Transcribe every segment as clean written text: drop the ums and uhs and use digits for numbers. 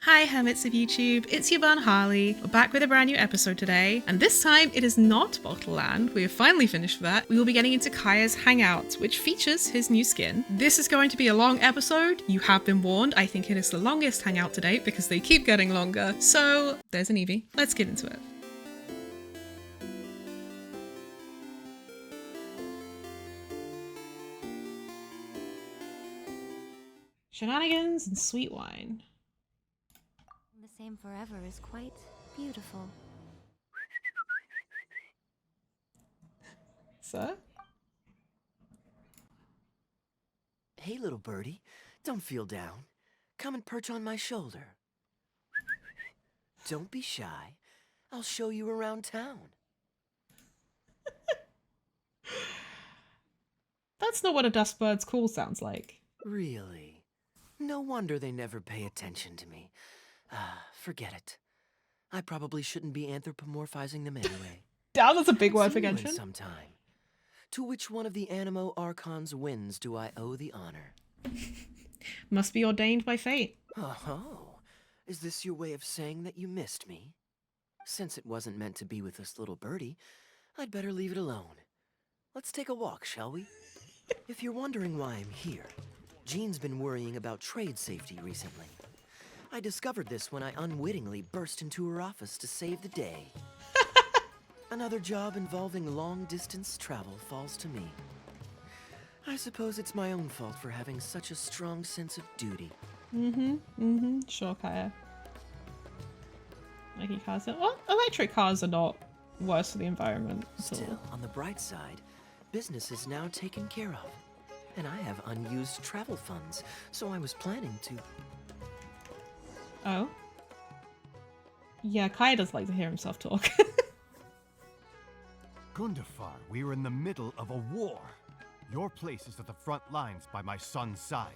Hi Hermits of YouTube, it's your Bun Harley. We're back with a brand new episode today, and this time it is not Bottle Land. We have finally finished with that. We will be getting into Kaeya's Hangout, which features his new skin. This is going to be a long episode. You have been warned. I think it is the longest Hangout to date because they keep getting longer. So there's an Eevee. Let's get into it. Shenanigans and sweet wine. The same forever is quite beautiful. Sir? Hey, little birdie, don't feel down. Come and perch on my shoulder. Don't be shy. I'll show you around town. That's not what a dustbird's call sounds like. Really? No wonder they never pay attention to me. Forget it. I probably shouldn't be anthropomorphizing them anyway. Damn, that's a big word for See you in Genshin. sometime. To which one of the Animo Archon's wins do I owe the honor? Must be ordained by fate. Oh, is this your way of saying that you missed me? Since it wasn't meant to be with this little birdie, I'd better leave it alone. Let's take a walk, shall we? If you're wondering why I'm here, Jean's been worrying about trade safety recently. I discovered this when I unwittingly burst into her office to save the day. Another job involving long-distance travel falls to me. I suppose it's my own fault for having such a strong sense of duty. Sure, Kaeya. Lucky cars are... Well, electric cars are not worse for the environment. Still, on the bright side, business is now taken care of. And I have unused travel funds, so I was planning to... Oh? Yeah, Kaeya does like to hear himself talk. Gundafar, we are in the middle of a war. Your place is at the front lines by my son's side.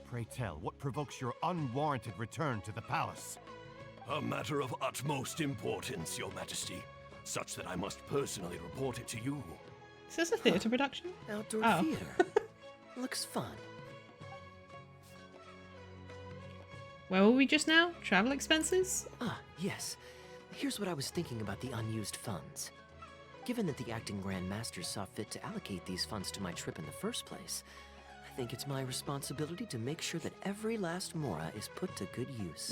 Pray tell, what provokes your unwarranted return to the palace? A matter of utmost importance, Your Majesty, such that I must personally report it to you. Is this a theatre production? Outdoor Oh. theater. Looks fun. Where were we just now? Travel expenses? Ah, yes. Here's what I was thinking about the unused funds. Given that the acting Grand Master saw fit to allocate these funds to my trip in the first place, I think it's my responsibility to make sure that every last mora is put to good use.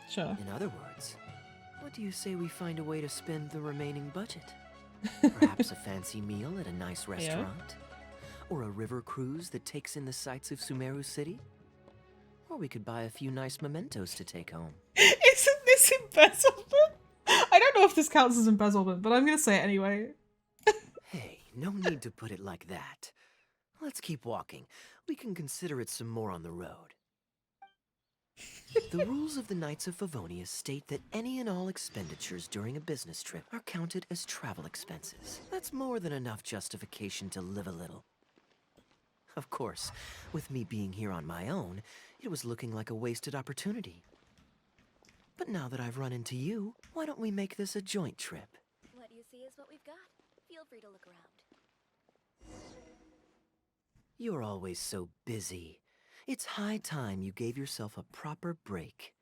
Sure. In other words, what do you say we find a way to spend the remaining budget? Perhaps a fancy meal at a nice restaurant? Or a river cruise that takes in the sights of Sumeru City? Or we could buy a few nice mementos to take home. Isn't this embezzlement? I don't know if this counts as embezzlement, but I'm gonna say it anyway. Hey, no need to put it like that. Let's keep walking. We can consider it some more on the road. The rules of the Knights of Favonius state that any and all expenditures during a business trip are counted as travel expenses. That's more than enough justification to live a little. Of course, with me being here on my own, it was looking like a wasted opportunity. But now that I've run into you, why don't we make this a joint trip? What you see is what we've got. Feel free to look around. You're always so busy. It's high time you gave yourself a proper break.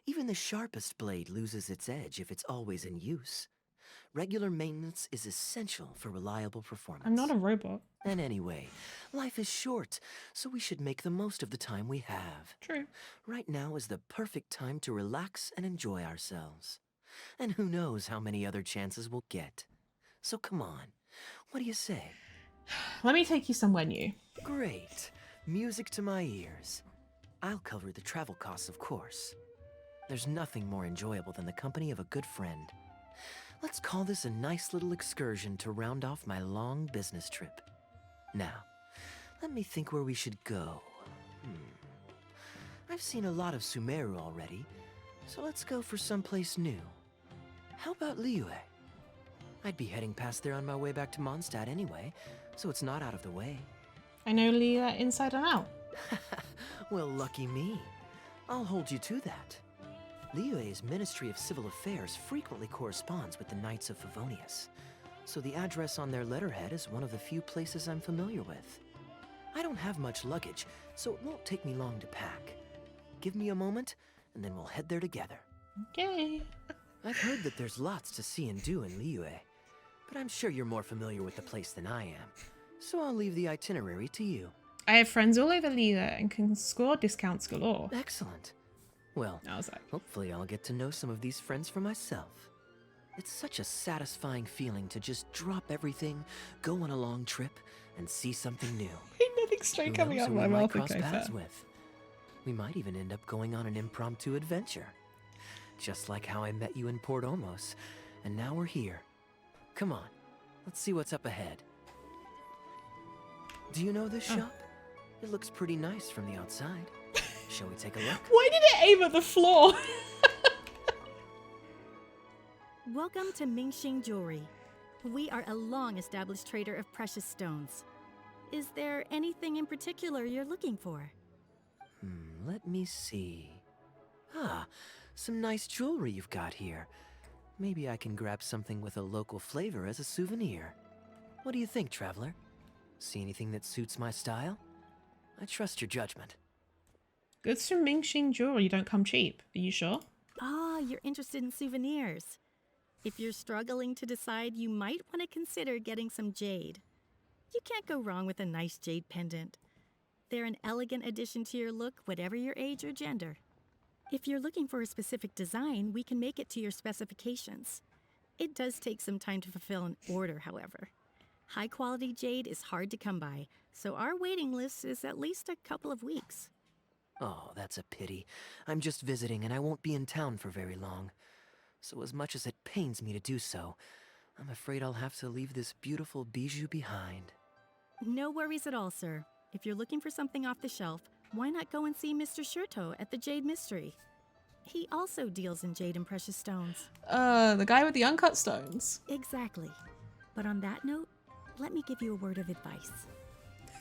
Even the sharpest blade loses its edge if it's always in use. Regular maintenance is essential for reliable performance. I'm not a robot. And anyway, life is short, so we should make the most of the time we have. True. Right now is the perfect time to relax and enjoy ourselves. And who knows how many other chances we'll get. So come on, what do you say? Let me take you somewhere new. Great. Music to my ears. I'll cover the travel costs, of course. There's nothing more enjoyable than the company of a good friend. Let's call this a nice little excursion to round off my long business trip. Now, let me think where we should go. I've seen a lot of Sumeru already, so let's go for someplace new. How about Liyue? I'd be heading past there on my way back to Mondstadt anyway, so it's not out of the way. I know Leah inside and out. Well, lucky me. I'll hold you to that. Liyue's Ministry of Civil Affairs frequently corresponds with the Knights of Favonius, so the address on their letterhead is one of the few places I'm familiar with. I don't have much luggage, so it won't take me long to pack. Give me a moment, and then we'll head there together. Okay. I've heard that there's lots to see and do in Liyue, but I'm sure you're more familiar with the place than I am, so I'll leave the itinerary to you. I have friends all over Liyue and can score discounts galore. Excellent. Well, I was like, hopefully I'll get to know some of these friends for myself. It's such a satisfying feeling to just drop everything, go on a long trip, and see something new. ain't nothing straight Who coming knows out of who my we might mouth. cross Okay, paths fair. with. We might even end up going on an impromptu adventure. Just like how I met you in Port Omos, and now we're here. Come on, let's see what's up ahead. Do you know this shop? It looks pretty nice from the outside. Shall we take a look? Why did it aim at the floor? Welcome to Mingxing Jewelry. We are a long-established trader of precious stones. Is there anything in particular you're looking for? Let me see. Ah, some nice jewelry you've got here. Maybe I can grab something with a local flavor as a souvenir. What do you think, traveler? See anything that suits my style? I trust your judgment. Goods from Mingxing Jewelry don't come cheap. Are you sure? Ah, you're interested in souvenirs. If you're struggling to decide, you might want to consider getting some jade. You can't go wrong with a nice jade pendant. They're an elegant addition to your look, whatever your age or gender. If you're looking for a specific design, we can make it to your specifications. It does take some time to fulfill an order, however. High-quality jade is hard to come by, so our waiting list is at least a couple of weeks. Oh, that's a pity. I'm just visiting and I won't be in town for very long. So as much as it pains me to do so, I'm afraid I'll have to leave this beautiful bijou behind. No worries at all, sir. If you're looking for something off the shelf, why not go and see Mr. Shurto at the Jade Mystery? He also deals in jade and precious stones. The guy with the uncut stones. Exactly. But on that note, let me give you a word of advice.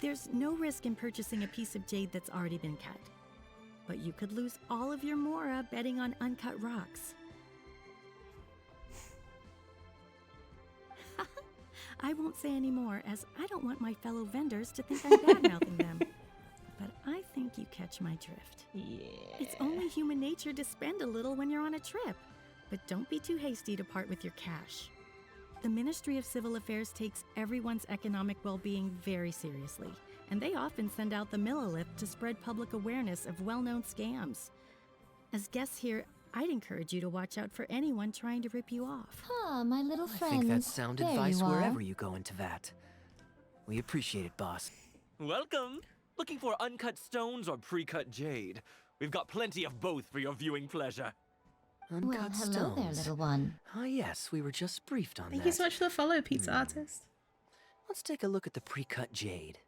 There's no risk in purchasing a piece of jade that's already been cut. But you could lose all of your mora betting on uncut rocks. I won't say any more, as I don't want my fellow vendors to think I'm bad-mouthing them. But I think you catch my drift. Yeah. It's only human nature to spend a little when you're on a trip. But don't be too hasty to part with your cash. The Ministry of Civil Affairs takes everyone's economic well-being very seriously, and they often send out the Millilith to spread public awareness of well-known scams. As guests here, I'd encourage you to watch out for anyone trying to rip you off. Ah, my little I friend. think that's sound There advice you are. wherever you go into that. We appreciate it, boss. Welcome! Looking for uncut stones or pre-cut jade? We've got plenty of both for your viewing pleasure. Uncut Well, hello there, stones. little one. Ah, yes, we were just briefed on Thank that. you so much for the follow, pizza artist. Let's take a look at the pre-cut jade.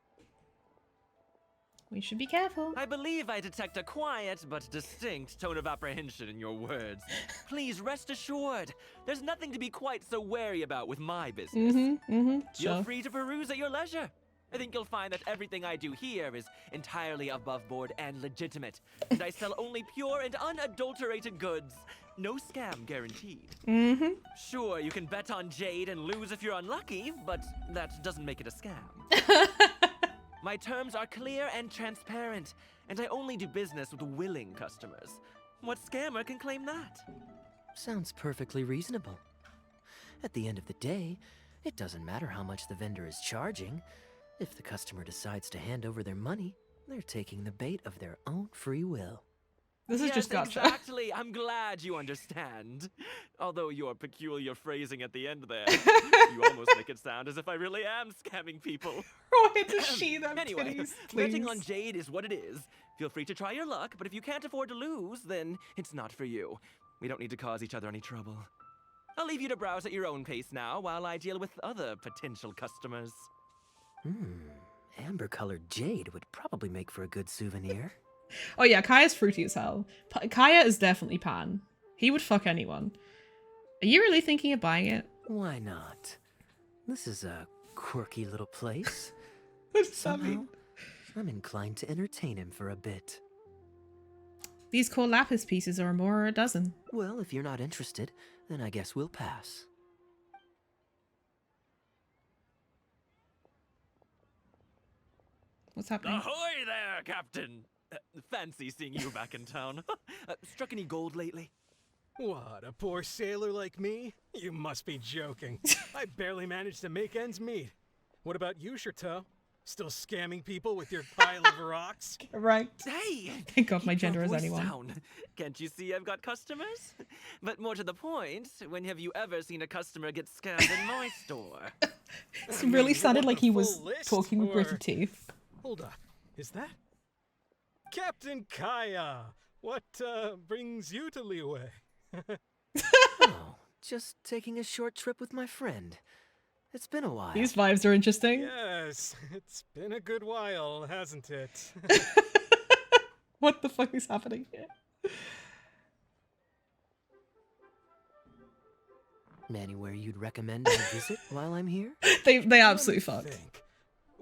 We should be careful. I believe I detect a quiet but distinct tone of apprehension in your words. Please rest assured, there's nothing to be quite so wary about with my business. Feel Sure. free to peruse at your leisure. I think you'll find that everything I do here is entirely above board and legitimate, and I sell only pure and unadulterated goods. No scam guaranteed. Sure, you can bet on jade and lose if you're unlucky, but that doesn't make it a scam. My terms are clear and transparent, and I only do business with willing customers. What scammer can claim that? Sounds perfectly reasonable. At the end of the day, it doesn't matter how much the vendor is charging. If the customer decides to hand over their money, they're taking the bait of their own free will. This is Yes, just gotcha. exactly. I'm glad you understand. Although your peculiar phrasing at the end there, you almost make it sound as if I really am scamming people. Why does she them Anyway, titties, betting please? on jade is what it is. Feel free to try your luck, but if you can't afford to lose, then it's not for you. We don't need to cause each other any trouble. I'll leave you to browse at your own pace now while I deal with other potential customers. Amber-colored jade would probably make for a good souvenir. Oh yeah, Kaeya's fruity as hell. Kaeya is definitely pan. He would fuck anyone. Are you really thinking of buying it? Why not? This is a quirky little place. What does that Somehow, mean? I'm inclined to entertain him for a bit. These core lapis pieces are more or a dozen. Well, if you're not interested, then I guess we'll pass. What's happening? Ahoy there, Captain! Fancy seeing you back in town. Struck any gold lately? What, a poor sailor like me? You must be joking. I barely managed to make ends meet. What about you, Chateau? Still scamming people with your pile of rocks? Right. Hey! Thank God my keep your gender is voice anyone. down. Can't you see I've got customers? But more to the point, when have you ever seen a customer get scammed in my store? It really sounded like he was full list, talking with or- gritty teeth. Hold up, is that? Captain Kaeya! What, brings you to Liyue? Oh, just taking a short trip with my friend. It's been a while. These vibes are interesting. Yes, it's been a good while, hasn't it? What the fuck is happening here? Anywhere you'd recommend I visit while I'm here? They absolutely Let me fucked. think.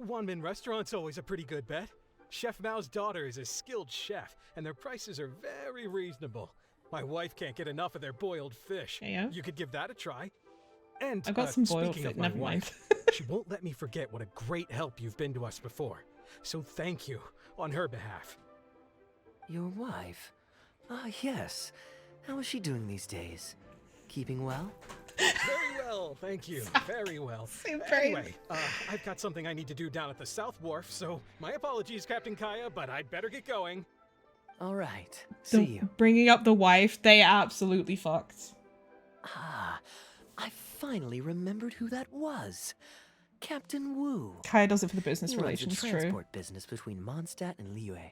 Wanmin Restaurant's always a pretty good bet. Chef Mao's daughter is a skilled chef, and their prices are very reasonable. My wife can't get enough of their boiled fish. Yeah. You could give that a try. And I've got some boiled speaking fish. of my Never mind. wife, she won't let me forget what a great help you've been to us before. So thank you on her behalf. Your wife? Ah, yes. How is she doing these days? Keeping well? Very well, thank you. Very well. Same brain. Anyway, I've got something I need to do down at the South Wharf, so my apologies, Captain Kaeya, but I'd better get going. All right. See you. Bringing up the wife, they absolutely fucked. Ah, I finally remembered who that was. Captain Wu. Kaeya does it for the business He runs relations, the true. transport business between Mondstadt and Liyue.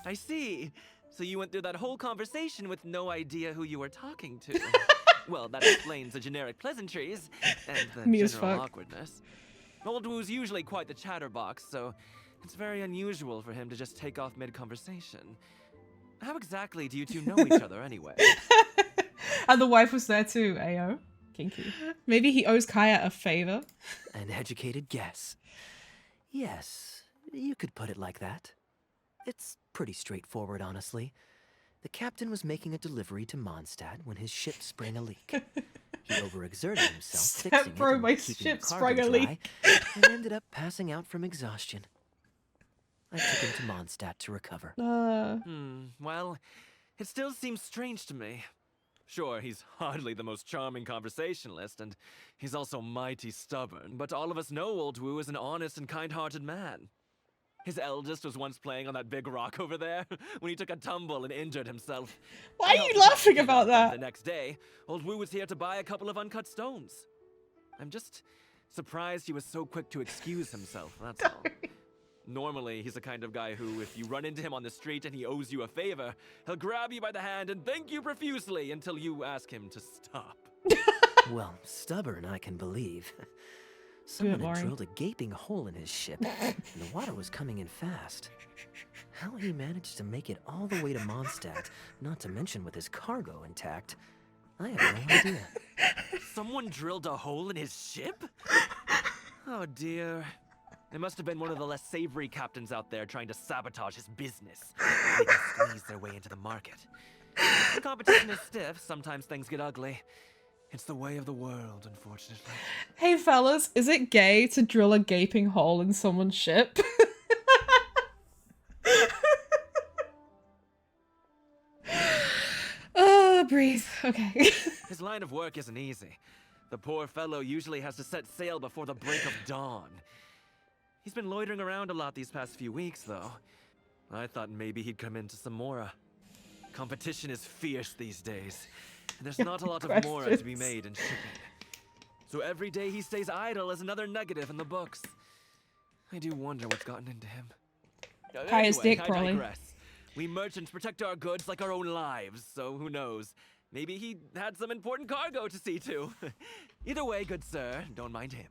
I see. So you went through that whole conversation with no idea who you were talking to. Well, that explains the generic pleasantries and the Me as general fuck. awkwardness. Old Wu's usually quite the chatterbox, so it's very unusual for him to just take off mid-conversation. How exactly do you two know each other anyway? And the wife was there too, Ayo. Kinky. Maybe he owes Kaeya a favor. An educated guess. Yes, you could put it like that. It's pretty straightforward, honestly. The captain was making a delivery to Mondstadt when his ship sprang a leak. He overexerted himself Step fixing bro, it and my keeping ship the sprung cargo a dry, leak. and ended up passing out from exhaustion. I took him to Mondstadt to recover. Well, it still seems strange to me. Sure, he's hardly the most charming conversationalist, and he's also mighty stubborn, but all of us know Old Wu is an honest and kind-hearted man. His eldest was once playing on that big rock over there when he took a tumble and injured himself. Why I are you helped him laughing get about up, and that? The next day, Old Wu was here to buy a couple of uncut stones. I'm just surprised he was so quick to excuse himself, that's all. Normally, he's the kind of guy who, if you run into him on the street and he owes you a favor, he'll grab you by the hand and thank you profusely until you ask him to stop. Well, stubborn, I can believe. Someone had Lauren. drilled a gaping hole in his ship, and the water was coming in fast. How he managed to make it all the way to Mondstadt, not to mention with his cargo intact, I have no idea. Someone drilled a hole in his ship? Oh dear. It must have been one of the less savory captains out there trying to sabotage his business. They can squeeze their way into the market. When competition is stiff, sometimes things get ugly. It's the way of the world, unfortunately. Hey fellas, is it gay to drill a gaping hole in someone's ship? Breathe. Okay. His line of work isn't easy. The poor fellow usually has to set sail before the break of dawn. He's been loitering around a lot these past few weeks, though. I thought maybe he'd come into some Mora. Competition is fierce these days, and there's not a lot of Mora to be made in shipping. So every day he stays idle is another negative in the books. I do wonder what's gotten into him. Kaeya's dick, I probably. digress. We merchants protect our goods like our own lives, so who knows? Maybe he had some important cargo to see to. Either way, good sir, don't mind him.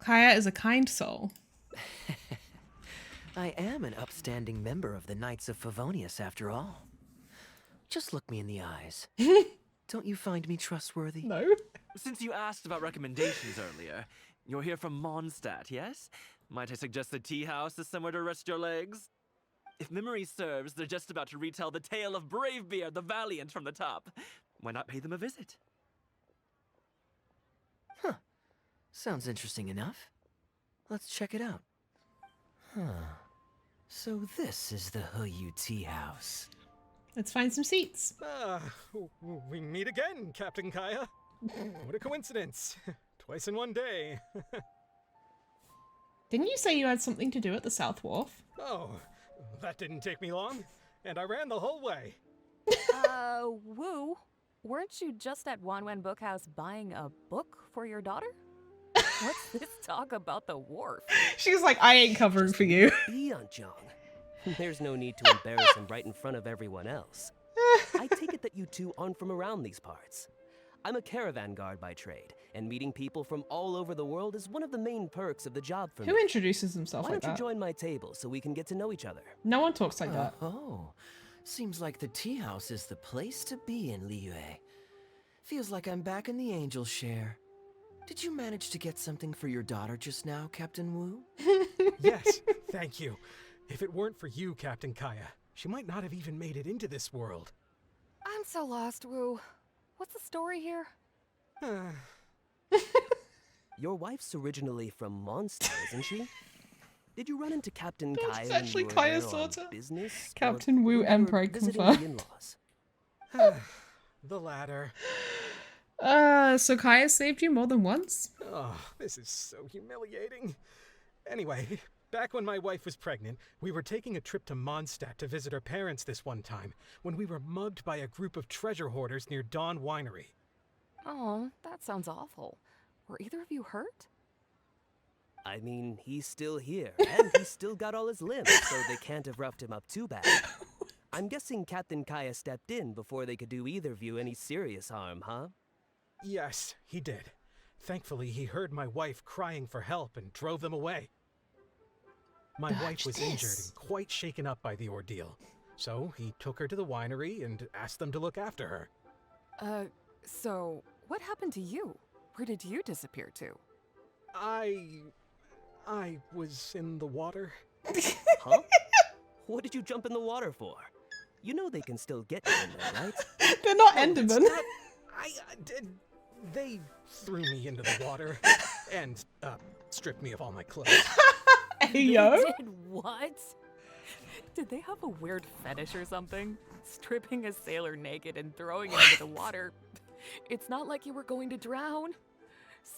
Kaeya is a kind soul. I am an upstanding member of the Knights of Favonius, after all. Just look me in the eyes. Don't you find me trustworthy? No. Since you asked about recommendations earlier, you're here from Mondstadt, yes? Might I suggest the tea house is somewhere to rest your legs? If memory serves, they're just about to retell the tale of Bravebeard the Valiant from the top. Why not pay them a visit? Huh. Sounds interesting enough. Let's check it out. Huh. So this is the HANGOUT tea house. Let's find some seats. We meet again, Captain Kaeya. What a coincidence. Twice in one day. Didn't you say you had something to do at the South Wharf? Oh, that didn't take me long. And I ran the whole way. Wu, weren't you just at Wanwen Bookhouse buying a book for your daughter? What's this talk about the wharf? She's like, I ain't covering for you. Eonjong. There's no need to embarrass him right in front of everyone else. I take it that you two aren't from around these parts. I'm a caravan guard by trade, and meeting people from all over the world is one of the main perks of the job for me. Who introduces himself Why like don't you that? join my table so we can get to know each other? No one talks like that. Oh, seems like the tea house is the place to be in Liyue. Feels like I'm back in the angel share. Did you manage to get something for your daughter just now, Captain Wu? Yes, thank you. If it weren't for you, Captain Kaeya, she might not have even made it into this world. I'm so lost, Wu. What's the story here? Your wife's originally from Mondstadt, isn't she? Did you run into Captain Kaeya That's when actually you were there Kaeya's on daughter. business? Captain or Wu when you were Emperor visiting confirmed. the in-laws? The latter. So Kaeya saved you more than once? Oh, this is so humiliating. Anyway, back when my wife was pregnant, we were taking a trip to Mondstadt to visit her parents this one time, when we were mugged by a group of treasure hoarders near Dawn Winery. Oh, that sounds awful. Were either of you hurt? I mean, he's still here, and he's still got all his limbs, so they can't have roughed him up too bad. I'm guessing Captain Kaeya stepped in before they could do either of you any serious harm, huh? Yes, he did. Thankfully, he heard my wife crying for help and drove them away. My wife was injured and quite shaken up by the ordeal, so he took her to the winery and asked them to look after her. So what happened to you? Where did you disappear to? I was in the water. Huh? What did you jump in the water for? You know they can still get you in there, right? They're not Oh, Endermen. They threw me into the water and stripped me of all my clothes. Hey, yo. They did what? Did they have a weird fetish or something? Stripping a sailor naked and throwing him into the water. It's not like you were going to drown.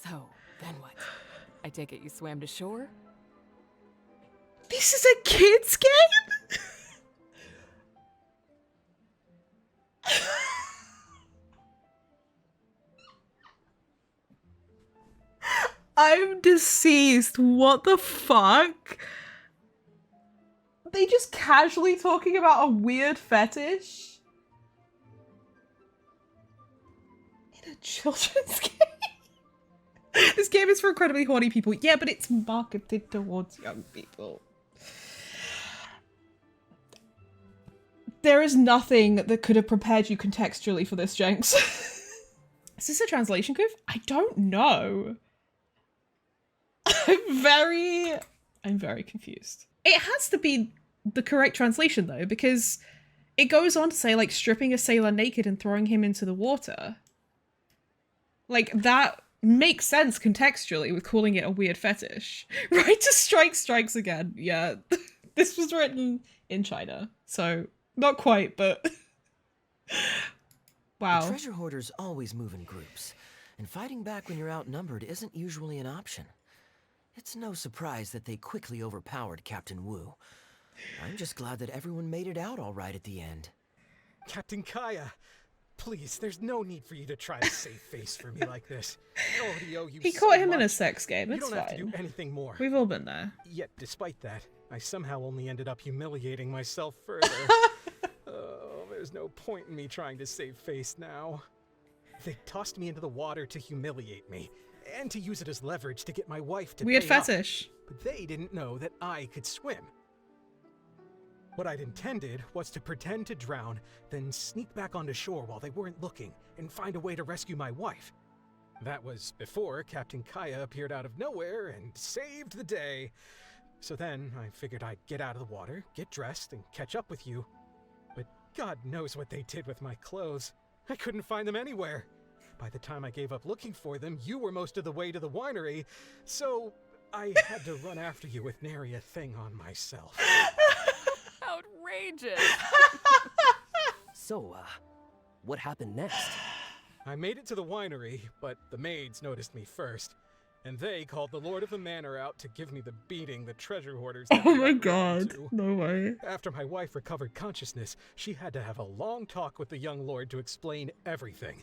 So, then what? I take it you swam to shore? This is a kid's game? I'm deceased. What the fuck? They just casually talking about a weird fetish? In a children's game? This game is for incredibly horny people. Yeah, but it's marketed towards young people. There is nothing that could have prepared you contextually for this, Jenks. Is this a translation goof? I don't know. I'm very confused. It has to be the correct translation though, because it goes on to say like stripping a sailor naked and throwing him into the water. Like that makes sense contextually with calling it a weird fetish. Right to strikes again. Yeah. This was written in China, so not quite, but wow. The treasure hoarders always move in groups, and fighting back when you're outnumbered isn't usually an option. It's no surprise that they quickly overpowered Captain Wu. I'm just glad that everyone made it out all right at the end. Captain Kaeya, please, there's no need for you to try to save face for me like this. I already owe you He so caught him in a much. sex game, You it's don't have to fine. do anything more. We've all been there. Yet, despite that, I somehow only ended up humiliating myself further. Oh, there's no point in me trying to save face now. They tossed me into the water to humiliate me, and to use it as leverage to get my wife to Weird pay up. fetish. But they didn't know that I could swim. What I'd intended was to pretend to drown, then sneak back onto shore while they weren't looking, and find a way to rescue my wife. That was before Captain Kaeya appeared out of nowhere and saved the day. So then I figured I'd get out of the water, get dressed, and catch up with you. But God knows what they did with my clothes. I couldn't find them anywhere. By the time I gave up looking for them, you were most of the way to the winery, so I had to run after you with nary a thing on myself. outrageous. So, what happened next? I made it to the winery, but the maids noticed me first. And they called the Lord of the Manor out to give me the beating the treasure hoarders had Oh my gotten god. to. No way. After my wife recovered consciousness, she had to have a long talk with the young lord to explain everything.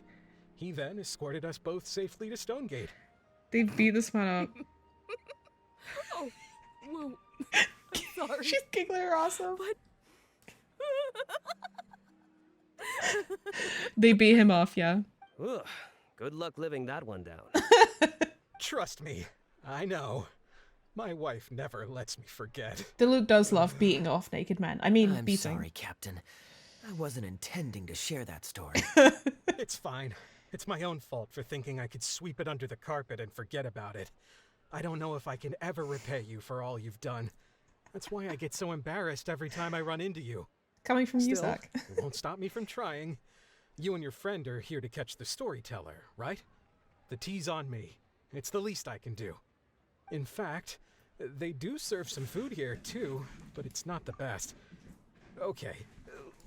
He then escorted us both safely to Stonegate. They beat this man up. Oh, whoa. I'm sorry. She's giggling her ass off. But They beat him off, yeah. Ugh, good luck living that one down. Trust me, I know. My wife never lets me forget. Diluc does love beating off naked men. I mean, I'm beating. sorry, Captain. I wasn't intending to share that story. It's fine. It's my own fault for thinking I could sweep it under the carpet and forget about it. I don't know if I can ever repay you for all you've done. That's why I get so embarrassed every time I run into you. Coming from you, Still, Zach. it won't stop me from trying. You and your friend are here to catch the storyteller, right? The tea's on me. It's the least I can do. In fact, they do serve some food here, too, but it's not the best. Okay,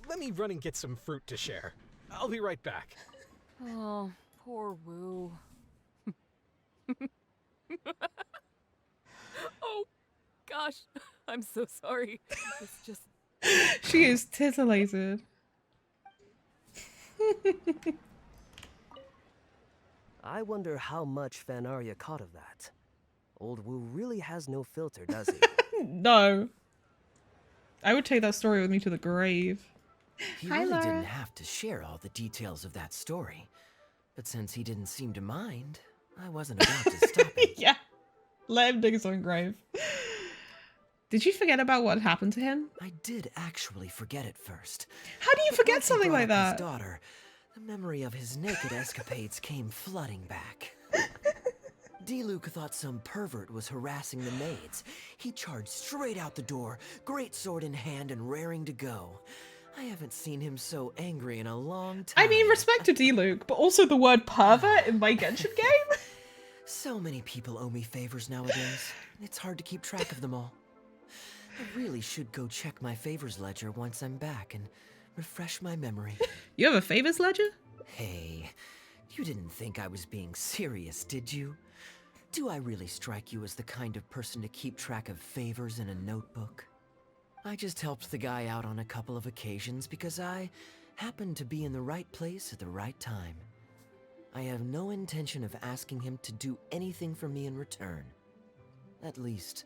let me run and get some fruit to share. I'll be right back. oh, poor Woo. Oh, gosh. I'm so sorry. It's just... She is titillated. I wonder how much khaenri'ah caught of that. Old Wu really has no filter, does he? No. I would take that story with me to the grave. He Hi, really Laura. didn't have to share all the details of that story. But since he didn't seem to mind, I wasn't about to stop him. Yeah. Let him dig his own grave. Did you forget about what happened to him? I did actually forget at first. How do you But forget once he something brought like up that? His daughter, the memory of his naked escapades came flooding back. Diluc thought some pervert was harassing the maids. He charged straight out the door, great sword in hand and raring to go. I haven't seen him so angry in a long time. I mean, respect to Diluc, but also the word pervert in my Genshin game? So many people owe me favors nowadays. It's hard to keep track of them all. I really should go check my favors ledger once I'm back and refresh my memory. You have a favors ledger? Hey, you didn't think I was being serious, did you? Do I really strike you as the kind of person to keep track of favors in a notebook? I just helped the guy out on a couple of occasions because I happened to be in the right place at the right time. I have no intention of asking him to do anything for me in return. At least,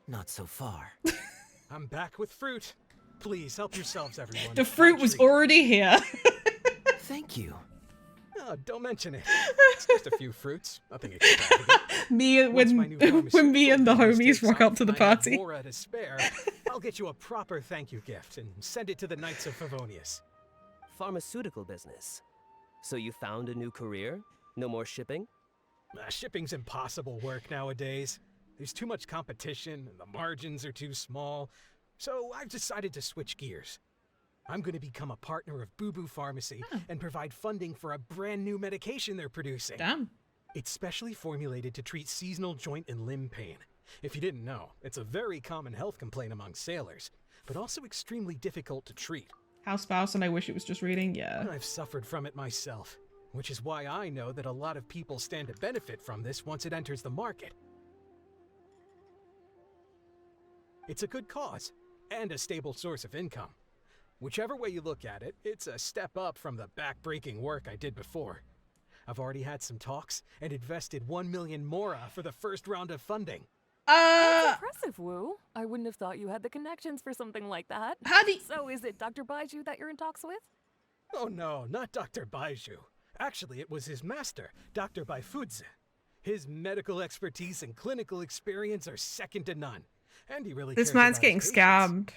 not so far. I'm back with fruit. Please help yourselves, everyone. The fruit My was treat. already here. Thank you. Oh, don't mention it. It's just a few fruits. Nothing extravagant. When me and the homies rock up to the party. More at a spare. I'll get you a proper thank you gift and send it to the Knights of Favonius. Pharmaceutical business. So you found a new career? No more shipping? Shipping's impossible work nowadays. There's too much competition, and the margins are too small. So I've decided to switch gears. I'm going to become a partner of Boo Boo Pharmacy and provide funding for a brand new medication they're producing. Damn. It's specially formulated to treat seasonal joint and limb pain. If you didn't know, it's a very common health complaint among sailors, but also extremely difficult to treat. House spouse and I wish it was just reading, yeah. I've suffered from it myself, which is why I know that a lot of people stand to benefit from this once it enters the market. It's a good cause, and a stable source of income. Whichever way you look at it, it's a step up from the back-breaking work I did before. I've already had some talks and invested 1 million mora for the first round of funding. That's impressive, Wu. I wouldn't have thought you had the connections for something like that. How do you... So is it Dr. Baiju that you're in talks with? Oh no, not Dr. Baiju. Actually, it was his master, Dr. Baifudze. His medical expertise and clinical experience are second to none. And he really This cares man's about getting his patients. scammed.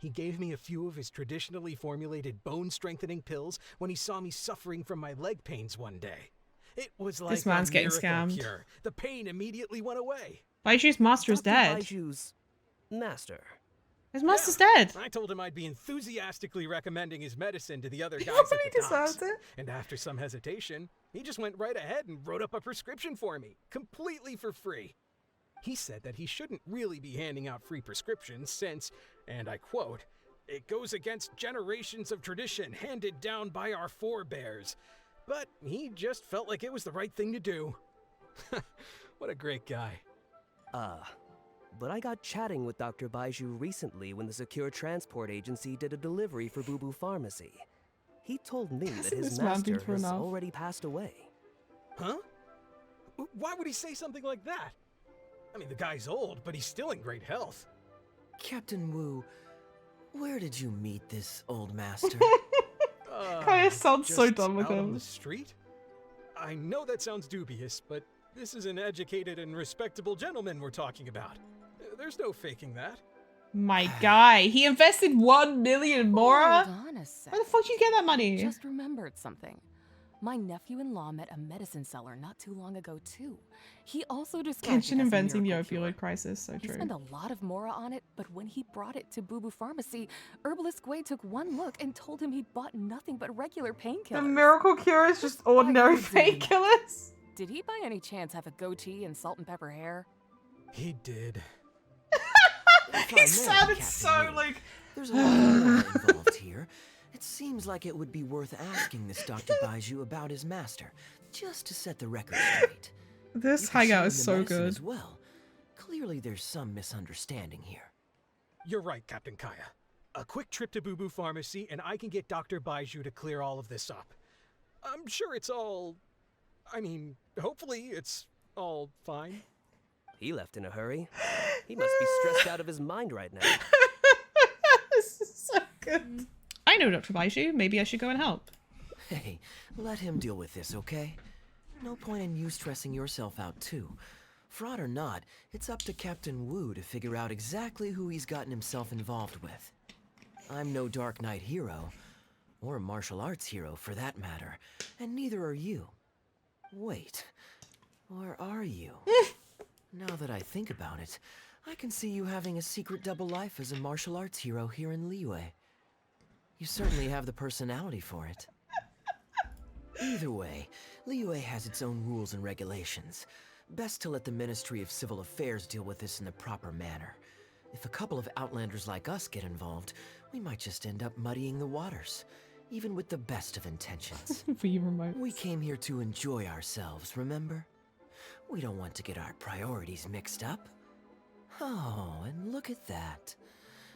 He gave me a few of his traditionally formulated bone-strengthening pills when he saw me suffering from my leg pains one day. It was like This man's a getting miracle scammed. cure. The pain immediately went away. Baiju's master is Dr. dead. Baiju's master. His master's Yeah, dead. I told him I'd be enthusiastically recommending his medicine to the other guys Nobody at the docks. deserves it. And after some hesitation, he just went right ahead and wrote up a prescription for me, completely for free. He said that he shouldn't really be handing out free prescriptions since, and I quote, It goes against generations of tradition handed down by our forebears. But he just felt like it was the right thing to do. What a great guy. But I got chatting with Dr. Baiju recently when the Secure Transport Agency did a delivery for Boo Boo Pharmacy. He told me that his this man been master through has enough? already passed away. Huh? Why would he say something like that? I mean, the guy's old, but he's still in great health. Captain Wu, where did you meet this old master? Kaeya sounds so Just dumb with out on him. the street? I know that sounds dubious, but this is an educated and respectable gentleman we're talking about. There's no faking that. My guy, he invested 1 million Mora? Hold on a second. Where the fuck did you get that money? Just remembered something. My nephew-in-law met a medicine seller not too long ago, too. He also described Genshin it as a inventing the miracle cure. opioid crisis, so He true. spent a lot of Mora on it, but when he brought it to Boo Boo Pharmacy, Herbalist Gui took one look and told him he'd bought nothing but regular painkillers. The miracle cure is just ordinary painkillers? Did he by any chance have a goatee and salt and pepper hair? He did. He sounded so like... There's a lot more involved here. It seems like it would be worth asking this Dr. Baiju about his master, just to set the record straight. This You can show hangout him is the so medicine good. As well. Clearly there's some misunderstanding here. You're right, Captain Kaeya. A quick trip to Boo Boo Pharmacy, and I can get Dr. Baiju to clear all of this up. I'm sure it's all... I mean, hopefully it's all fine. He left in a hurry. He must be stressed out of his mind right now. This is so good. I know Dr. Baiju. Maybe I should go and help. Hey, let him deal with this, okay? No point in you stressing yourself out, too. Fraud or not, it's up to Captain Wu to figure out exactly who he's gotten himself involved with. I'm no Dark Knight hero, or martial arts hero for that matter, and neither are you. Wait, or are you? Now that I think about it, I can see you having a secret double life as a martial arts hero here in Liyue. You certainly have the personality for it. Either way, Liyue has its own rules and regulations. Best to let the Ministry of Civil Affairs deal with this in the proper manner. If a couple of outlanders like us get involved, we might just end up muddying the waters, even with the best of intentions. Wii remote. We came here to enjoy ourselves, remember? We don't want to get our priorities mixed up. Oh, and look at that.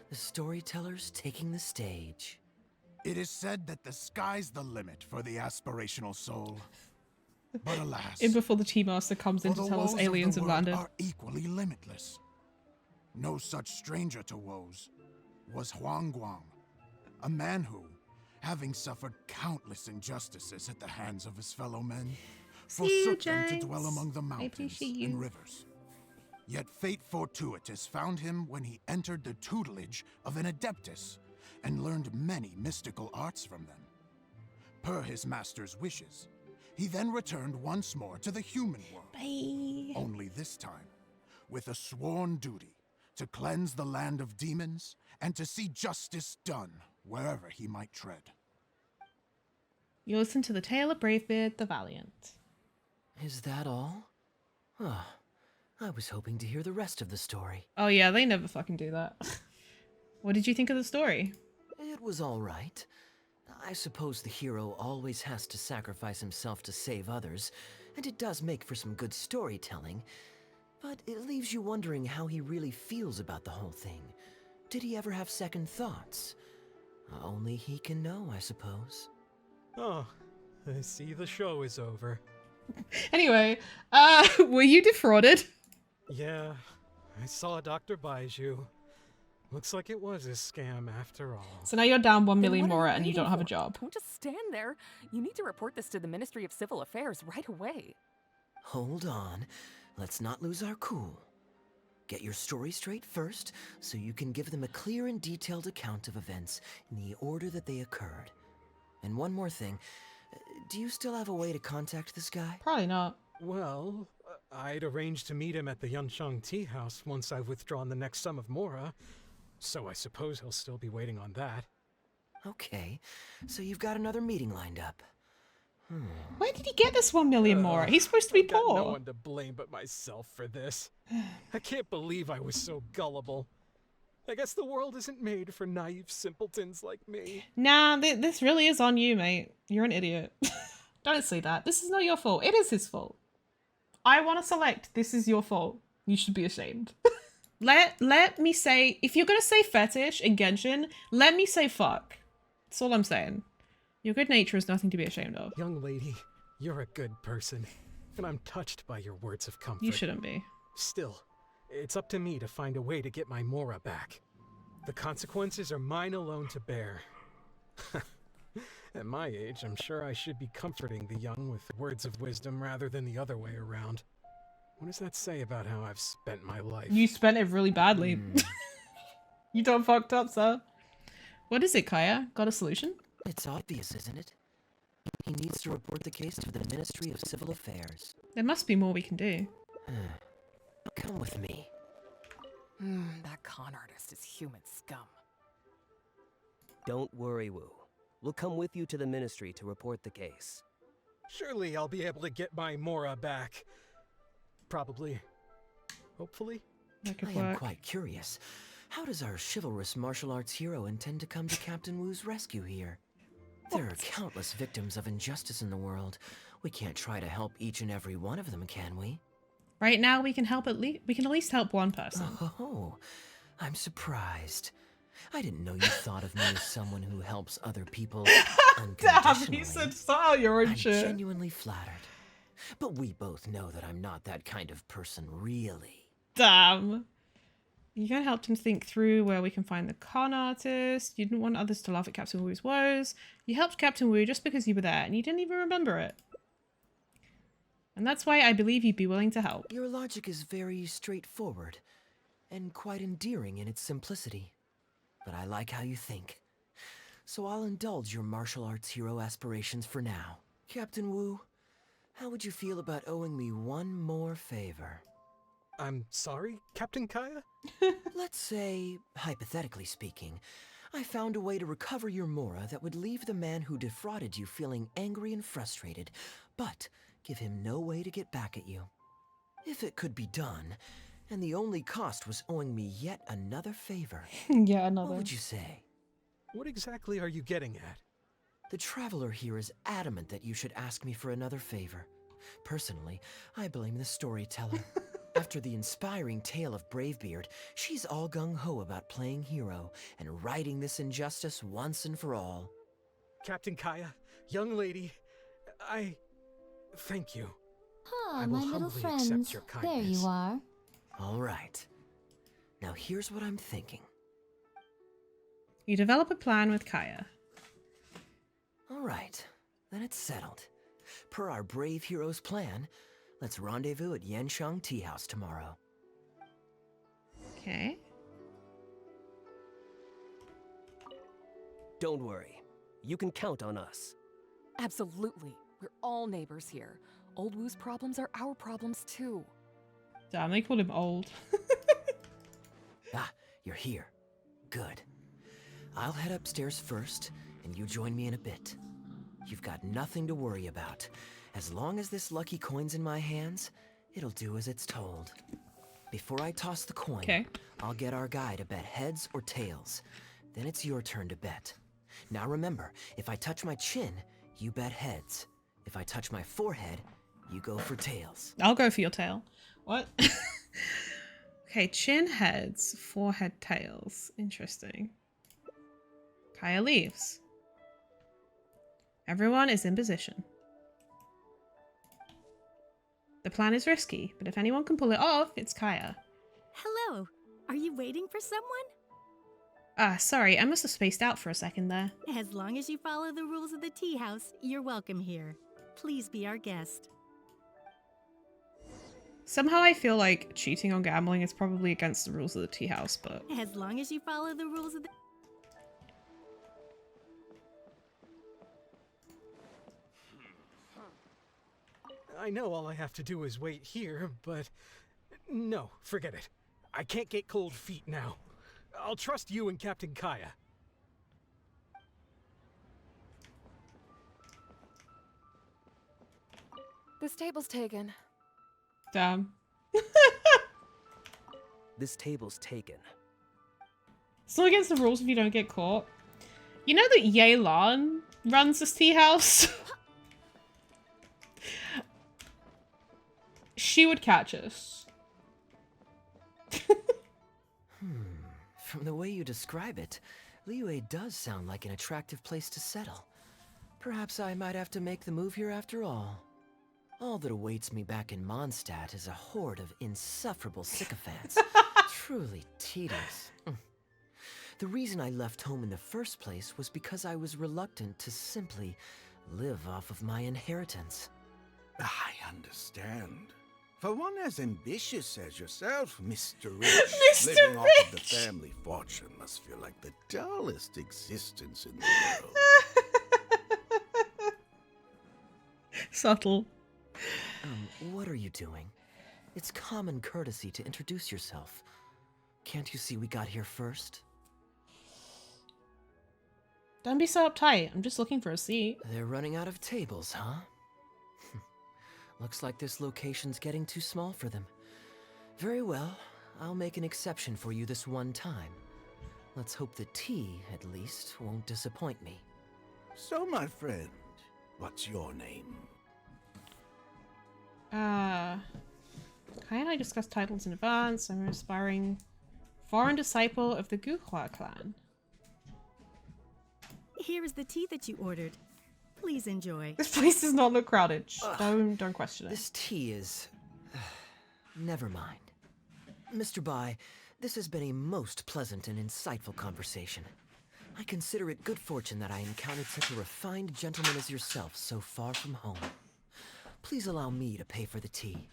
The storyteller's taking the stage. It is said that the sky's the limit for the aspirational soul. But alas, In before the Tea-Master comes in for to the tell us woes aliens of have the world landed. are equally limitless. No such stranger to woes was Huangguang, a man who, having suffered countless injustices at the hands of his fellow men, See you, forsook them to dwell James. among the I mountains appreciate you. and rivers. Yet fate fortuitous found him when he entered the tutelage of an adeptus and learned many mystical arts from them. Per his master's wishes, he then returned once more to the human world. Bye. Only this time, with a sworn duty to cleanse the land of demons and to see justice done wherever he might tread. You listen to the tale of Bravebeard the Valiant. Is that all? Oh, I was hoping to hear the rest of the story. Oh yeah, they never fucking do that. What did you think of the story? It was all right. I suppose the hero always has to sacrifice himself to save others, and it does make for some good storytelling. But it leaves you wondering how he really feels about the whole thing. Did he ever have second thoughts? Only he can know, I suppose. Oh, I see the show is over. Anyway, were you defrauded? Yeah, I saw Dr. Baiju. Looks like it was a scam after all. So now you're down 1 Then million what are you Mora and you waiting don't have a for? job. Don't just stand there. You need to report this to the Ministry of Civil Affairs right away. Hold on. Let's not lose our cool. Get your story straight first, so you can give them a clear and detailed account of events in the order that they occurred. And one more thing. Do you still have a way to contact this guy? Probably not. Well, I'd arranged to meet him at the Yunsheng Tea House once I've withdrawn the next sum of Mora, so I suppose he'll still be waiting on that. Okay, so you've got another meeting lined up. Where did he get this 1 million Mora? He's supposed to be I've got poor. no one to blame but myself for this. I can't believe I was so gullible. I guess the world isn't made for naive simpletons like me. Nah, this really is on you, mate. You're an idiot. Don't say that. This is not your fault. It is his fault. I want to select. This is your fault. You should be ashamed. Let me say, if you're gonna say fetish in Genshin, let me say fuck. That's all I'm saying. Your good nature is nothing to be ashamed of. Young lady, you're a good person, and I'm touched by your words of comfort. You shouldn't be. Still, it's up to me to find a way to get my Mora back. The consequences are mine alone to bear. At my age, I'm sure I should be comforting the young with words of wisdom rather than the other way around. What does that say about how I've spent my life? You spent it really badly. You done fucked up, sir. What is it, Kaeya? Got a solution? It's obvious, isn't it? He needs to report the case to the Ministry of Civil Affairs. There must be more we can do. Come with me. That con artist is human scum. Don't worry, Wu. We'll come with you to the Ministry to report the case. Surely I'll be able to get my Mora back. Probably. Hopefully. I am quite curious. How does our chivalrous martial arts hero intend to come to Captain Wu's rescue here? There are countless victims of injustice in the world. We can't try to help each and every one of them, can we? Right now, we can at least help one person. Oh, I'm surprised. I didn't know you thought of me as someone who helps other people unconditionally. Damn, he said, "Style your own I'm shit." genuinely flattered. But we both know that I'm not that kind of person, really. Damn. You kind of helped him think through where we can find the con artist. You didn't want others to laugh at Captain Wu's woes. You helped Captain Wu just because you were there, and you didn't even remember it. And that's why I believe you'd be willing to help. Your logic is very straightforward, and quite endearing in its simplicity. But I like how you think. So I'll indulge your martial arts hero aspirations for now. Captain Wu, how would you feel about owing me one more favor? I'm sorry, Captain Kaeya? Let's say, hypothetically speaking, I found a way to recover your Mora that would leave the man who defrauded you feeling angry and frustrated, but give him no way to get back at you. If it could be done, and the only cost was owing me yet another favor. Yeah, another. What would you say? What exactly are you getting at? The traveler here is adamant that you should ask me for another favor. Personally, I blame the storyteller. After the inspiring tale of Bravebeard, she's all gung-ho about playing hero and righting this injustice once and for all. Captain Kaeya, young lady, I thank you. Ah, I will my little humbly friends. accept your kindness. There you are. All right. Now here's what I'm thinking. You develop a plan with Kaeya. All right, then it's settled. Per our brave hero's plan, let's rendezvous at Yanshang Tea House tomorrow. Okay. Don't worry. You can count on us. Absolutely. We're all neighbors here. Old Wu's problems are our problems too. Damn, they called him old. Ah, you're here. Good. I'll head upstairs first, and you join me in a bit. You've got nothing to worry about. As long as this lucky coin's in my hands, it'll do as it's told. Before I toss the coin, I'll get our guy to bet heads or tails. Then it's your turn to bet. Now remember, if I touch my chin, you bet heads. If I touch my forehead, you go for tails. I'll go for your tail. What? Okay, chin heads, forehead tails. Interesting. Kaeya leaves. Everyone is in position. The plan is risky, but if anyone can pull it off, it's Kaeya. Hello. Are you waiting for someone? Sorry, I must have spaced out for a second there. As long as you follow the rules of the tea house, you're welcome here. Please be our guest. Somehow I feel like cheating on gambling is probably against the rules of the tea house, but... As long as you follow the rules of the... I know all I have to do is wait here, but no, forget it. I can't get cold feet now. I'll trust you and Captain Kaeya. This table's taken. Damn. This table's taken. It's not against the rules if you don't get caught. You know that Ye Lan runs this tea house? She would catch us. From the way you describe it, Liyue does sound like an attractive place to settle. Perhaps I might have to make the move here after all. All that awaits me back in Mondstadt is a horde of insufferable sycophants. Truly tedious. The reason I left home in the first place was because I was reluctant to simply live off of my inheritance. I understand. For one as ambitious as yourself, Mr. Rich, Mr. living off of the Rich! family fortune must feel like the dullest existence in the world. Subtle. What are you doing? It's common courtesy to introduce yourself. Can't you see we got here first? Don't be so uptight. I'm just looking for a seat. They're running out of tables, huh? Looks like this location's getting too small for them. Very well. I'll make an exception for you this one time. Let's hope the tea, at least, won't disappoint me. So, my friend, what's your name? Kai and I discussed titles in advance. I'm an aspiring foreign disciple of the Guhua clan. Here is the tea that you ordered. Please enjoy. This place does not look crowded. Shh, don't question it. This tea is... Never mind. Mr. Bai, this has been a most pleasant and insightful conversation. I consider it good fortune that I encountered such a refined gentleman as yourself so far from home. Please allow me to pay for the tea.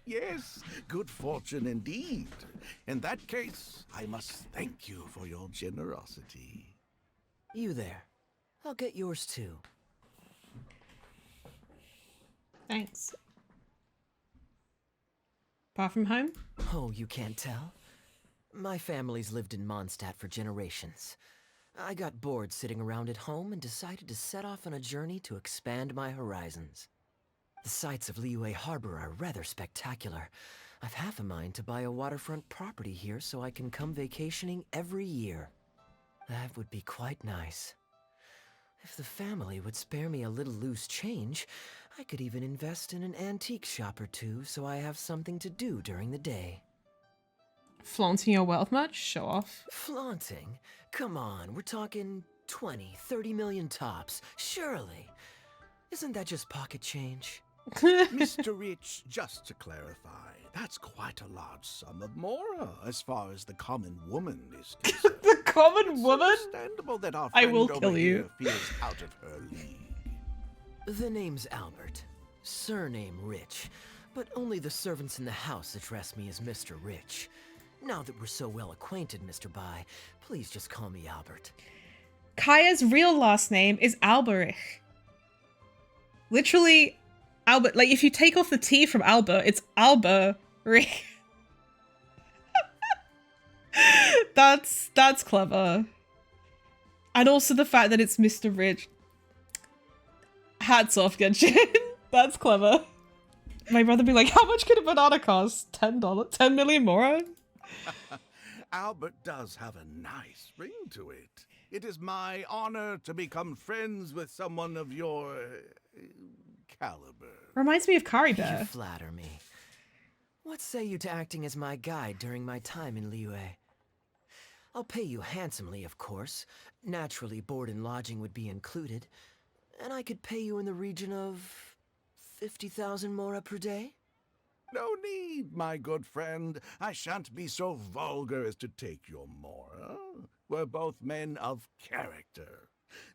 Yes, good fortune indeed. In that case, I must thank you for your generosity. You there. I'll get yours too. Thanks. Far from home? Oh, you can't tell? My family's lived in Mondstadt for generations. I got bored sitting around at home and decided to set off on a journey to expand my horizons. The sights of Liyue Harbor are rather spectacular. I've half a mind to buy a waterfront property here so I can come vacationing every year. That would be quite nice. If the family would spare me a little loose change, I could even invest in an antique shop or two so I have something to do during the day. Flaunting your wealth much? Show off. Flaunting? Come on, we're talking 20, 30 million tops, surely. Isn't that just pocket change? Mr. Rich, just to clarify, that's quite a large sum of mora as far as the common woman is concerned. The common woman? It's understandable that our I friend will over kill you. here feels out of her league. The name's Albert. Surname Rich. But only the servants in the house address me as Mr. Rich. Now that we're so well acquainted, Mr. Bai, please just call me Albert. Kaya's real last name is Alberich. Literally, Albert. Like, if you take off the T from Albert, it's Alberich. That's clever. And also the fact that it's Mr. Rich. Hats off, Genshin. That's clever. My brother be like, how much could a banana cost? $10? 10 million more? Albert does have a nice ring to it. It is my honor to become friends with someone of your caliber. Reminds me of Kari Bear. You flatter me. What say you to acting as my guide during my time in Liyue? I'll pay you handsomely, of course. Naturally, board and lodging would be included. And I could pay you in the region of 50,000 mora per day? No need, my good friend. I shan't be so vulgar as to take your mora. We're both men of character.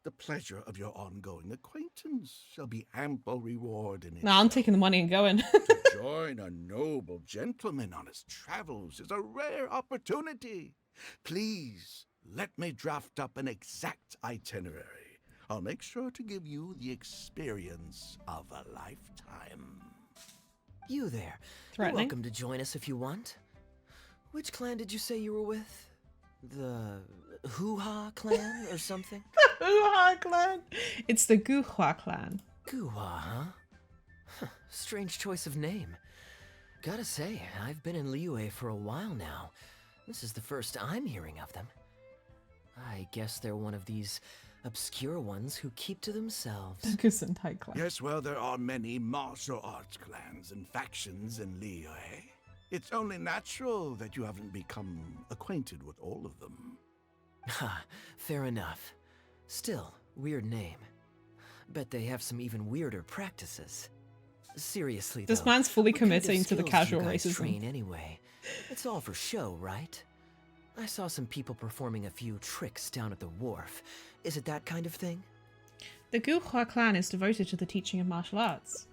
The pleasure of your ongoing acquaintance shall be ample reward in it. Nah, I'm taking the money and going. To join a noble gentleman on his travels is a rare opportunity. Please, let me draft up an exact itinerary. I'll make sure to give you the experience of a lifetime. You there. You're welcome to join us if you want. Which clan did you say you were with? The Hoo-Ha clan or something? The Hoo-Ha clan? It's the Guhua clan. Guhua, huh? Strange choice of name. Gotta say, I've been in Liyue for a while now. This is the first I'm hearing of them. I guess they're one of these obscure ones who keep to themselves. Gesundheit clan. Yes, well, there are many martial arts clans and factions in Liyue. It's only natural that you haven't become acquainted with all of them. Ha, fair enough. Still, weird name. Bet they have some even weirder practices. Seriously, This though, man's fully what kind of committing to the skills do casual you guys racism. train anyway? It's all for show, right? I saw some people performing a few tricks down at the wharf. Is it that kind of thing? The Guhua clan is devoted to the teaching of martial arts.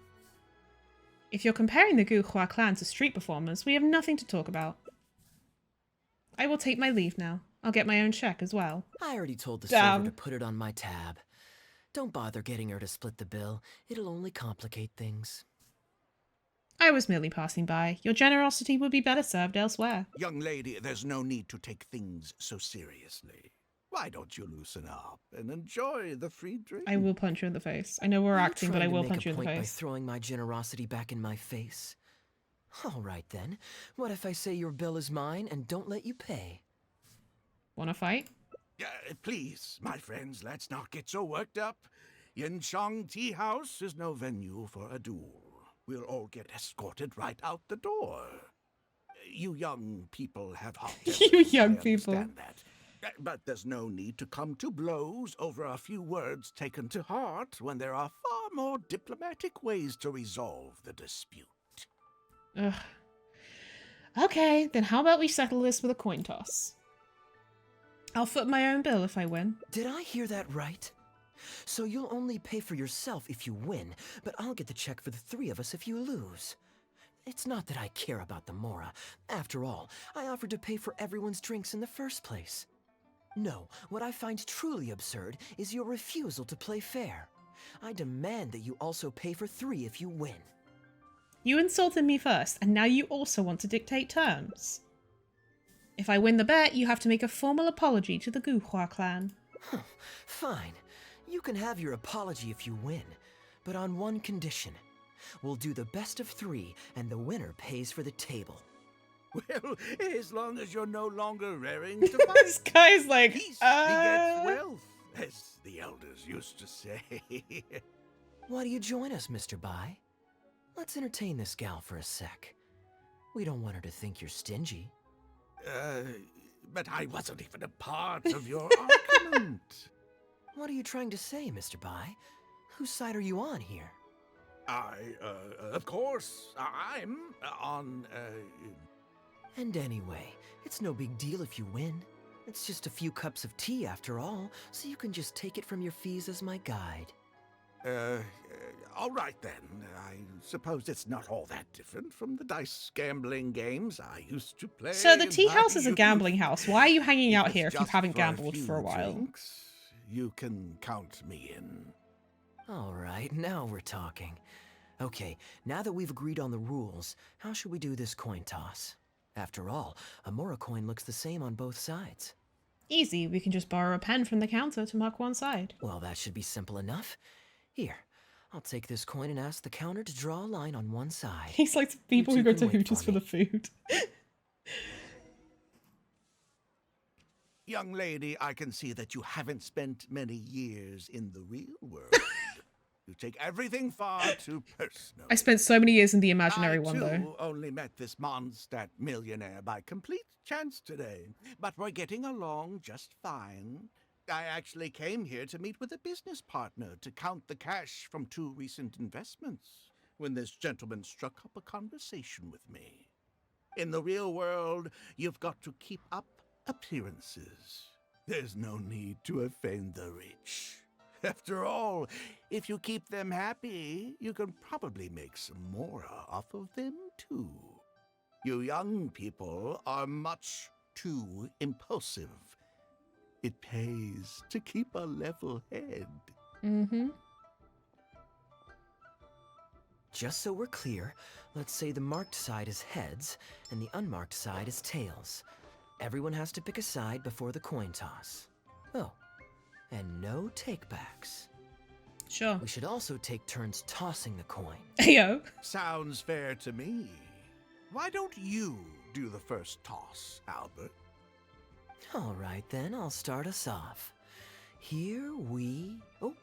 If you're comparing the Guhua clan to street performers, we have nothing to talk about. I will take my leave now. I'll get my own check as well. I already told the Damn. server to put it on my tab. Don't bother getting her to split the bill. It'll only complicate things. I was merely passing by. Your generosity would be better served elsewhere. Young lady, there's no need to take things so seriously. Why don't you loosen up and enjoy the free drink? I will punch you in the face. I know we're Are you acting, but I trying to will make punch a you in the point by face. throwing my generosity back in my face? All right then. What if I say your bill is mine and don't let you pay? Wanna fight? Please, my friends, let's not get so worked up. Yinchang Tea House is no venue for a duel. We'll all get escorted right out the door. You young people have hot tempers, You young I people. understand that. But there's no need to come to blows over a few words taken to heart when there are far more diplomatic ways to resolve the dispute. Ugh. Okay, then how about we settle this with a coin toss? I'll foot my own bill if I win. Did I hear that right? So you'll only pay for yourself if you win, but I'll get the check for the three of us if you lose. It's not that I care about the Mora. After all, I offered to pay for everyone's drinks in the first place. No, what I find truly absurd is your refusal to play fair. I demand that you also pay for three if you win. You insulted me first, and now you also want to dictate terms. If I win the bet, you have to make a formal apology to the Guhua clan. Fine. You can have your apology if you win, but on one condition. We'll do the best of three, and the winner pays for the table. Well, as long as you're no longer raring to This fight, guy's like, peace begets wealth, as the elders used to say. Why do you join us, Mr. Bai? Let's entertain this gal for a sec. We don't want her to think you're stingy. But I wasn't even a part of your argument. What are you trying to say, Mr. Bai? Whose side are you on here? Of course, I'm on, And anyway, it's no big deal if you win. It's just a few cups of tea after all, so you can just take it from your fees as my guide. All right then. I suppose it's not all that different from the dice gambling games I used to play. So the in tea my house is a youth. gambling house. Why are you hanging out It's here if you just haven't for gambled few for a while? drinks. You can count me in. All right, now we're talking. Okay, now that we've agreed on the rules, how should we do this coin toss? After all, a Mora coin looks the same on both sides. Easy, we can just borrow a pen from the counter to mark one side. Well, that should be simple enough. Here, I'll take this coin and ask the counter to draw a line on one side. He's like the people You who go two to can wait Hooters for for me. the food. Young lady, I can see that you haven't spent many years in the real world. You take everything far too personal. I spent so many years in the imaginary I, one, too, though. only met this Mondstadt millionaire by complete chance today, but we're getting along just fine. I actually came here to meet with a business partner to count the cash from 2 recent investments when this gentleman struck up a conversation with me. In the real world, you've got to keep up appearances. There's no need to offend the rich. After all, if you keep them happy, you can probably make some more off of them, too. You young people are much too impulsive. It pays to keep a level head. Mm-hmm. Just so we're clear, let's say the marked side is heads and the unmarked side is tails. Everyone has to pick a side before the coin toss. Oh, and no takebacks. Sure. We should also take turns tossing the coin. Yo. Sounds fair to me. Why don't you do the first toss, Albert? All right, then, I'll start us off. Here we... Oh,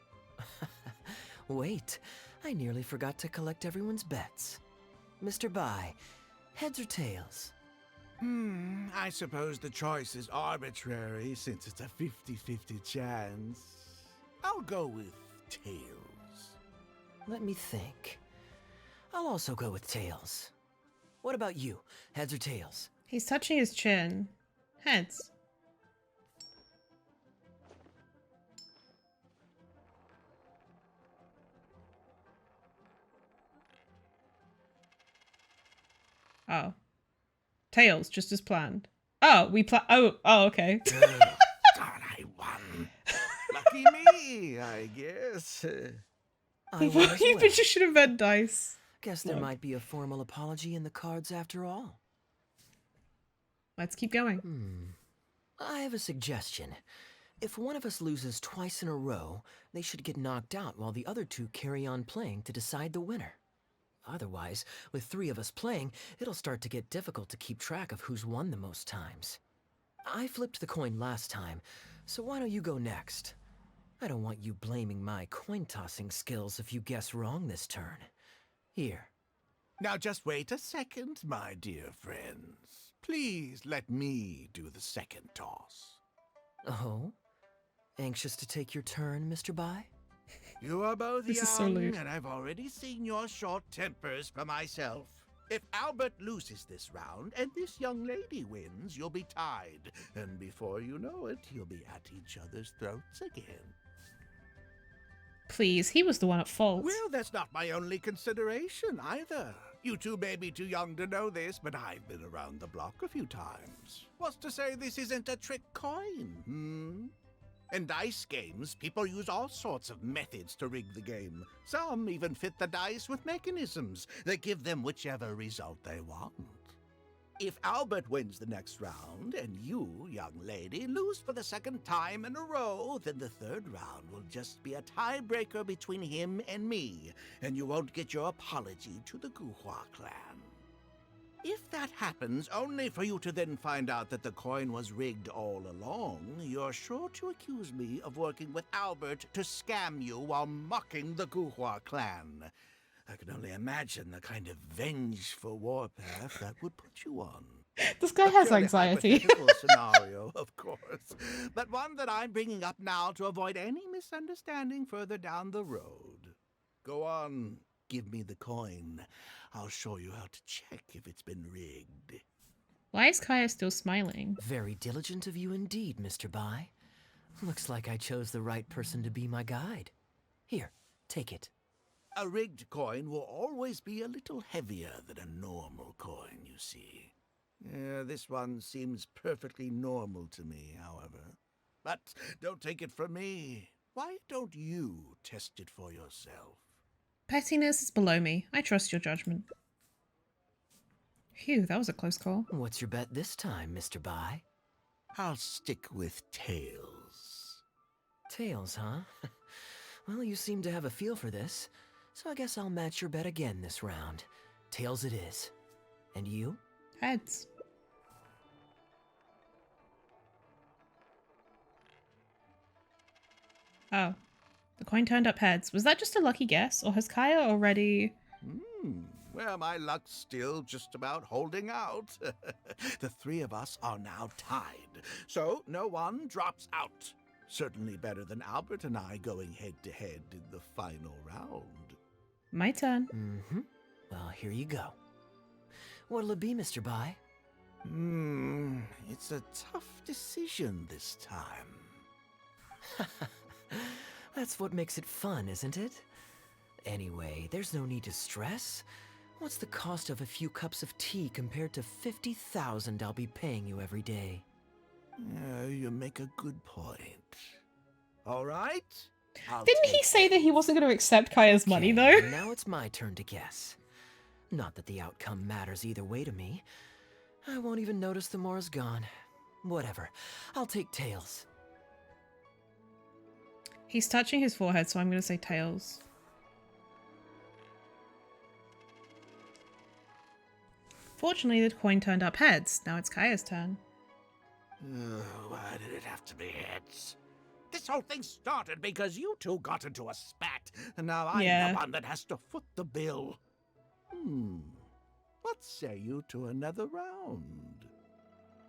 wait. I nearly forgot to collect everyone's bets. Mr. Bai, heads or tails? I suppose the choice is arbitrary since it's a 50-50 chance. I'll go with tails. Let me think. I'll also go with tails. What about you? Heads or tails? He's touching his chin. Heads. Oh. Tails, just as planned. Oh, oh, okay. Darn, I won. Lucky me, I guess. I won as You well. just should have bet dice. Guess there No. might be a formal apology in the cards after all. Let's keep going. I have a suggestion. If one of us loses twice in a row, they should get knocked out while the other two carry on playing to decide the winner. Otherwise, with three of us playing, it'll start to get difficult to keep track of who's won the most times. I flipped the coin last time, so why don't you go next? I don't want you blaming my coin-tossing skills if you guess wrong this turn. Here. Now just wait a second, my dear friends. Please let me do the second toss. Oh? Anxious to take your turn, Mr. Bai? You are both This is so young, lewd. and I've already seen your short tempers for myself. If Albert loses this round and this young lady wins, you'll be tied. And before you know it, you'll be at each other's throats again. Please, he was the one at fault. Well, that's not my only consideration either. You two may be too young to know this, but I've been around the block a few times. What's to say this isn't a trick coin, In dice games, people use all sorts of methods to rig the game. Some even fit the dice with mechanisms that give them whichever result they want. If Albert wins the next round, and you, young lady, lose for the second time in a row, then the third round will just be a tiebreaker between him and me, and you won't get your apology to the Guhua clan. If that happens, only for you to then find out that the coin was rigged all along, you're sure to accuse me of working with Albert to scam you while mocking the Guhua clan. I can only imagine the kind of vengeful warpath that would put you on. This guy has Purely anxiety. hypothetical scenario, of course, but one that I'm bringing up now to avoid any misunderstanding further down the road. Go on, give me the coin. I'll show you how to check if it's been rigged. Why is Kaeya still smiling? Very diligent of you indeed, Mr. Bai. Looks like I chose the right person to be my guide. Here, take it. A rigged coin will always be a little heavier than a normal coin, you see. This one seems perfectly normal to me, however. But don't take it from me. Why don't you test it for yourself? Pettiness is below me. I trust your judgment. Phew, that was a close call. What's your bet this time, Mr. Bai? I'll stick with tails. Tails, huh? Well, you seem to have a feel for this, so I guess I'll match your bet again this round. Tails it is. And you? Heads. Oh. The coin turned up heads. Was that just a lucky guess, or has Kaeya already... Well, my luck's still just about holding out. The three of us are now tied, so no one drops out. Certainly better than Albert and I going head-to-head in the final round. My turn. Well, here you go. What'll it be, Mr. Bai? It's a tough decision this time. That's what makes it fun, isn't it? Anyway, there's no need to stress. What's the cost of a few cups of tea compared to 50,000 I'll be paying you every day? You make a good point. All right? Didn't he say that he wasn't going to accept Kaeya's money, though? Now it's my turn to guess. Not that the outcome matters either way to me. I won't even notice the more's gone. Whatever. I'll take tails. He's touching his forehead, so I'm going to say tails. Fortunately, the coin turned up heads. Now it's Kaeya's turn. Why did it have to be heads? This whole thing started because you two got into a spat, and now I'm the one that has to foot the bill. What say you to another round?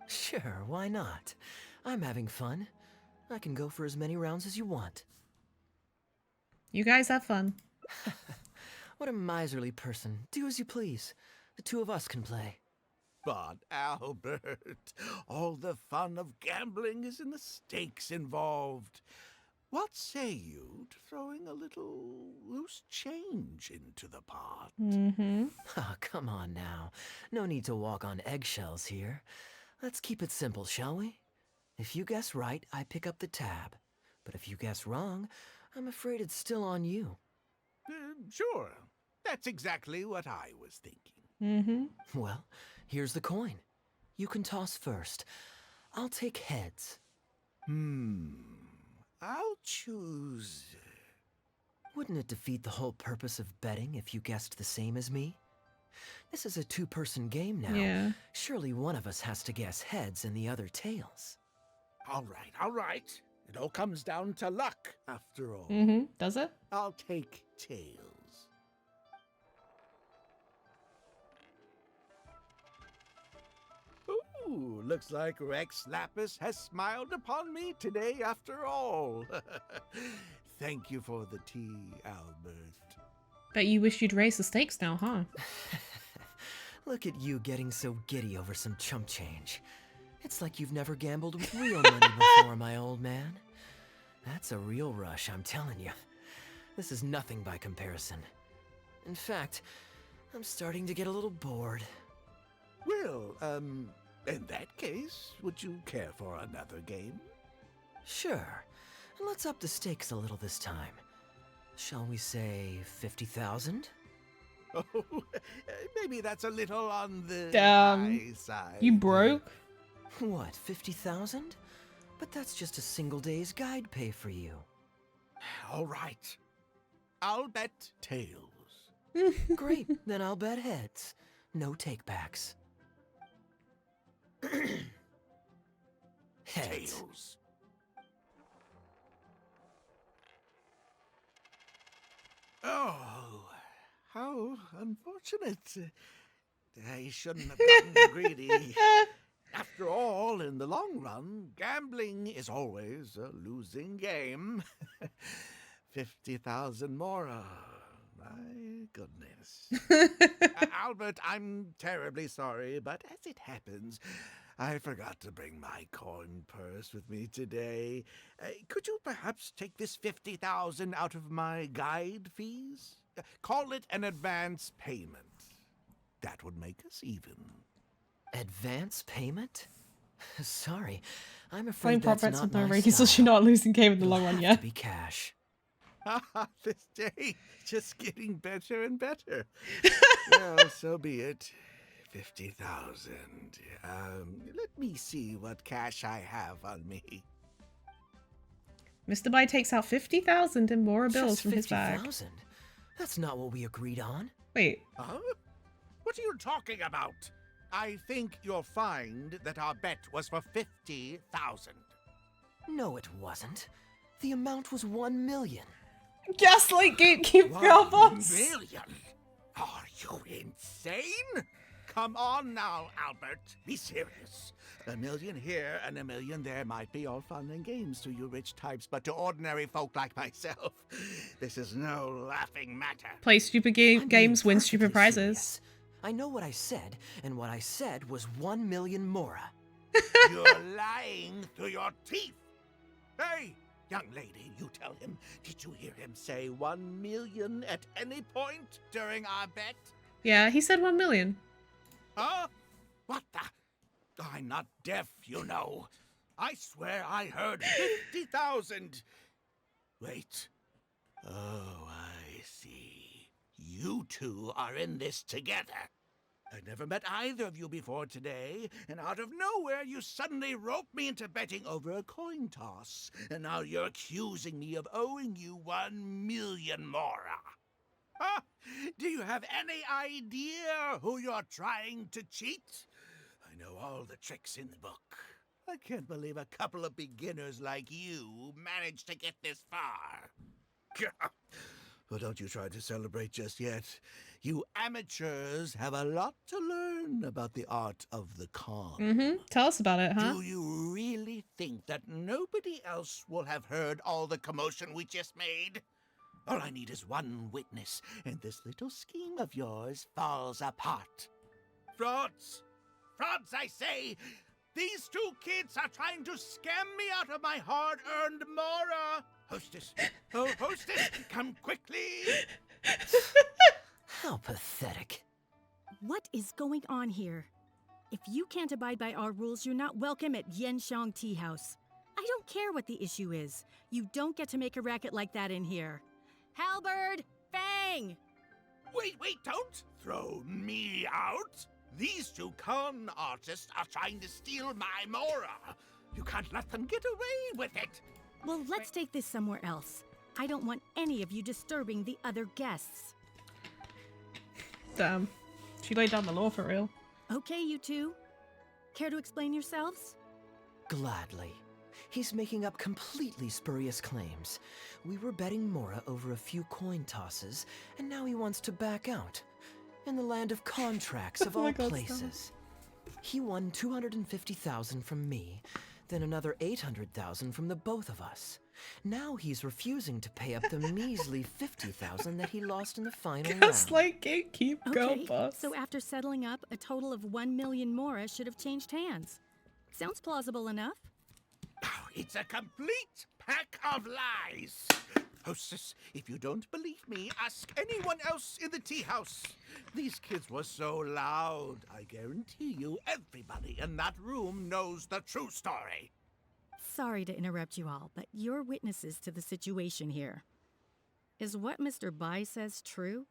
Sure, why not? I'm having fun. I can go for as many rounds as you want. You guys have fun. What a miserly person. Do as you please. The two of us can play. But, Albert, all the fun of gambling is in the stakes involved. What say you to throwing a little loose change into the pot? Oh, come on now. No need to walk on eggshells here. Let's keep it simple, shall we? If you guess right, I pick up the tab. But if you guess wrong, I'm afraid it's still on you. Sure. That's exactly what I was thinking. Well, here's the coin. You can toss first. I'll take heads. I'll choose... Wouldn't it defeat the whole purpose of betting if you guessed the same as me? This is a two-person game now. Yeah. Surely one of us has to guess heads and the other tails. All right. It all comes down to luck, after all. Does it? I'll take tails. Ooh, looks like Rex Lapis has smiled upon me today after all. Thank you for the tea, Albert. Bet you wish you'd raise the stakes now, huh? Look at you getting so giddy over some chump change. It's like you've never gambled with real money before, my old man. That's a real rush, I'm telling you. This is nothing by comparison. In fact, I'm starting to get a little bored. Well, in that case, would you care for another game? Sure. Let's up the stakes a little this time. Shall we say 50,000? Oh, maybe that's a little on the high side. You broke? What, 50,000? But that's just a single day's guide pay for you. All right. I'll bet tails. Great, then I'll bet heads. No takebacks. Heads. Tails. Oh, how unfortunate. I shouldn't have gotten greedy. After all, in the long run, gambling is always a losing game. 50,000 more. My goodness. Albert, I'm terribly sorry, but as it happens, I forgot to bring my coin purse with me today. Could you perhaps take this 50,000 out of my guide fees? Call it an advance payment. That would make us even. Advance payment? Sorry, I'm Playing afraid prop that's bets not with no my rating, so style. you're not a losing game in the long It'll run, have yeah. to be cash. This day just getting better and better. Well, so be it. 50,000. Let me see what cash I have on me. Mr. Bai takes out 50,000 in Mora bills Just from his bag. 50,000? That's not what we agreed on. Wait, Huh? What are you talking about? I think you'll find that our bet was for 50,000. No, it wasn't. The amount was 1 million. gaslight gatekeeper 1 boss. million? Are you insane? Come on now, Albert. Be serious. A million here and a million there might be all fun and games to you rich types, but to ordinary folk like myself, this is no laughing matter. Play stupid I'm being games, win stupid perfectly prizes. serious. I know what I said, and what I said was 1 million mora. You're lying through your teeth. Hey, young lady, you tell him. Did you hear him say 1 million at any point during our bet? Yeah, he said 1 million. Huh? What the? I'm not deaf, you know. I swear I heard 50,000. Wait. Oh, I see. You two are in this together. I never met either of you before today, and out of nowhere you suddenly roped me into betting over a coin toss, and now you're accusing me of owing you 1 million mora. Huh? Do you have any idea who you're trying to cheat? I know all the tricks in the book. I can't believe a couple of beginners like you managed to get this far. Well, don't you try to celebrate just yet. You amateurs have a lot to learn about the art of the con. Tell us about it, huh? Do you really think that nobody else will have heard all the commotion we just made? All I need is one witness, and this little scheme of yours falls apart. Frauds! Frauds, I say! These two kids are trying to scam me out of my hard-earned mora! Hostess! Oh, hostess! Come quickly! How pathetic. What is going on here? If you can't abide by our rules, you're not welcome at Yenshang Tea House. I don't care what the issue is. You don't get to make a racket like that in here. Halberd! Fang! Wait, don't throw me out! These two con artists are trying to steal my mora. You can't let them get away with it. Well, let's take this somewhere else. I don't want any of you disturbing the other guests. Damn. She laid down the law for real. Okay, you two. Care to explain yourselves? Gladly. He's making up completely spurious claims. We were betting Mora over a few coin tosses, and now he wants to back out. In the land of contracts of all places. He won 250,000 from me, then another 800,000 from the both of us. Now he's refusing to pay up the measly 50,000 that he lost in the final round. Gaslight gatekeep, go Okay, boss. so after settling up, a total of 1 million Mora should have changed hands. Sounds plausible enough. Oh, it's a complete pack of lies. Hostess, if you don't believe me, ask anyone else in the tea house. These kids were so loud. I guarantee you everybody in that room knows the true story. Sorry to interrupt you all, but you're witnesses to the situation here. Is what Mr. Bai says true?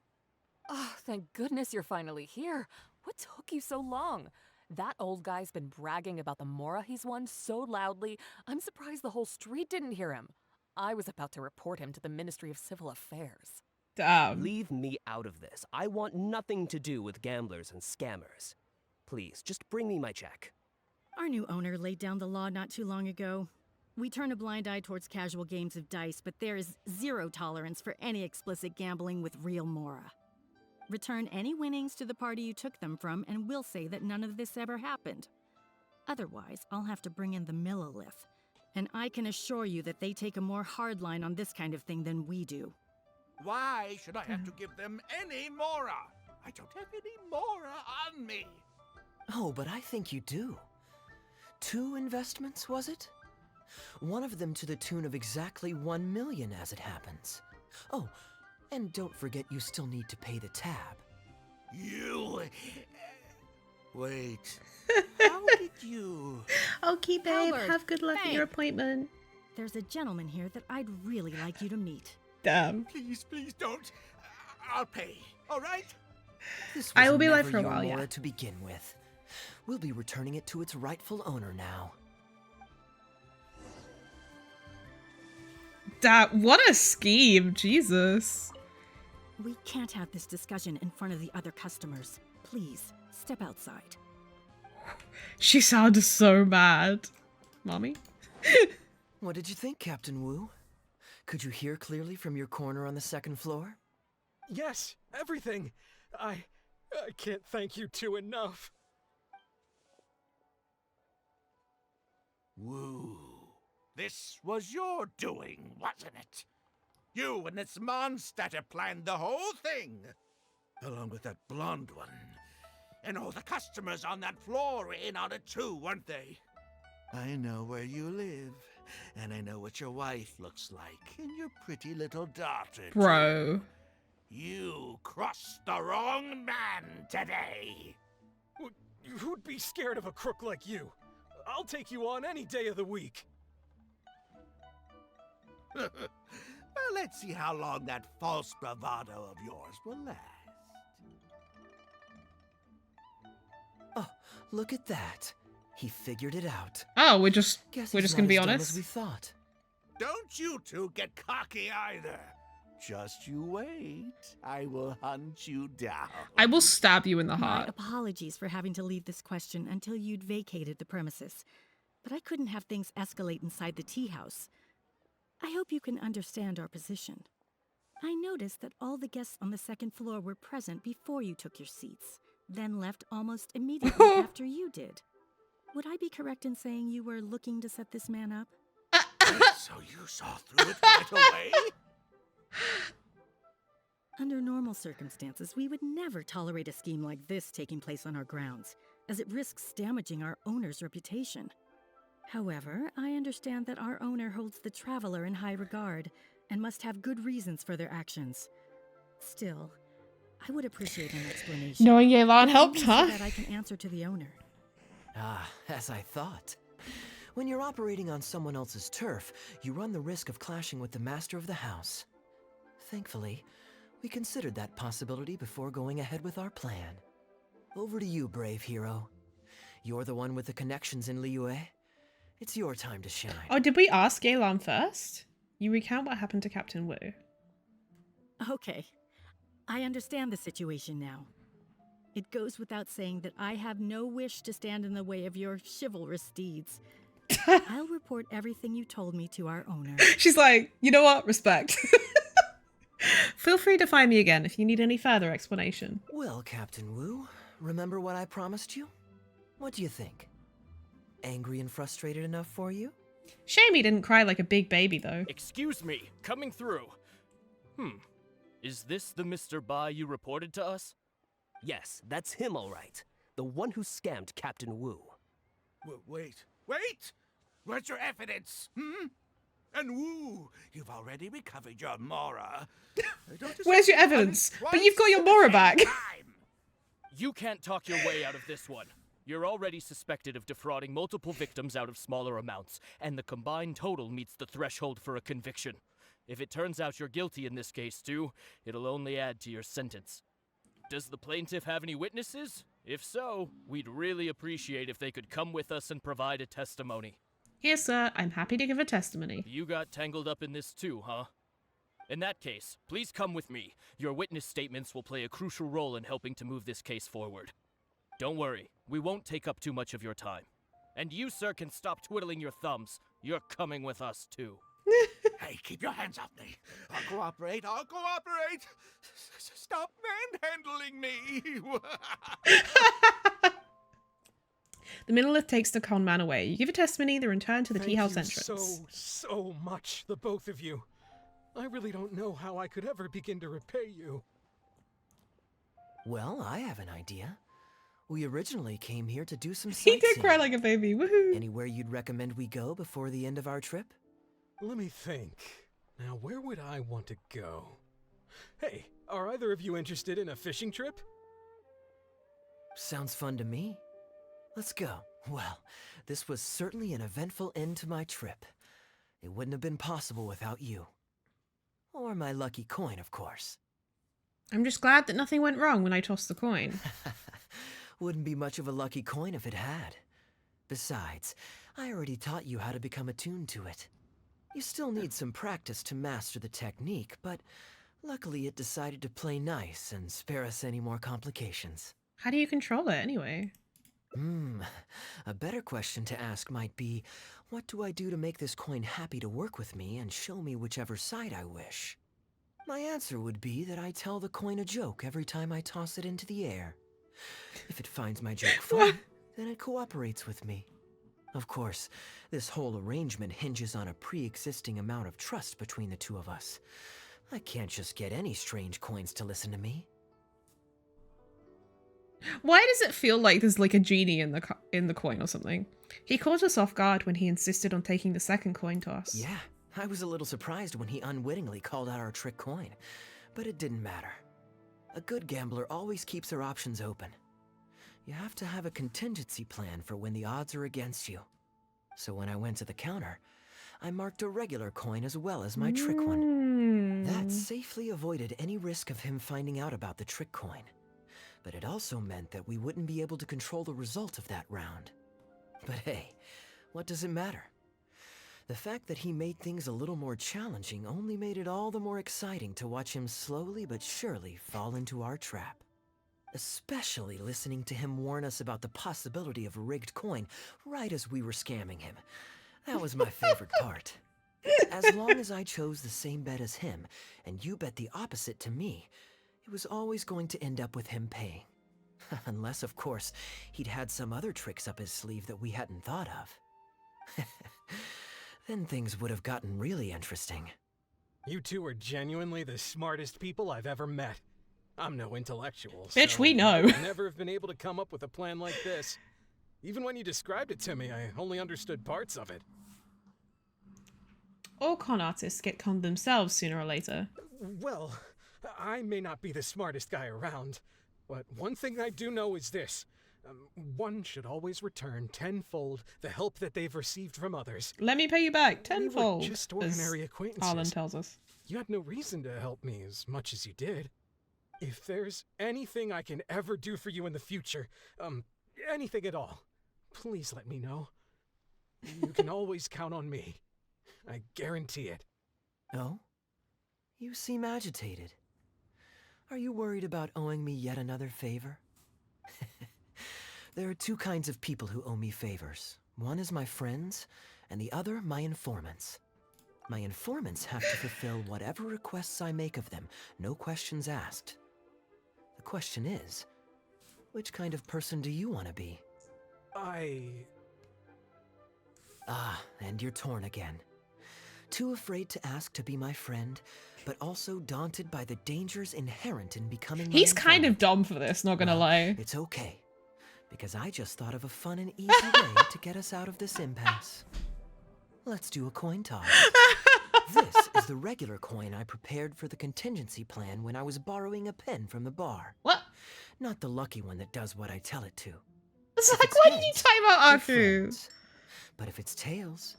Oh, thank goodness you're finally here. What took you so long? That old guy's been bragging about the mora he's won so loudly, I'm surprised the whole street didn't hear him. I was about to report him to the Ministry of Civil Affairs. Damn. Leave me out of this. I want nothing to do with gamblers and scammers. Please, just bring me my check. Our new owner laid down the law not too long ago. We turn a blind eye towards casual games of dice, but there is zero tolerance for any explicit gambling with real mora. Return any winnings to the party you took them from, and we'll say that none of this ever happened. Otherwise, I'll have to bring in the Millilith, and I can assure you that they take a more hard line on this kind of thing than we do. Why should I have to give them any mora? I don't have any mora on me. Oh, but I think you do. 2 investments, was it? One of them to the tune of exactly 1 million as it happens. Oh, and don't forget you still need to pay the tab. You... Wait. How did you... Okay, babe. Albert, Have good luck at your appointment. There's a gentleman here that I'd really like you to meet. Damn. Please don't. I'll pay, all right? This was I will be alive never for a your while, mora yeah. to begin with. We'll be returning it to its rightful owner now. What a scheme. Jesus. We can't have this discussion in front of the other customers. Please, step outside. She sounded so mad. Mommy? What did you think, Captain Wu? Could you hear clearly from your corner on the 2nd floor? Yes, everything. I can't thank you two enough. Woo. This was your doing, wasn't it? You and this monster planned the whole thing. Along with that blonde one. And all the customers on that floor were in on it too, weren't they? I know where you live. And I know what your wife looks like. And your pretty little daughter, too. Bro. You crossed the wrong man today. Who'd be scared of a crook like you? I'll take you on any day of the week. Well, let's see how long that false bravado of yours will last. Oh, look at that. He figured it out. Oh, we're just Guess gonna he's be not as dumb honest. as we thought. Don't you two get cocky either. Just you wait. I will hunt you down. I will stab you in the My heart. apologies for having to leave this question until you'd vacated the premises. but I couldn't have things escalate inside the tea house. I hope you can understand our position. I noticed that all the guests on the second floor were present before you took your seats, then left almost immediately after you did. Would I be correct in saying you were looking to set this man up? So you saw through it right away? Under normal circumstances, we would never tolerate a scheme like this taking place on our grounds, as it risks damaging our owner's reputation. However, I understand that our owner holds the traveler in high regard and must have good reasons for their actions. Still, I would appreciate an explanation. Knowing Yelan helped, So huh? that I can answer to the owner. Ah, as I thought. When you're operating on someone else's turf, you run the risk of clashing with the master of the house. Thankfully, we considered that possibility before going ahead with our plan. Over to you, brave hero. You're the one with the connections in Liyue. It's your time to shine. Oh, did we ask Yelan first? You recount what happened to Captain Wu. Okay, I understand the situation now. It goes without saying that I have no wish to stand in the way of your chivalrous deeds. I'll report everything you told me to our owner. She's like, you know what? Respect. Feel free to find me again if you need any further explanation. Well, Captain Wu, remember what I promised you? What do you think? Angry and frustrated enough for you? Shame he didn't cry like a big baby, though. Excuse me, coming through. Is this the Mr. Bai you reported to us? Yes, that's him all right. The one who scammed Captain Wu. Wait! Where's your evidence? And Wu, you've already recovered your Mora. Where's your evidence? But you've got your Mora back. You can't talk your way out of this one. You're already suspected of defrauding multiple victims out of smaller amounts, and the combined total meets the threshold for a conviction. If it turns out you're guilty in this case too, it'll only add to your sentence. Does the plaintiff have any witnesses? If so, we'd really appreciate if they could come with us and provide a testimony. Yes, sir. I'm happy to give a testimony. You got tangled up in this too, huh? In that case, please come with me. Your witness statements will play a crucial role in helping to move this case forward. Don't worry, we won't take up too much of your time. And you, sir, can stop twiddling your thumbs. You're coming with us too. Hey, keep your hands off me. I'll cooperate. Stop manhandling me. The Millelith takes the con man away. You give a testimony, then return to the tea house Thank you entrance. so much, the both of you. I really don't know how I could ever begin to repay you. Well, I have an idea. We originally came here to do some He sightseeing. did cry like a baby. Woohoo! Anywhere you'd recommend we go before the end of our trip? Let me think. Now, where would I want to go? Hey, are either of you interested in a fishing trip? Sounds fun to me. Let's go. Well, this was certainly an eventful end to my trip. It wouldn't have been possible without you. Or my lucky coin, of course. I'm just glad that nothing went wrong when I tossed the coin. Wouldn't be much of a lucky coin if it had. Besides, I already taught you how to become attuned to it. You still need some practice to master the technique, but luckily it decided to play nice and spare us any more complications. How do you control it anyway? A better question to ask might be, what do I do to make this coin happy to work with me and show me whichever side I wish? My answer would be that I tell the coin a joke every time I toss it into the air. If it finds my joke fun, then it cooperates with me. Of course, this whole arrangement hinges on a pre-existing amount of trust between the two of us. I can't just get any strange coins to listen to me. Why does it feel like there's like a genie in the coin or something? He caught us off guard when he insisted on taking the second coin toss. Yeah, I was a little surprised when he unwittingly called out our trick coin, but it didn't matter. A good gambler always keeps their options open. You have to have a contingency plan for when the odds are against you. So when I went to the counter, I marked a regular coin as well as my trick one. That safely avoided any risk of him finding out about the trick coin. But it also meant that we wouldn't be able to control the result of that round. But hey, what does it matter? The fact that he made things a little more challenging only made it all the more exciting to watch him slowly but surely fall into our trap. Especially listening to him warn us about the possibility of a rigged coin right as we were scamming him. That was my favorite part. As long as I chose the same bet as him, and you bet the opposite to me, it was always going to end up with him paying. Unless, of course, he'd had some other tricks up his sleeve that we hadn't thought of. Then things would have gotten really interesting. You two are genuinely the smartest people I've ever met. I'm no intellectual, Bitch, so we know. I would never have been able to come up with a plan like this. Even when you described it to me, I only understood parts of it. All con artists get conned themselves sooner or later. Well, I may not be the smartest guy around, but one thing I do know is this. One should always return tenfold the help that they've received from others. Let me pay you back We were tenfold. just ordinary acquaintances. Harlan tells us. You had no reason to help me as much as you did. If there's anything I can ever do for you in the future, anything at all, please let me know. You can always count on me. I guarantee it. Oh? You seem agitated. Are you worried about owing me yet another favor? There are two kinds of people who owe me favors. One is my friends, and the other my informants. My informants have to fulfill whatever requests I make of them, no questions asked. The question is, which kind of person do you want to be? Ah, and you're torn again. Too afraid to ask to be my friend, but also daunted by the dangers inherent in becoming my He's kind of informant. dumb for this, not gonna lie. It's okay, because I just thought of a fun and easy way to get us out of this impasse. Let's do a coin toss. This is the regular coin I prepared for the contingency plan when I was borrowing a pen from the bar. What? Not the lucky one that does what I tell it to. It's If like, it's why did you heads, time out we're Aku? friends. But if it's tails,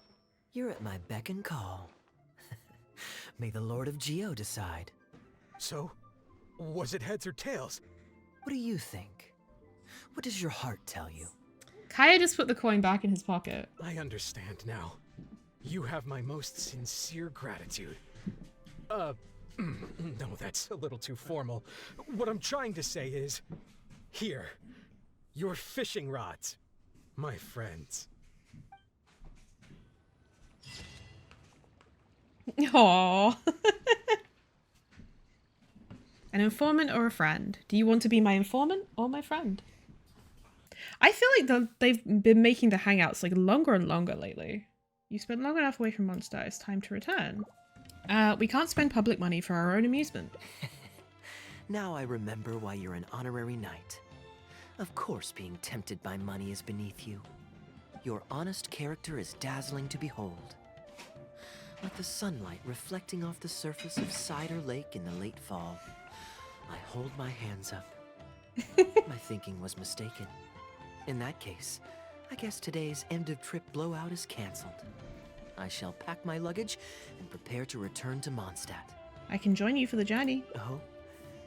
you're at my beck and call. May the Lord of Geo decide. So, was it heads or tails? What do you think? What does your heart tell you? Kaeya just put the coin back in his pocket. I understand now. You have my most sincere gratitude. No, that's a little too formal. What I'm trying to say is, here, your fishing rods, my friends. Aww. An informant or a friend? Do you want to be my informant or my friend? I feel like they've been making the hangouts like longer and longer lately. You spent long enough away from Mondstadt. It's time to return. We can't spend public money for our own amusement. Now I remember why you're an honorary knight. Of course being tempted by money is beneath you. Your honest character is dazzling to behold. Like the sunlight reflecting off the surface of Cider Lake in the late fall, I hold my hands up. My thinking was mistaken. In that case, I guess today's end-of-trip blowout is cancelled. I shall pack my luggage and prepare to return to Mondstadt. I can join you for the journey. Oh?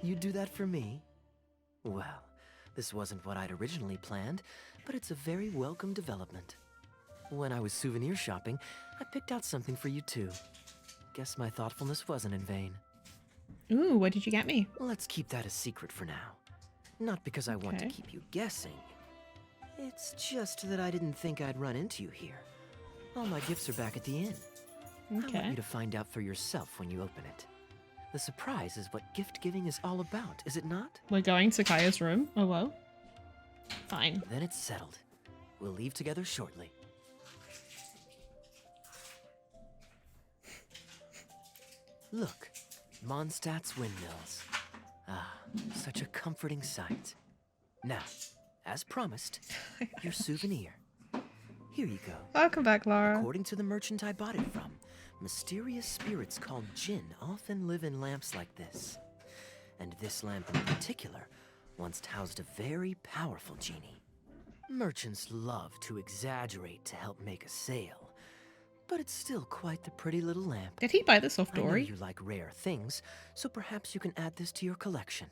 You'd do that for me? Well, this wasn't what I'd originally planned, but it's a very welcome development. When I was souvenir shopping, I picked out something for you too. Guess my thoughtfulness wasn't in vain. Ooh, what did you get me? Let's keep that a secret for now. Not because I want to Okay. keep you guessing. It's just that I didn't think I'd run into you here. All my gifts are back at the inn. I want Okay. you to find out for yourself when you open it. The surprise is what gift giving is all about, is it not? We're going to Kaeya's room. Oh well. Fine. Then it's settled. We'll leave together shortly. Look, Mondstadt's windmills. Ah, such a comforting sight. Now, as promised, your souvenir. Here you go. Welcome back, Lara. According to the merchant I bought it from, mysterious spirits called Jinn often live in lamps like this. And this lamp in particular once housed a very powerful genie. Merchants love to exaggerate to help make a sale, but it's still quite the pretty little lamp. Did he buy this off I know Dory? you like rare things, so perhaps you can add this to your collection.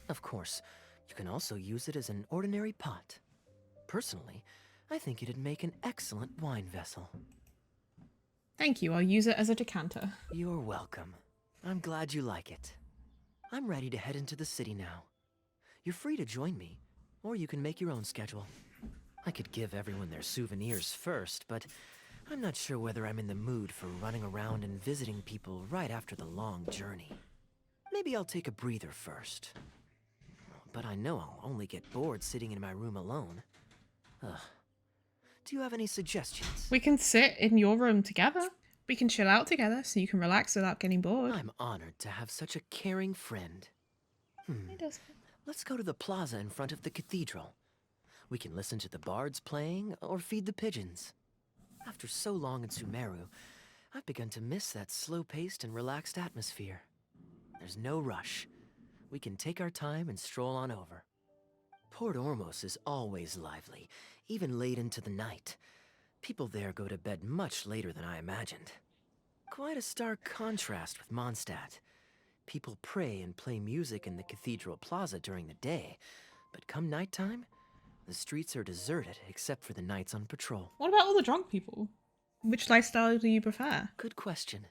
Of course, you can also use it as an ordinary pot. Personally, I think it'd make an excellent wine vessel. Thank you. I'll use it as a decanter. You're welcome. I'm glad you like it. I'm ready to head into the city now. You're free to join me, or you can make your own schedule. I could give everyone their souvenirs first, but I'm not sure whether I'm in the mood for running around and visiting people right after the long journey. Maybe I'll take a breather first. But I know I'll only get bored sitting in my room alone. Ugh. Do you have any suggestions? We can sit in your room together. We can chill out together so you can relax without getting bored. I'm honored to have such a caring friend. Let's go to the plaza in front of the cathedral. We can listen to the bards playing or feed the pigeons. After so long in Sumeru, I've begun to miss that slow-paced and relaxed atmosphere. There's no rush. We can take our time and stroll on over. Port Ormos is always lively, even late into the night. People there go to bed much later than I imagined. Quite a stark contrast with Mondstadt. People pray and play music in the cathedral plaza during the day, but come nighttime, the streets are deserted except for the knights on patrol. What about all the drunk people? Which lifestyle do you prefer? Good question.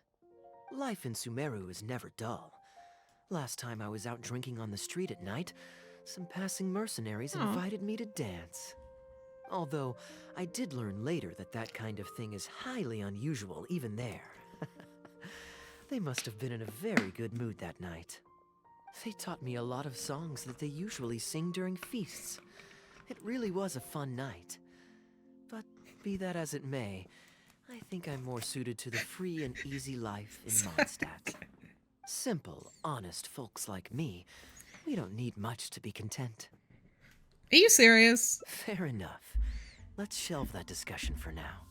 Life in Sumeru is never dull. Last time I was out drinking on the street at night, some passing mercenaries invited me to dance. Although, I did learn later that that kind of thing is highly unusual even there. They must have been in a very good mood that night. They taught me a lot of songs that they usually sing during feasts. It really was a fun night. But be that as it may, I think I'm more suited to the free and easy life in Mondstadt. Simple, honest folks like me, we don't need much to be content. Are you serious? Fair enough. Let's shelve that discussion for now.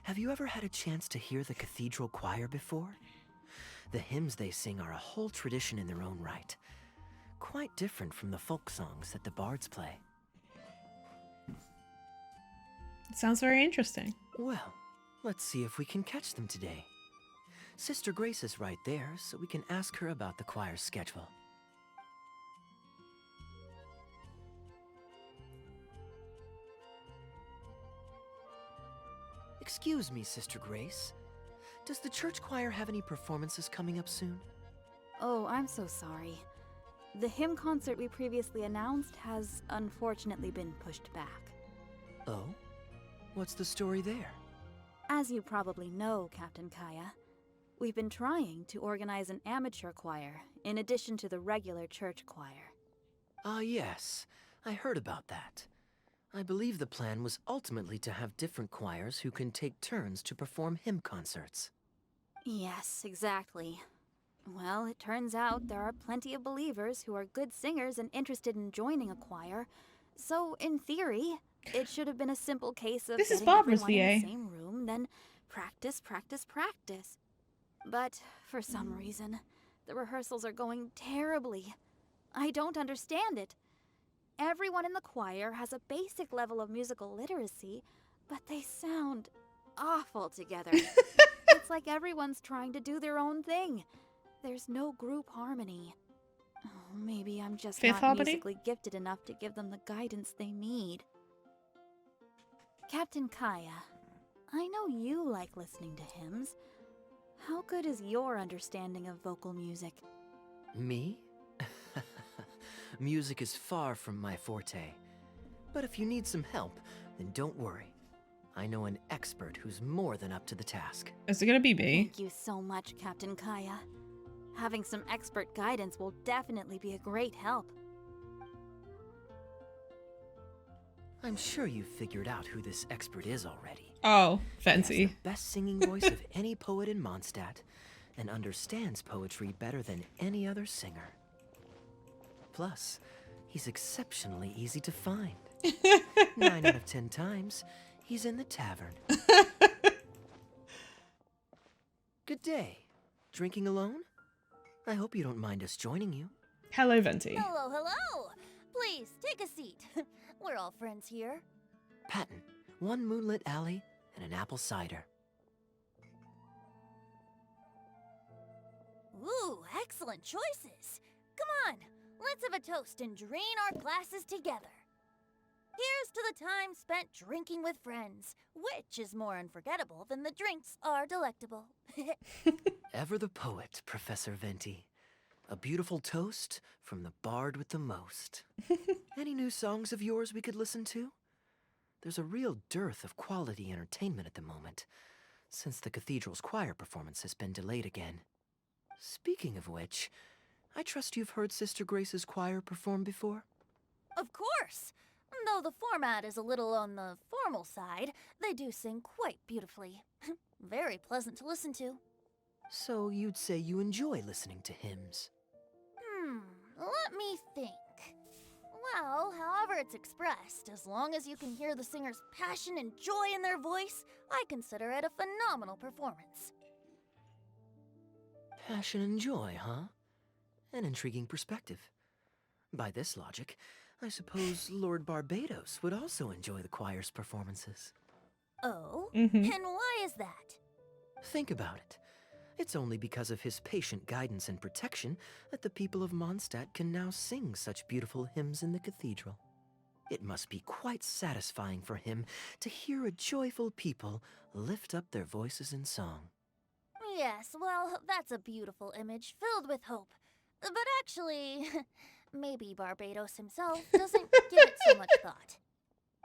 Have you ever had a chance to hear the cathedral choir before? The hymns they sing are a whole tradition in their own right. Quite different from the folk songs that the bards play. It sounds very interesting. Well, let's see if we can catch them today. Sister Grace is right there, so we can ask her about the choir's schedule. Excuse me, Sister Grace. Does the church choir have any performances coming up soon? Oh, I'm so sorry. The hymn concert we previously announced has unfortunately been pushed back. Oh? What's the story there? As you probably know, Captain Kaeya, we've been trying to organize an amateur choir in addition to the regular church choir. Ah, yes. I heard about that. I believe the plan was ultimately to have different choirs who can take turns to perform hymn concerts. Yes, exactly. Well, it turns out there are plenty of believers who are good singers and interested in joining a choir. So, in theory, it should have been a simple case of This is getting Barbara's everyone in VA. the same room, then practice, practice, practice. But for some reason, the rehearsals are going terribly. I don't understand it. Everyone in the choir has a basic level of musical literacy, but they sound awful together. It's like everyone's trying to do their own thing. There's no group harmony. Oh, maybe I'm just Fifth not harmony? musically gifted enough to give them the guidance they need. Captain Kaeya, I know you like listening to hymns. How good is your understanding of vocal music? Me? Music is far from my forte. But if you need some help, then don't worry. I know an expert who's more than up to the task. Is it gonna be me? Thank you so much, Captain Kaeya. Having some expert guidance will definitely be a great help. I'm sure you've figured out who this expert is already. Oh, He has fancy. the best singing voice of any poet in Mondstadt, and understands poetry better than any other singer. Plus, he's exceptionally easy to find. 9 out of 10 times, he's in the tavern. Good day. Drinking alone? I hope you don't mind us joining you. Hello, Venti. Hello, hello! Please, take a seat. We're all friends here. Patton, 1 moonlit alley and an apple cider. Ooh, excellent choices. Come on, let's have a toast and drain our glasses together. Here's to the time spent drinking with friends, which is more unforgettable than the drinks are delectable. Ever the poet, Professor Venti. A beautiful toast from the bard with the most. Any new songs of yours we could listen to? There's a real dearth of quality entertainment at the moment, since the cathedral's choir performance has been delayed again. Speaking of which, I trust you've heard Sister Grace's choir perform before? Of course! Though the format is a little on the formal side, they do sing quite beautifully. Very pleasant to listen to. So you'd say you enjoy listening to hymns? Let me think. Well, however it's expressed, as long as you can hear the singer's passion and joy in their voice, I consider it a phenomenal performance. Passion and joy, huh? An intriguing perspective. By this logic, I suppose Lord Barbados would also enjoy the choir's performances. Oh? And why is that? Think about it. It's only because of his patient guidance and protection that the people of Mondstadt can now sing such beautiful hymns in the cathedral. It must be quite satisfying for him to hear a joyful people lift up their voices in song. Yes, well, that's a beautiful image filled with hope. But actually, maybe Barbados himself doesn't give it so much thought.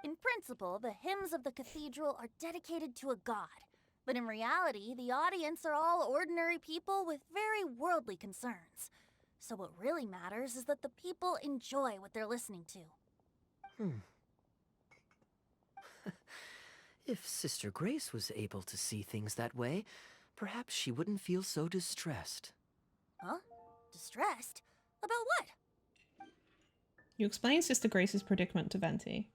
In principle, the hymns of the cathedral are dedicated to a god. But in reality, the audience are all ordinary people with very worldly concerns. So what really matters is that the people enjoy what they're listening to. If Sister Grace was able to see things that way, perhaps she wouldn't feel so distressed. Huh? Distressed? About what? You explain Sister Grace's predicament to Venti.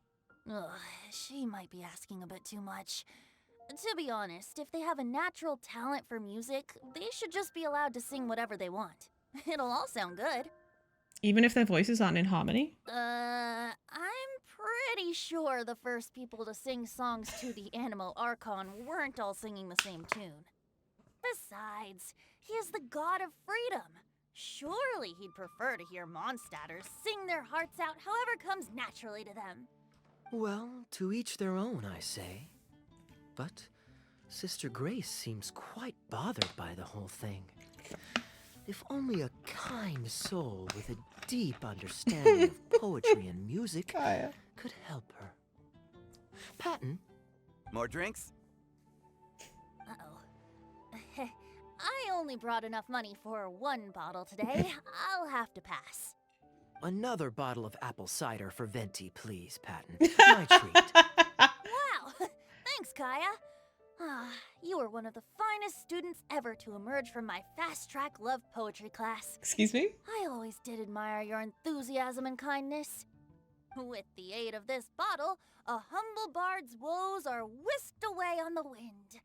Ugh, she might be asking a bit too much. To be honest, if they have a natural talent for music, they should just be allowed to sing whatever they want. It'll all sound good. Even if their voices aren't in harmony? I'm pretty sure the first people to sing songs to the Anemo Archon weren't all singing the same tune. Besides, he is the god of freedom. Surely he'd prefer to hear Mondstadters sing their hearts out however comes naturally to them. Well, to each their own, I say. But Sister Grace seems quite bothered by the whole thing. If only a kind soul with a deep understanding of poetry and music could help her. Patton? More drinks? Uh-oh. I only brought enough money for one bottle today. I'll have to pass. Another bottle of apple cider for Venti, please, Patton. My treat. Wow! Thanks, Kaeya. You were one of the finest students ever to emerge from my fast-track love poetry class. Excuse me? I always did admire your enthusiasm and kindness. With the aid of this bottle, a humble bard's woes are whisked away on the wind.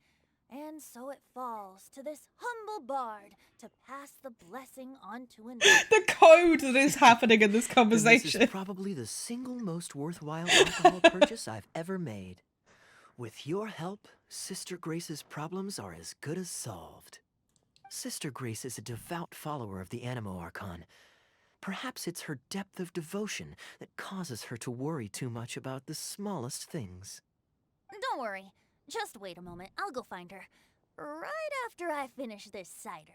And so it falls to this humble bard to pass the blessing on to another. The code that is happening in this conversation. This is probably the single most worthwhile alcohol purchase I've ever made. With your help, Sister Grace's problems are as good as solved. Sister Grace is a devout follower of the Anemo Archon. Perhaps it's her depth of devotion that causes her to worry too much about the smallest things. Don't worry. Just wait a moment. I'll go find her. Right after I finish this cider.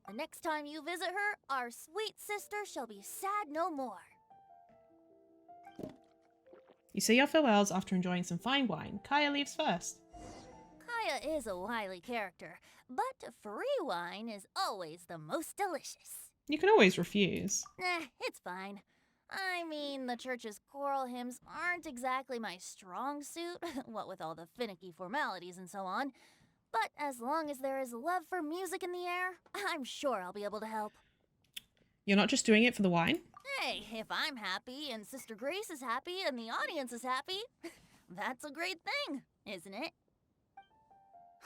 The next time you visit her, our sweet sister shall be sad no more. You say your farewells after enjoying some fine wine. Kaeya leaves first. Kaeya is a wily character, but free wine is always the most delicious. You can always refuse. It's fine. I mean, the church's choral hymns aren't exactly my strong suit, what with all the finicky formalities and so on. But as long as there is love for music in the air, I'm sure I'll be able to help. You're not just doing it for the wine? Hey, if I'm happy and Sister Grace is happy and the audience is happy, that's a great thing, isn't it?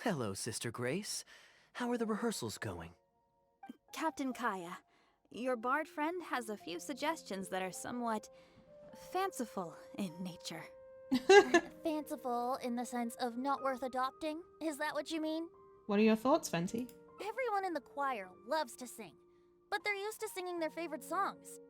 Hello, Sister Grace. How are the rehearsals going? Captain Kaeya, your bard friend has a few suggestions that are somewhat fanciful in nature. Fanciful in the sense of not worth adopting? Is that what you mean? What are your thoughts, Venti? Everyone in the choir loves to sing, but they're used to singing their favorite songs.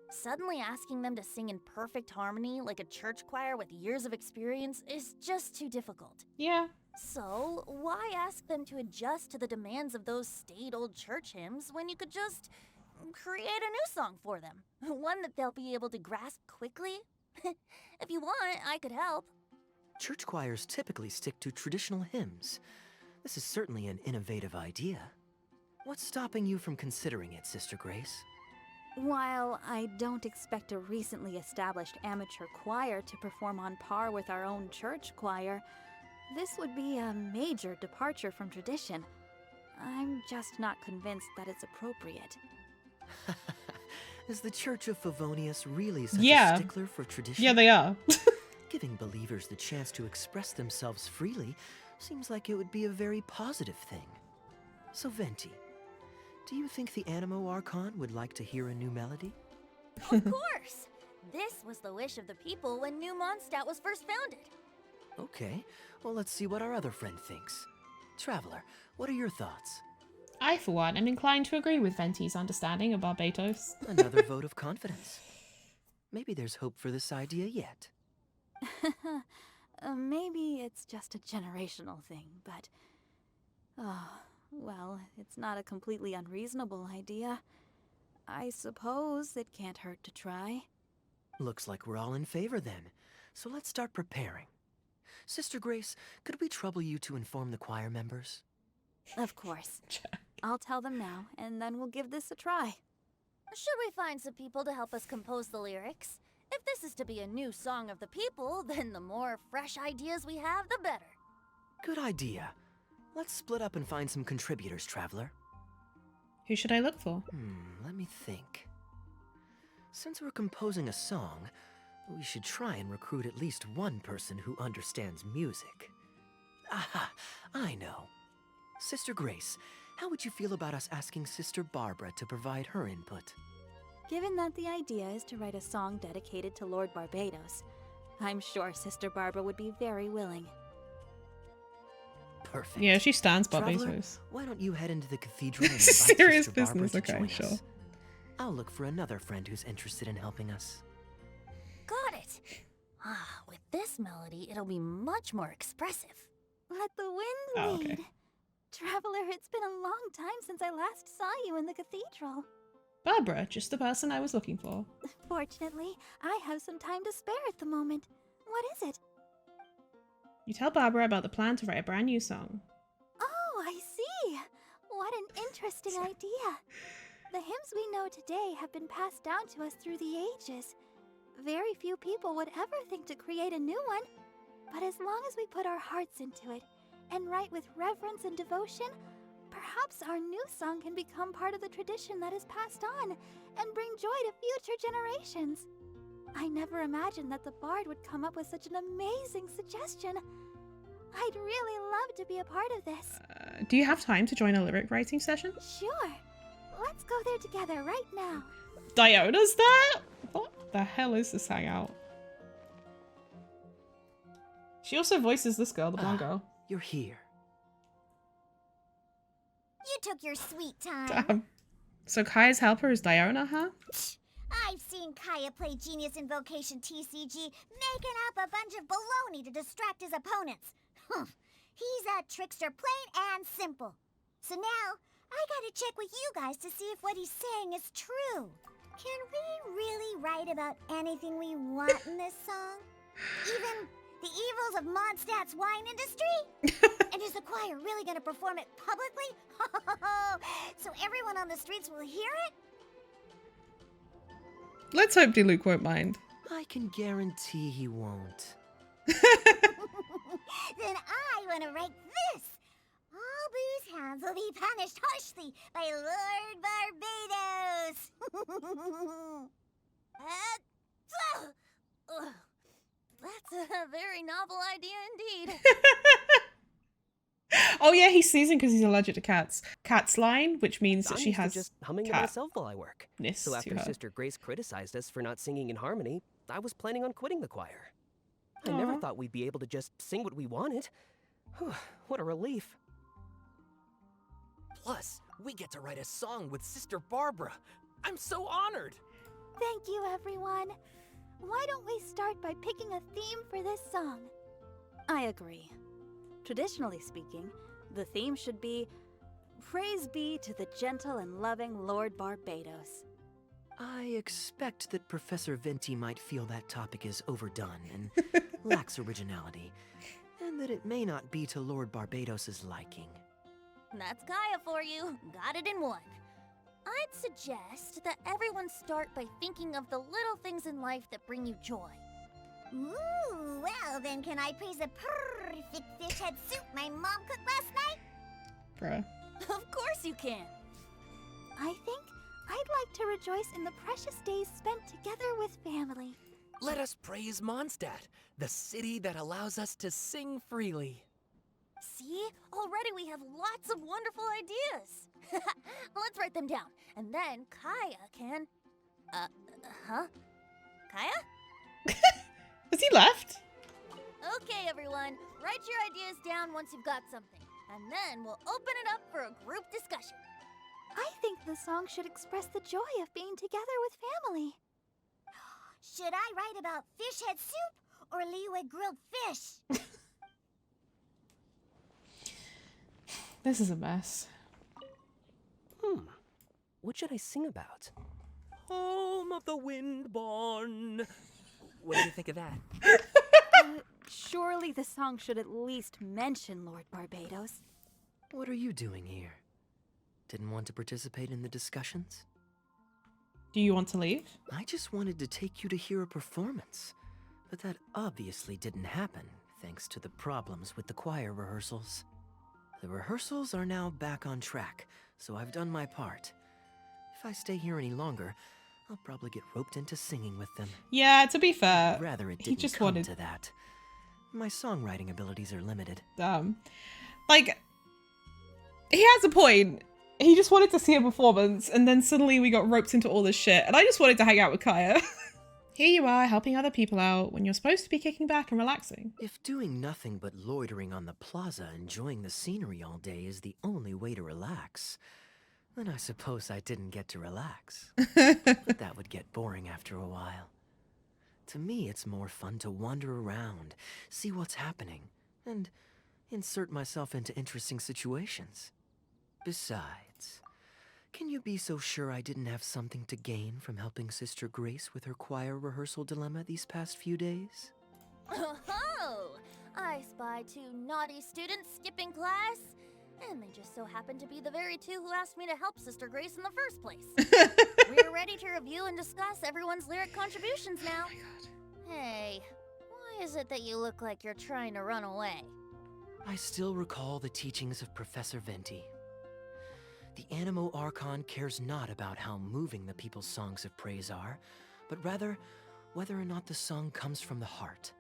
Suddenly asking them to sing in perfect harmony like a church choir with years of experience is just too difficult. Yeah, So, why ask them to adjust to the demands of those staid old church hymns when you could just create a new song for them? One that they'll be able to grasp quickly? If you want, I could help. Church choirs typically stick to traditional hymns. This is certainly an innovative idea. What's stopping you from considering it, Sister Grace? While I don't expect a recently established amateur choir to perform on par with our own church choir, this would be a major departure from tradition. I'm just not convinced that it's appropriate. Is the Church of Favonius really such Yeah. a stickler for tradition? Yeah, they are. Giving believers the chance to express themselves freely seems like it would be a very positive thing. So, Venti, do you think the Animo Archon would like to hear a new melody? Of course! This was the wish of the people when New Mondstadt was first founded. Okay, well, let's see what our other friend thinks. Traveler, what are your thoughts? I, for one, am inclined to agree with Venti's understanding of Barbados. Another vote of confidence. Maybe there's hope for this idea yet. Maybe it's just a generational thing, but... Oh, well, it's not a completely unreasonable idea. I suppose it can't hurt to try. Looks like we're all in favor then, so let's start preparing. Sister Grace, could we trouble you to inform the choir members? Of course. I'll tell them now, and then we'll give this a try. Should we find some people to help us compose the lyrics? If this is to be a new song of the people, then the more fresh ideas we have, the better. Good idea. Let's split up and find some contributors, Traveler. Who should I look for? Let me think. Since we're composing a song, we should try and recruit at least one person who understands music. Aha, I know. Sister Grace, how would you feel about us asking Sister Barbara to provide her input? Given that the idea is to write a song dedicated to Lord Barbados, I'm sure Sister Barbara would be very willing. Perfect. Yeah, she stands Traveler, Barbados. why don't you head into the cathedral and invite Serious Sister Barbara business, to okay, join sure. us? I'll look for another friend who's interested in helping us. Got it! Ah, with this melody, it'll be much more expressive. Let the wind Oh, lead. okay. Traveler, it's been a long time since I last saw you in the cathedral. Barbara, just the person I was looking for. Fortunately, I have some time to spare at the moment. What is it? You tell Barbara about the plan to write a brand new song. Oh, I see. What an interesting idea. The hymns we know today have been passed down to us through the ages. Very few people would ever think to create a new one. But as long as we put our hearts into it and write with reverence and devotion, perhaps our new song can become part of the tradition that is passed on and bring joy to future generations. I never imagined that the bard would come up with such an amazing suggestion. I'd really love to be a part of this. Do you have time to join a lyric writing session? Sure. Let's go there together right now. Diona's there? What the hell is this hangout? She also voices this girl, the blonde girl. You're here. You took your sweet time. Damn. So Kaeya's helper is Diona, huh? I've seen Kaeya play Genius Invocation TCG, making up a bunch of baloney to distract his opponents. He's a trickster, plain and simple. So now, I gotta check with you guys to see if what he's saying is true. Can we really write about anything we want in this song? Even the evils of Mondstadt's wine industry? And is the choir really gonna perform it publicly? So everyone on the streets will hear it? Let's hope Diluc won't mind. I can guarantee he won't. Then I want to write this. All booze hounds will be punished harshly by Lord Barbados. That's a very novel idea indeed. Oh yeah, he's sneezing because he's allergic to cats. Cat's line, which means that I'm she used to has just humming to myself while I work. So after to her. Sister Grace criticized us for not singing in harmony, I was planning on quitting the choir. I never Aw. thought we'd be able to just sing what we wanted. Whew, what a relief. Plus, we get to write a song with Sister Barbara. I'm so honored. Thank you, everyone. Why don't we start by picking a theme for this song? I agree. Traditionally speaking, the theme should be Praise be to the gentle and loving Lord Barbados. I expect that Professor Venti might feel that topic is overdone and lacks originality, and that it may not be to Lord Barbados's liking. That's Kaeya for you. Got it in one. I'd suggest that everyone start by thinking of the little things in life that bring you joy. Ooh, well then can I praise the perfect fish head soup my mom cooked last night? Bruh. Of course you can. I think I'd like to rejoice in the precious days spent together with family. Let us praise Mondstadt, the city that allows us to sing freely. See? Already we have lots of wonderful ideas. Let's write them down, and then Kaeya can... Kaeya? Has he left? Okay, everyone. Write your ideas down once you've got something, and then we'll open it up for a group discussion. I think the song should express the joy of being together with family. Should I write about fish head soup or Liyue grilled fish? This is a mess. What should I sing about? Home of the Windborn. What do you think of that? Surely the song should at least mention Lord Barbados. What are you doing here? Didn't want to participate in the discussions? Do you want to leave? I just wanted to take you to hear a performance, but that obviously didn't happen, thanks to the problems with the choir rehearsals. The rehearsals are now back on track, so I've done my part. If I stay here any longer, I'll probably get roped into singing with them. Yeah, to be fair, I'd rather it he didn't just come wanted to that. My songwriting abilities are limited. Like, he has a point. He just wanted to see a performance, and then suddenly we got roped into all this shit, and I just wanted to hang out with Kaeya. Here you are, helping other people out when you're supposed to be kicking back and relaxing. If doing nothing but loitering on the plaza enjoying the scenery all day is the only way to relax, then I suppose I didn't get to relax. But that would get boring after a while. To me, it's more fun to wander around, see what's happening, and insert myself into interesting situations. Besides, can you be so sure I didn't have something to gain from helping Sister Grace with her choir rehearsal dilemma these past few days? Oh, I spy 2 naughty students skipping class, and they just so happen to be the very 2 who asked me to help Sister Grace in the first place. We're ready to review and discuss everyone's lyric contributions now. Oh my god. Hey, why is it that you look like you're trying to run away? I still recall the teachings of Professor Venti. The Animo Archon cares not about how moving the people's songs of praise are, but rather whether or not the song comes from the heart.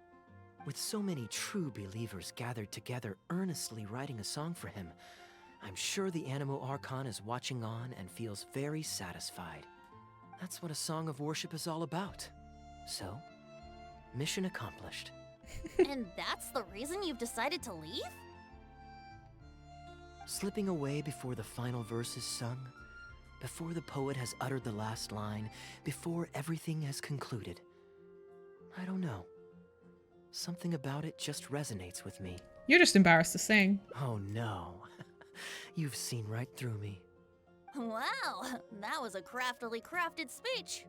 With so many true believers gathered together earnestly writing a song for him, I'm sure the Animo Archon is watching on and feels very satisfied. That's what a song of worship is all about. So, mission accomplished. And that's the reason you've decided to leave? Slipping away before the final verse is sung, before the poet has uttered the last line, before everything has concluded. I don't know. Something about it just resonates with me. You're just embarrassed to sing. Oh no. You've seen right through me. Wow, that was a craftily crafted speech.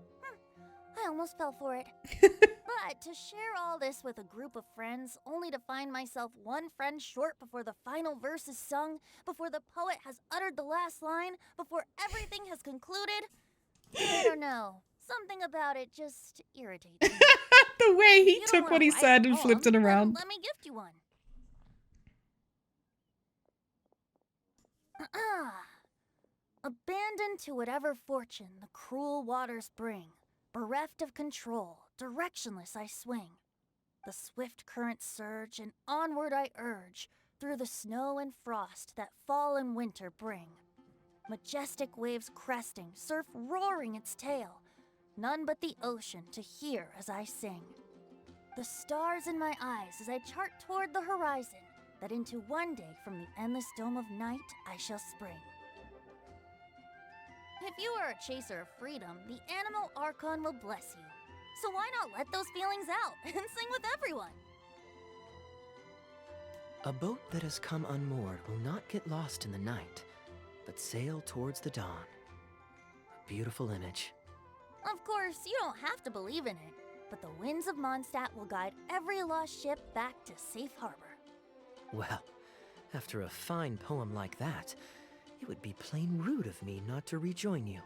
I almost fell for it. But to share all this with a group of friends, only to find myself one friend short before the final verse is sung, before the poet has uttered the last line, before everything has concluded, I don't know. Something about it just irritates me. The way he You don't took wanna what he write said a and flipped it poem, then around. Let me gift you one. Abandoned to whatever fortune the cruel waters bring, bereft of control, directionless I swing. The swift currents surge, and onward I urge, through the snow and frost that fall and winter bring. Majestic waves cresting, surf roaring its tail, none but the ocean to hear as I sing. The stars in my eyes as I chart toward the horizon, that into one day from the endless dome of night I shall spring. If you are a chaser of freedom, the Animo Archon will bless you. So why not let those feelings out and sing with everyone? A boat that has come unmoored will not get lost in the night, but sail towards the dawn. A beautiful image. Of course, you don't have to believe in it, but the winds of Mondstadt will guide every lost ship back to safe harbor. Well, after a fine poem like that, it would be plain rude of me not to rejoin you.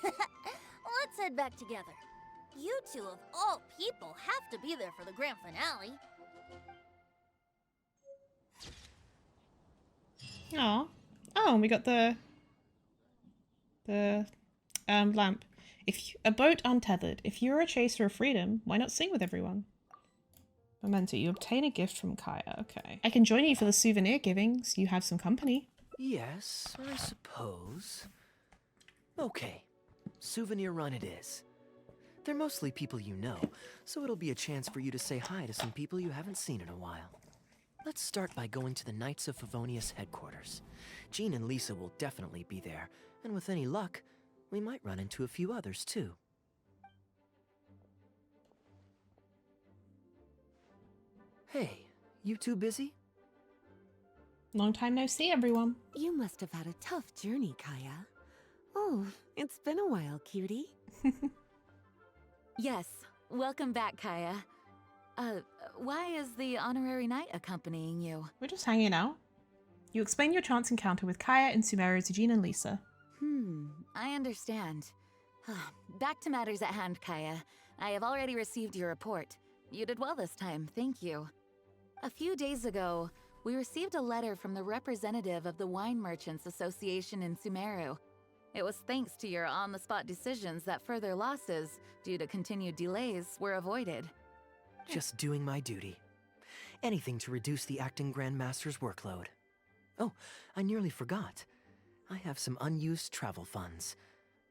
Let's head back together. You two, of all people, have to be there for the grand finale. Oh, and we got the lamp. A boat untethered. If you're a chaser of freedom, why not sing with everyone? Memento, you obtain a gift from kaeya. Okay. I can join you for the souvenir giving, so you have some company. Yes, I suppose. Okay, souvenir run it is. They're mostly people you know, so it'll be a chance for you to say hi to some people you haven't seen in a while. Let's start by going to the Knights of Favonius headquarters. Jean and Lisa will definitely be there, and with any luck, we might run into a few others too. Hey, you two busy? Long time no see, everyone. You must have had a tough journey, kaeya. Oh, it's been a while, cutie. Yes, welcome back, kaeya. Why is the honorary knight accompanying you? We're just hanging out. You explain your chance encounter with kaeya and Sumeru to Jean and Lisa. I understand. Back to matters at hand, kaeya. I have already received your report. You did well this time, thank you. A few days ago, we received a letter from the representative of the Wine Merchants Association in Sumeru. It was thanks to your on-the-spot decisions that further losses, due to continued delays, were avoided. Just doing my duty. Anything to reduce the acting Grandmaster's workload. Oh, I nearly forgot. I have some unused travel funds.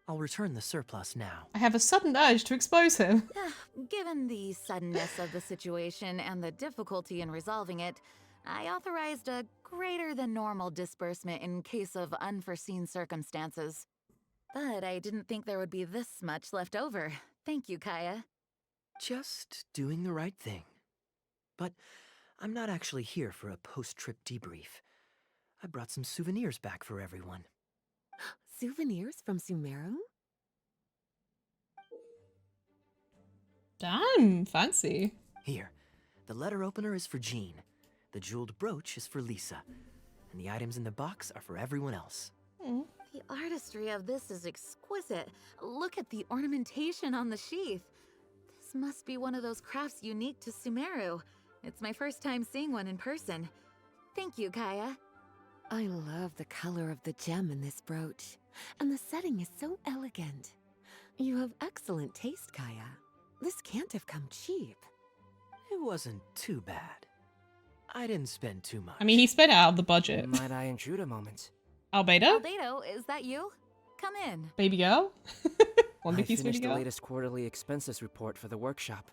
I'll return the surplus now. I have a sudden urge to expose him. Given the suddenness of the situation and the difficulty in resolving it, I authorized a greater than normal disbursement in case of unforeseen circumstances. But I didn't think there would be this much left over. Thank you, kaeya. Just doing the right thing. But I'm not actually here for a post-trip debrief. I brought some souvenirs back for everyone. Souvenirs from Sumeru? Damn, fancy. Here, the letter opener is for Jean. The jeweled brooch is for Lisa. And the items in the box are for everyone else. The artistry of this is exquisite. Look at the ornamentation on the sheath. This must be one of those crafts unique to Sumeru. It's my first time seeing one in person. Thank you, kaeya. I love the color of the gem in this brooch, and the setting is so elegant. You have excellent taste, kaeya. This can't have come cheap. It wasn't too bad. I didn't spend too much. I mean, he spent it out of the budget. Might I intrude a moment? Albedo? Albedo, is that you? Come in. Baby girl? I finished the latest quarterly expenses report for the workshop.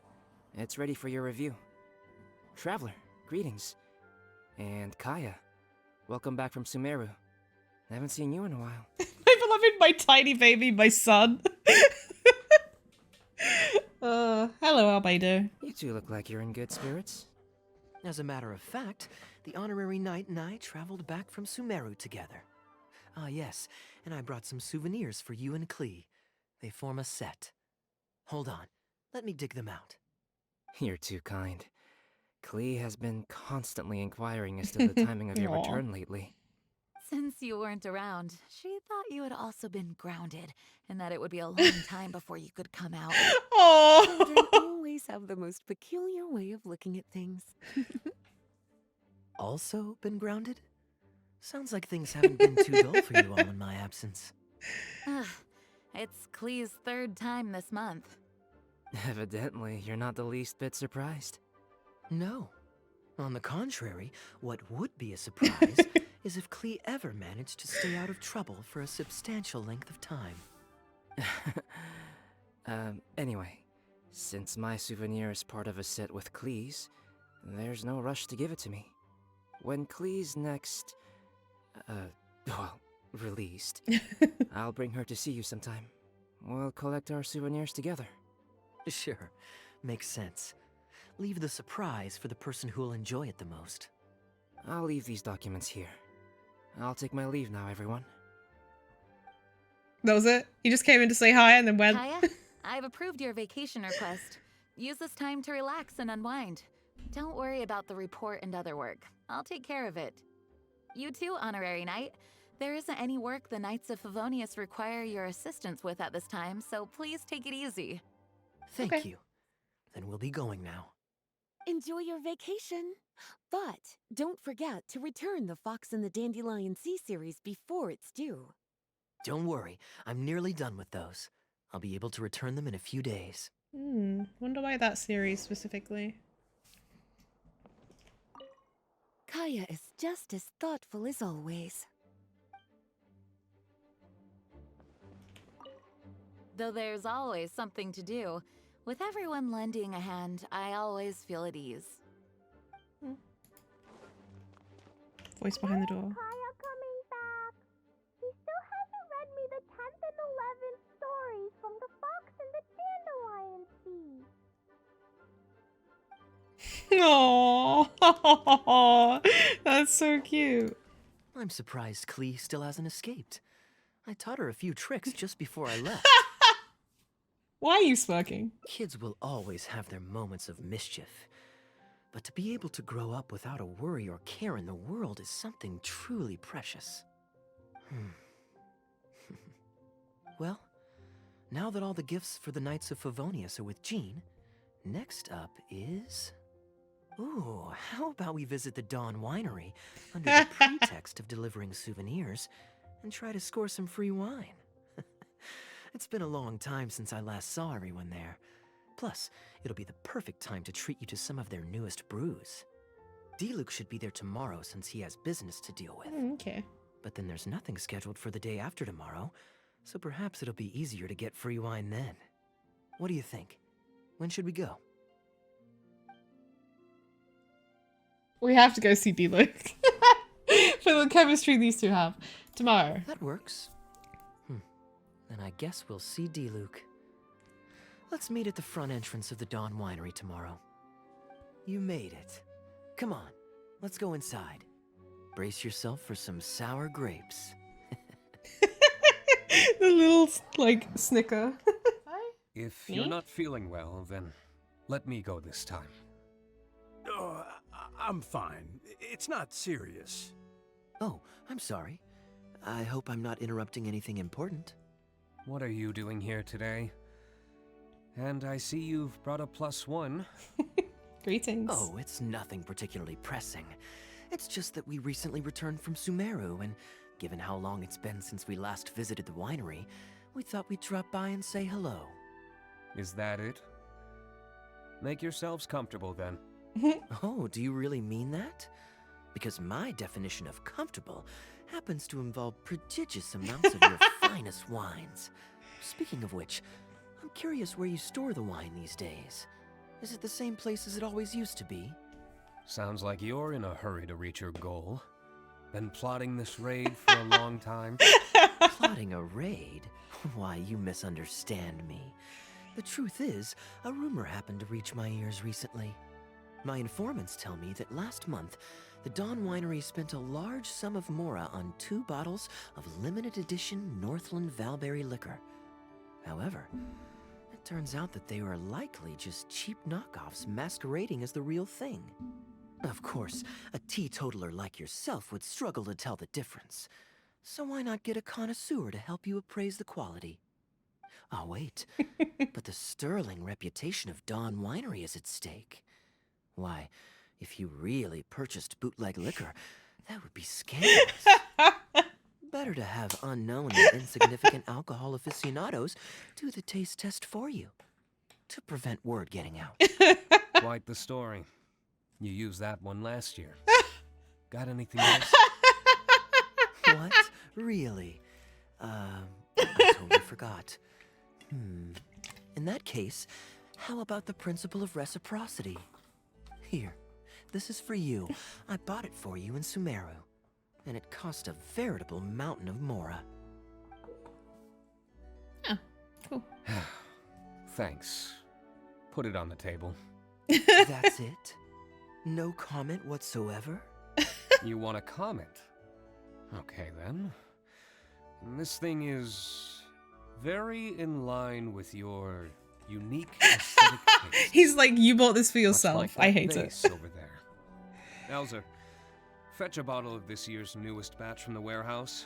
It's ready for your review. Traveler, greetings. And kaeya, welcome back from Sumeru. I haven't seen you in a while. My beloved, my tiny baby, my son. Hello, Albedo. You two look like you're in good spirits. As a matter of fact, the honorary knight and I traveled back from Sumeru together. Ah, yes, and I brought some souvenirs for you and Klee. They form a set. Hold on, let me dig them out. You're too kind. Klee has been constantly inquiring as to the timing of your return lately. Since you weren't around, she thought you had also been grounded, and that it would be a long time before you could come out. Children always have the most peculiar way of looking at things. Also been grounded? Sounds like things haven't been too dull for you all in my absence. It's Klee's third time this month. Evidently, you're not the least bit surprised. No. On the contrary, what would be a surprise is if Klee ever managed to stay out of trouble for a substantial length of time. Anyway, since my souvenir is part of a set with Klee's, there's no rush to give it to me. When Klee's next, released, I'll bring her to see you sometime. We'll collect our souvenirs together. Sure, makes sense. Leave the surprise for the person who'll enjoy it the most. I'll leave these documents here. I'll take my leave now, everyone. That was it? He just came in to say hi and then went. Kaeya, I've approved your vacation request. Use this time to relax and unwind. Don't worry about the report and other work. I'll take care of it. You too, Honorary Knight. There isn't any work the Knights of Favonius require your assistance with at this time, so please take it easy. Thank you. Then we'll be going now. Enjoy your vacation. But don't forget to return the Fox and the Dandelion Sea series before it's due. Don't worry, I'm nearly done with those. I'll be able to return them in a few days. Wonder why that series specifically. Kaeya is just as thoughtful as always. Though there's always something to do, with everyone lending a hand, I always feel at ease. Voice behind the door. Kaeya coming back. He still hasn't read me the 10th and 11th stories from the Fox and Aww. the Dandelion Sea. That's so cute. I'm surprised Klee still hasn't escaped. I taught her a few tricks just before I left. Why are you smirking? Kids will always have their moments of mischief. But to be able to grow up without a worry or care in the world is something truly precious. Well, now that all the gifts for the Knights of Favonius are with Jean, next up is... Ooh, how about we visit the Dawn Winery under the pretext of delivering souvenirs and try to score some free wine? It's been a long time since I last saw everyone there. Plus, it'll be the perfect time to treat you to some of their newest brews. D-Luke should be there tomorrow since he has business to deal with. Okay. But then there's nothing scheduled for the day after tomorrow, so perhaps it'll be easier to get free wine then. What do you think? When should we go? We have to go see D-Luke. For the chemistry these two have. Tomorrow. That works. Then I guess we'll see D-Luke. Let's meet at the front entrance of the Dawn Winery tomorrow. You made it. Come on, let's go inside. Brace yourself for some sour grapes. The little, like, snicker. If you're not feeling well, then let me go this time. Oh, I'm fine. It's not serious. Oh, I'm sorry. I hope I'm not interrupting anything important. What are you doing here today? And I see you've brought a +1. Greetings. Oh, it's nothing particularly pressing. It's just that we recently returned from Sumeru, and given how long it's been since we last visited the winery, we thought we'd drop by and say hello. Is that it? Make yourselves comfortable then. Oh, do you really mean that? Because my definition of comfortable happens to involve prodigious amounts of your finest wines. Speaking of which, I'm curious where you store the wine these days. Is it the same place as it always used to be? Sounds like you're in a hurry to reach your goal. Been plotting this raid for a long time. Plotting a raid? Why, you misunderstand me. The truth is, a rumor happened to reach my ears recently. My informants tell me that last month, the Dawn Winery spent a large sum of mora on 2 bottles of limited edition Northland Valberry liquor. However, it turns out that they were likely just cheap knockoffs masquerading as the real thing. Of course, a teetotaler like yourself would struggle to tell the difference. So why not get a connoisseur to help you appraise the quality? Oh, wait, but the sterling reputation of Dawn Winery is at stake. Why, if you really purchased bootleg liquor, that would be scandalous. Better to have unknown and insignificant alcohol aficionados do the taste test for you, to prevent word getting out. Quite the story. You used that one last year. Got anything else? What? Really? I totally forgot. In that case, how about the principle of reciprocity? Here, this is for you. I bought it for you in Sumeru, and it cost a veritable mountain of mora. Oh, cool. Thanks. Put it on the table. That's it? No comment whatsoever? You want to comment? Okay, then. This thing is very in line with your unique aesthetic taste. He's like, you bought this for Much yourself. like I that hate it. vase over there. Elzer, fetch a bottle of this year's newest batch from the warehouse,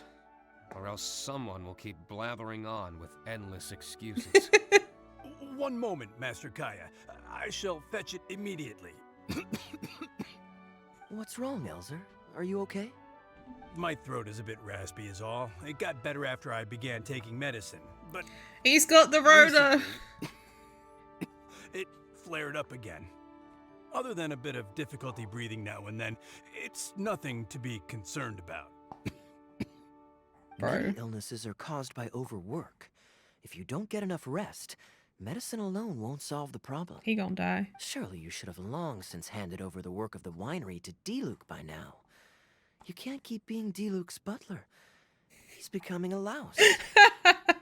or else someone will keep blathering on with endless excuses. One moment, Master Kaeya. I shall fetch it immediately. What's wrong, Elzer? Are you okay? My throat is a bit raspy is all. It got better after I began taking medicine, but... He's got the Rona! It flared up again. Other than a bit of difficulty breathing now and then, it's nothing to be concerned about. Many illnesses are caused by overwork. If you don't get enough rest, medicine alone won't solve the problem. He gonna die. Surely you should have long since handed over the work of the winery to D-Luke by now. You can't keep being D-Luke's butler. He's becoming a louse.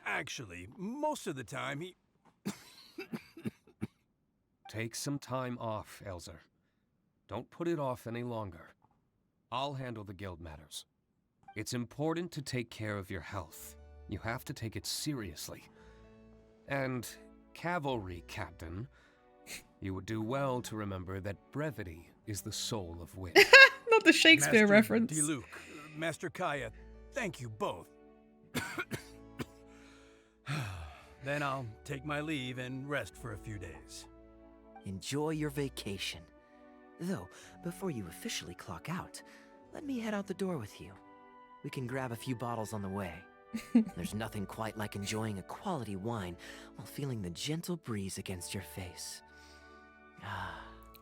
Actually, most of the time he... Take some time off, Elzer. Don't put it off any longer. I'll handle the guild matters. It's important to take care of your health. You have to take it seriously. And, cavalry captain, you would do well to remember that brevity is the soul of wit. Not the Shakespeare Master reference. D-Luke, Master Kaeya, thank you both. Then I'll take my leave and rest for a few days. Enjoy your vacation. Though, before you officially clock out, let me head out the door with you. We can grab a few bottles on the way. There's nothing quite like enjoying a quality wine while feeling the gentle breeze against your face.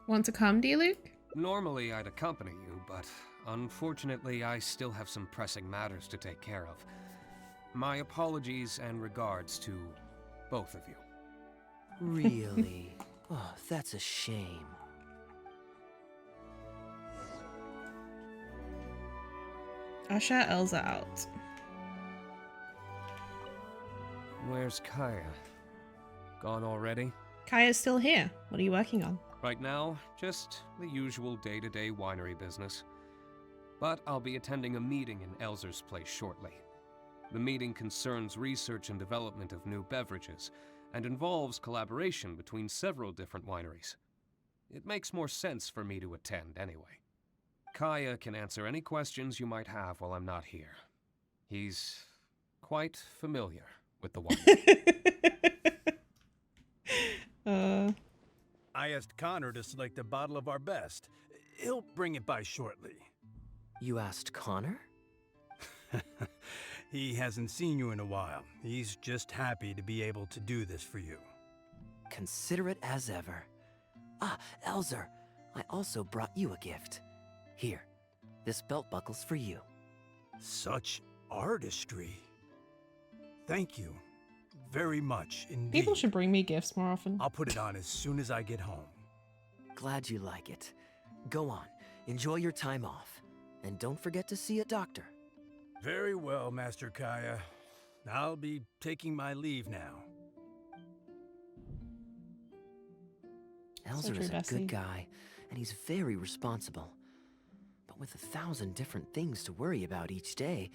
Want to come, D-Luke? Normally I'd accompany you, but unfortunately I still have some pressing matters to take care of. My apologies and regards to both of you. Really? Oh, that's a shame. Usher Elza out. Where's Kaeya? Gone already? Kaya's still here. What are you working on? Right now, just the usual day-to-day winery business. But I'll be attending a meeting in Elzer's place shortly. The meeting concerns research and development of new beverages, and involves collaboration between several different wineries. It makes more sense for me to attend anyway. Kaeya can answer any questions you might have while I'm not here. He's quite familiar with the wine. I asked Connor to select a bottle of our best. He'll bring it by shortly. You asked Connor? He hasn't seen you in a while. He's just happy to be able to do this for you. Considerate as ever. Ah, Elzer, I also brought you a gift. Here, this belt buckle's for you. Such artistry. Thank you very much indeed. People should bring me gifts more often. I'll put it on as soon as I get home. Glad you like it. Go on, enjoy your time off. And don't forget to see a doctor. Very well, Master Kaeya. I'll be taking my leave now. Elzer is a good guy, and he's very responsible. But with 1,000 different things to worry about each day,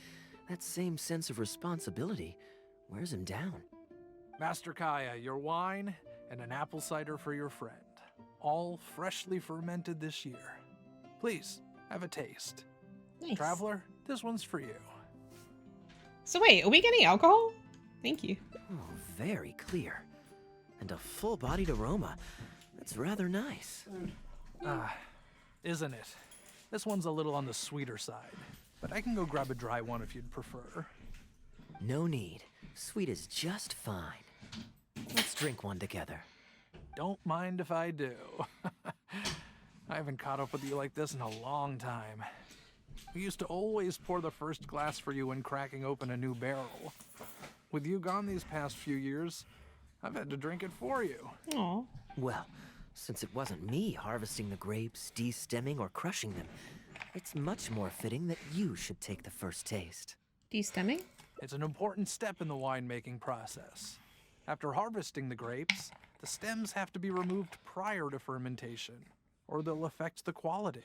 that same sense of responsibility wears him down. Master Kaeya, your wine and an apple cider for your friend. All freshly fermented this year. Please, have a taste. Nice. Traveler, this one's for you. So wait, are we getting alcohol? Thank you. Oh, very clear. And a full-bodied aroma. That's rather nice. Isn't it? This one's a little on the sweeter side, but I can go grab a dry one if you'd prefer. No need. Sweet is just fine. Let's drink one together. Don't mind if I do. I haven't caught up with you like this in a long time. We used to always pour the first glass for you when cracking open a new barrel. With you gone these past few years, I've had to drink it for you. Aww. Well, since it wasn't me harvesting the grapes, de-stemming, or crushing them, it's much more fitting that you should take the first taste. De-stemming? It's an important step in the winemaking process. After harvesting the grapes, the stems have to be removed prior to fermentation, or they'll affect the quality.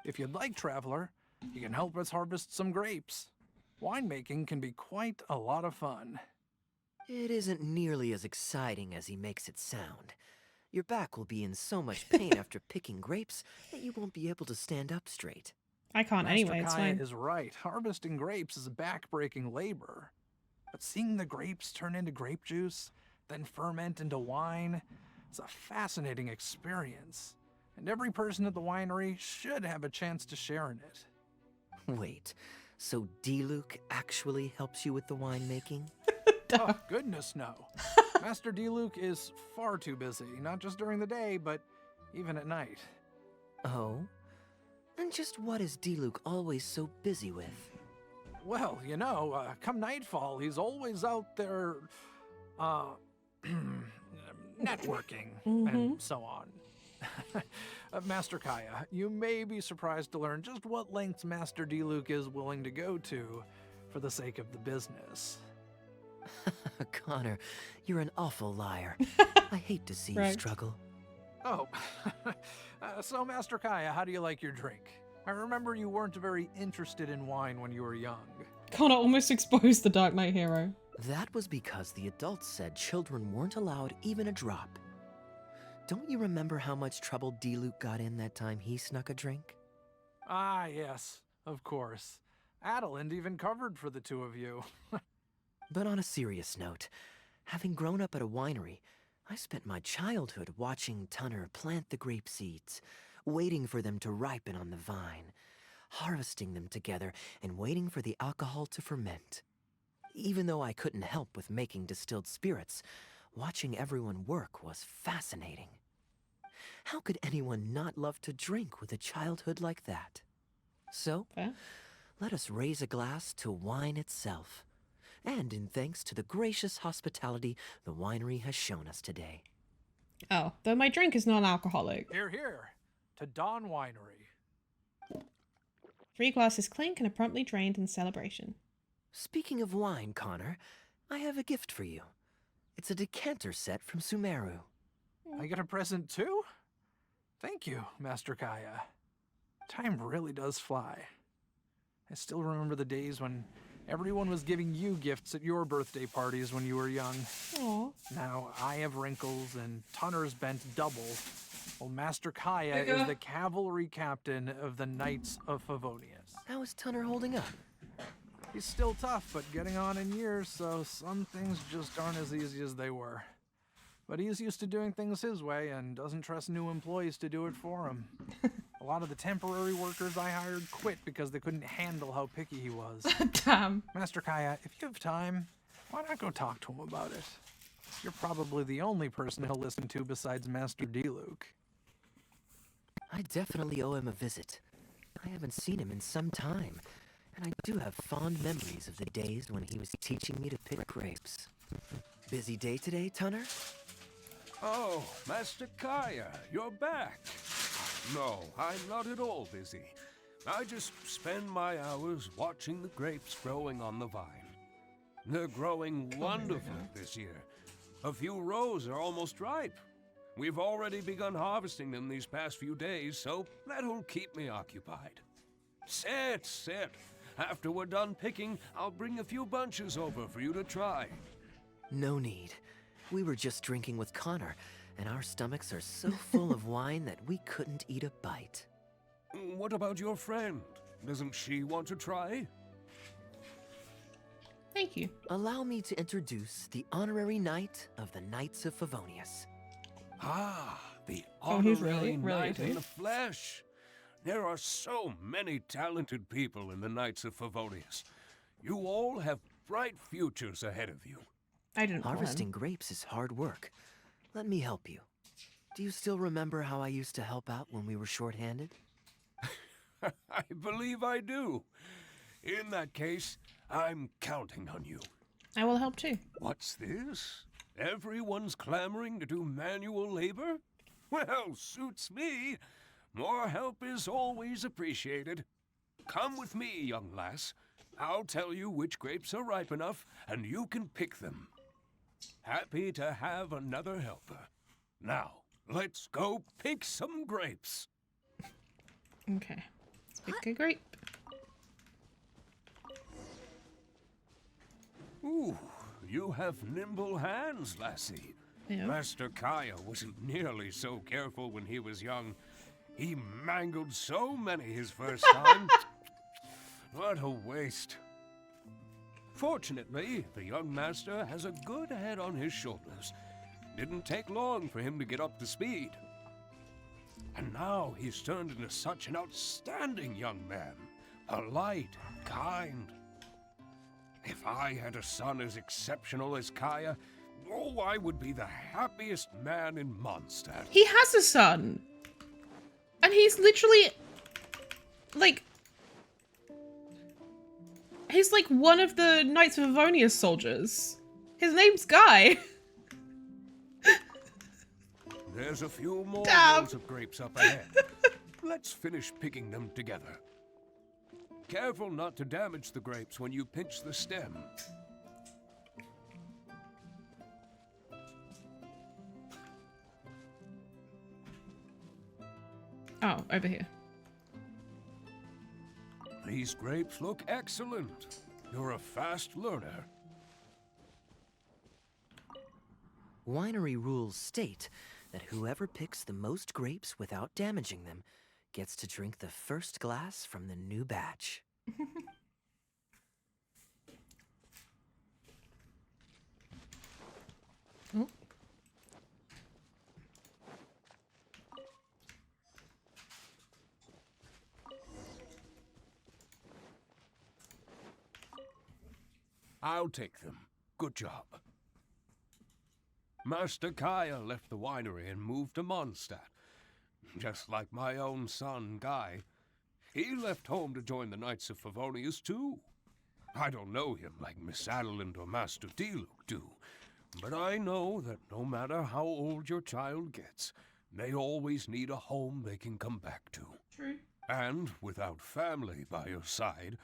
If you'd like, Traveler, You can help us harvest some grapes. Winemaking can be quite a lot of fun. It isn't nearly as exciting as he makes it sound. Your back will be in so much pain after picking grapes that you won't be able to stand up straight. I can't anyway, it's Master fine. Kaeya is right. Harvesting grapes is back-breaking labor. But seeing the grapes turn into grape juice, then ferment into wine, is a fascinating experience. And every person at the winery should have a chance to share in it. Wait, so Diluc actually helps you with the winemaking? Oh, goodness no. Master Diluc is far too busy, not just during the day, but even at night. Oh? And just what is Diluc always so busy with? Well, you know, come nightfall, he's always out there, networking and so on. Master Kaeya, you may be surprised to learn just what lengths Master Diluc is willing to go to for the sake of the business. Connor, you're an awful liar. I hate to see you struggle. Oh, so Master Kaeya, how do you like your drink? I remember you weren't very interested in wine when you were young. Connor almost exposed the Dark Knight hero. That was because the adults said children weren't allowed even a drop. Don't you remember how much trouble Diluc got in that time he snuck a drink? Ah, yes, of course. Adeline even covered for the two of you. But on a serious note, having grown up at a winery, I spent my childhood watching Tunner plant the grape seeds, waiting for them to ripen on the vine, harvesting them together, and waiting for the alcohol to ferment. Even though I couldn't help with making distilled spirits, watching everyone work was fascinating. How could anyone not love to drink with a childhood like that? So, let us raise a glass to wine itself, and in thanks to the gracious hospitality the winery has shown us today. Oh, though my drink is non-alcoholic. Here, here, to Dawn Winery. 3 glasses clink and are promptly drained in celebration. Speaking of wine, Connor, I have a gift for you. It's a decanter set from Sumeru. I get a present too? Thank you, Master Kaeya. Time really does fly. I still remember the days when everyone was giving you gifts at your birthday parties when you were young. Aww. Now I have wrinkles and Tunner's bent double, while Master Kaeya is the cavalry captain of the Knights of Favonius. How is Tunner holding up? He's still tough, but getting on in years, so some things just aren't as easy as they were. But he's used to doing things his way and doesn't trust new employees to do it for him. A lot of the temporary workers I hired quit because they couldn't handle how picky he was. Damn. Master Kaeya, if you have time, why not go talk to him about it? You're probably the only person he'll listen to besides Master Diluc. I definitely owe him a visit. I haven't seen him in some time, and I do have fond memories of the days when he was teaching me to pick grapes. Busy day today, Tunner? Oh, Master Kaeya, you're back. No, I'm not at all busy. I just spend my hours watching the grapes growing on the vine. They're growing wonderfully this year. A few rows are almost ripe. We've already begun harvesting them these past few days, so that'll keep me occupied. Sit. After we're done picking, I'll bring a few bunches over for you to try. No need. We were just drinking with Connor, and our stomachs are so full of wine that we couldn't eat a bite. What about your friend? Doesn't she want to try? Thank you. Allow me to introduce the honorary knight of the Knights of Favonius. Ah, the he's honorary knight in really? the flesh. There are so many talented people in the Knights of Favonius. You all have bright futures ahead of you. I didn't know Harvesting him. grapes is hard work. Let me help you. Do you still remember how I used to help out when we were short-handed? I believe I do. In that case, I'm counting on you. I will help too. What's this? Everyone's clamoring to do manual labor? Well, suits me. More help is always appreciated. Come with me, young lass. I'll tell you which grapes are ripe enough, and you can pick them. Happy to have another helper. Now, let's go pick some grapes. Okay. Let's pick a grape. Ooh, you have nimble hands, lassie. Yeah. Master Kaeya wasn't nearly so careful when he was young. He mangled so many his first time. What a waste. Fortunately, the young master has a good head on his shoulders. Didn't take long for him to get up to speed. And now he's turned into such an outstanding young man. Polite, kind. If I had a son as exceptional as Kaeya, oh, I would be the happiest man in Mondstadt. He has a son. And he's literally, like... He's like one of the Knights of Avonia's soldiers. His name's Guy. There's a few more Damn. rows of grapes up ahead. Let's finish picking them together. Careful not to damage the grapes when you pinch the stem. Oh, over here. These grapes look excellent. You're a fast learner. Winery rules state that whoever picks the most grapes without damaging them gets to drink the first glass from the new batch. Oh. I'll take them. Good job. Master Kaeya left the winery and moved to Mondstadt. Just like my own son, Guy. He left home to join the Knights of Favonius, too. I don't know him like Miss Adeline or Master Diluc do, but I know that no matter how old your child gets, they always need a home they can come back to. True. And without family by your side,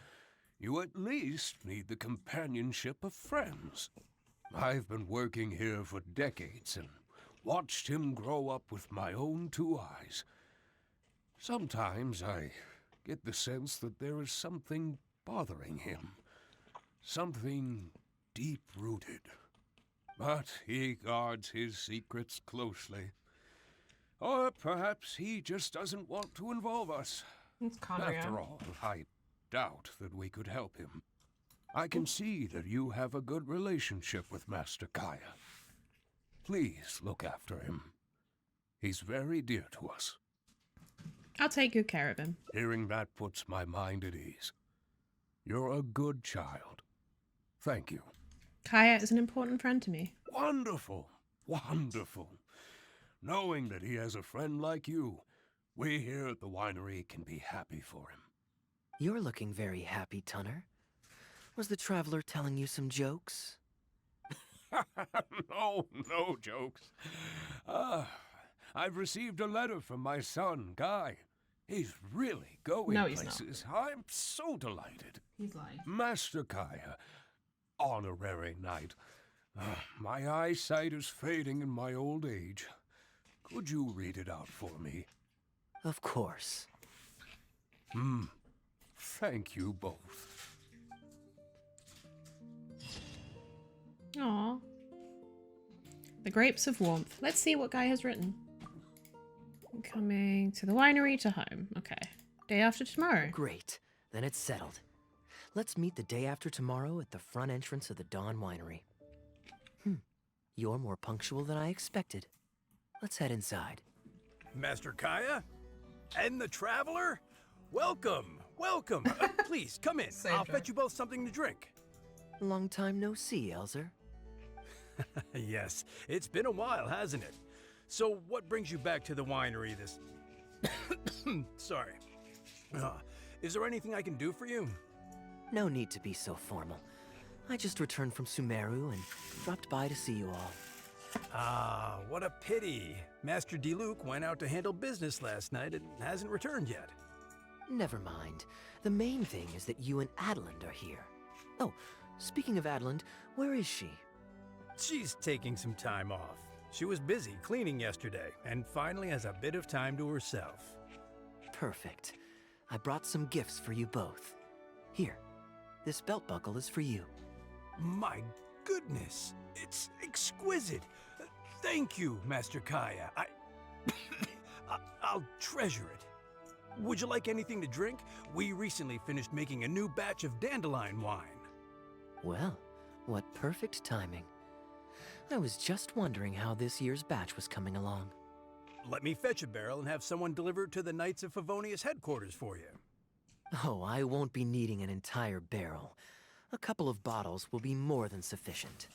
you at least need the companionship of friends. I've been working here for decades and watched him grow up with my own two eyes. Sometimes I get the sense that there is something bothering him. Something deep-rooted. But he guards his secrets closely. Or perhaps he just doesn't want to involve us. It's khaenri'ah. After all, I doubt that we could help him. I can see that you have a good relationship with Master Kaeya. Please look after him. He's very dear to us. I'll take good care of him. Hearing that puts my mind at ease. You're a good child. Thank you. Kaeya is an important friend to me. Wonderful, wonderful. Knowing that he has a friend like you, we here at the winery can be happy for him. You're looking very happy, Tunner. Was the traveler telling you some jokes? No jokes. I've received a letter from my son, Guy. He's really going No, he's places. I'm so delighted. He's lying. Master Kaeya, honorary knight. My eyesight is fading in my old age. Could you read it out for me? Of course. Thank you both. Aww. The Grapes of Warmth. Let's see what Guy has written. Coming to the winery to home. Okay. Day after tomorrow. Great. Then it's settled. Let's meet the day after tomorrow at the front entrance of the Dawn Winery. You're more punctual than I expected. Let's head inside. Master Kaeya? And the Traveler? Welcome, welcome. Please, come in. I'll fetch you both something to drink. Long time no see, Elzer. Yes, it's been a while, hasn't it? So what brings you back to the winery this... Sorry. Is there anything I can do for you? No need to be so formal. I just returned from Sumeru and dropped by to see you all. Ah, what a pity. Master Diluc went out to handle business last night and hasn't returned yet. Never mind. The main thing is that you and Adeline are here. Oh, speaking of Adeline, where is she? She's taking some time off. She was busy cleaning yesterday and finally has a bit of time to herself. Perfect. I brought some gifts for you both. Here, this belt buckle is for you. My goodness, it's exquisite. Thank you, Master Kaeya. I'll treasure it. Would you like anything to drink? We recently finished making a new batch of dandelion wine. Well, what perfect timing. I was just wondering how this year's batch was coming along. Let me fetch a barrel and have someone deliver it to the Knights of Favonius headquarters for you. Oh, I won't be needing an entire barrel. A couple of bottles will be more than sufficient.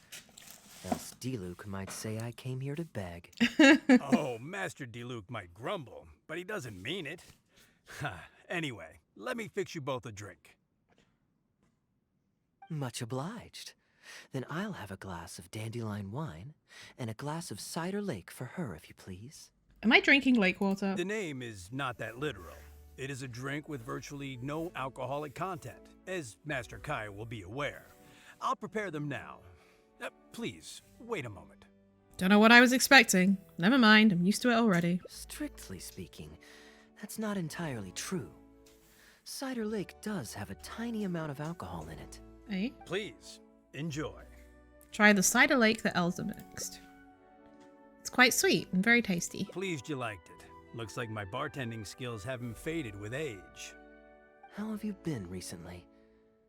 Else Diluc might say I came here to beg. Oh, Master Diluc might grumble, but he doesn't mean it. Anyway, let me fix you both a drink. Much obliged. Then I'll have a glass of dandelion wine and a glass of cider lake for her, if you please. Am I drinking lake water? The name is not that literal. It is a drink with virtually no alcoholic content, as Master Kaeya will be aware. I'll prepare them now. Please, wait a moment. Don't know what I was expecting. Never mind, I'm used to it already. Strictly speaking, that's not entirely true. Cider Lake does have a tiny amount of alcohol in it. Eh? Please, enjoy. Try the cider lake that Elsa mixed. It's quite sweet and very tasty. Pleased you liked it. Looks like my bartending skills haven't faded with age. How have you been recently?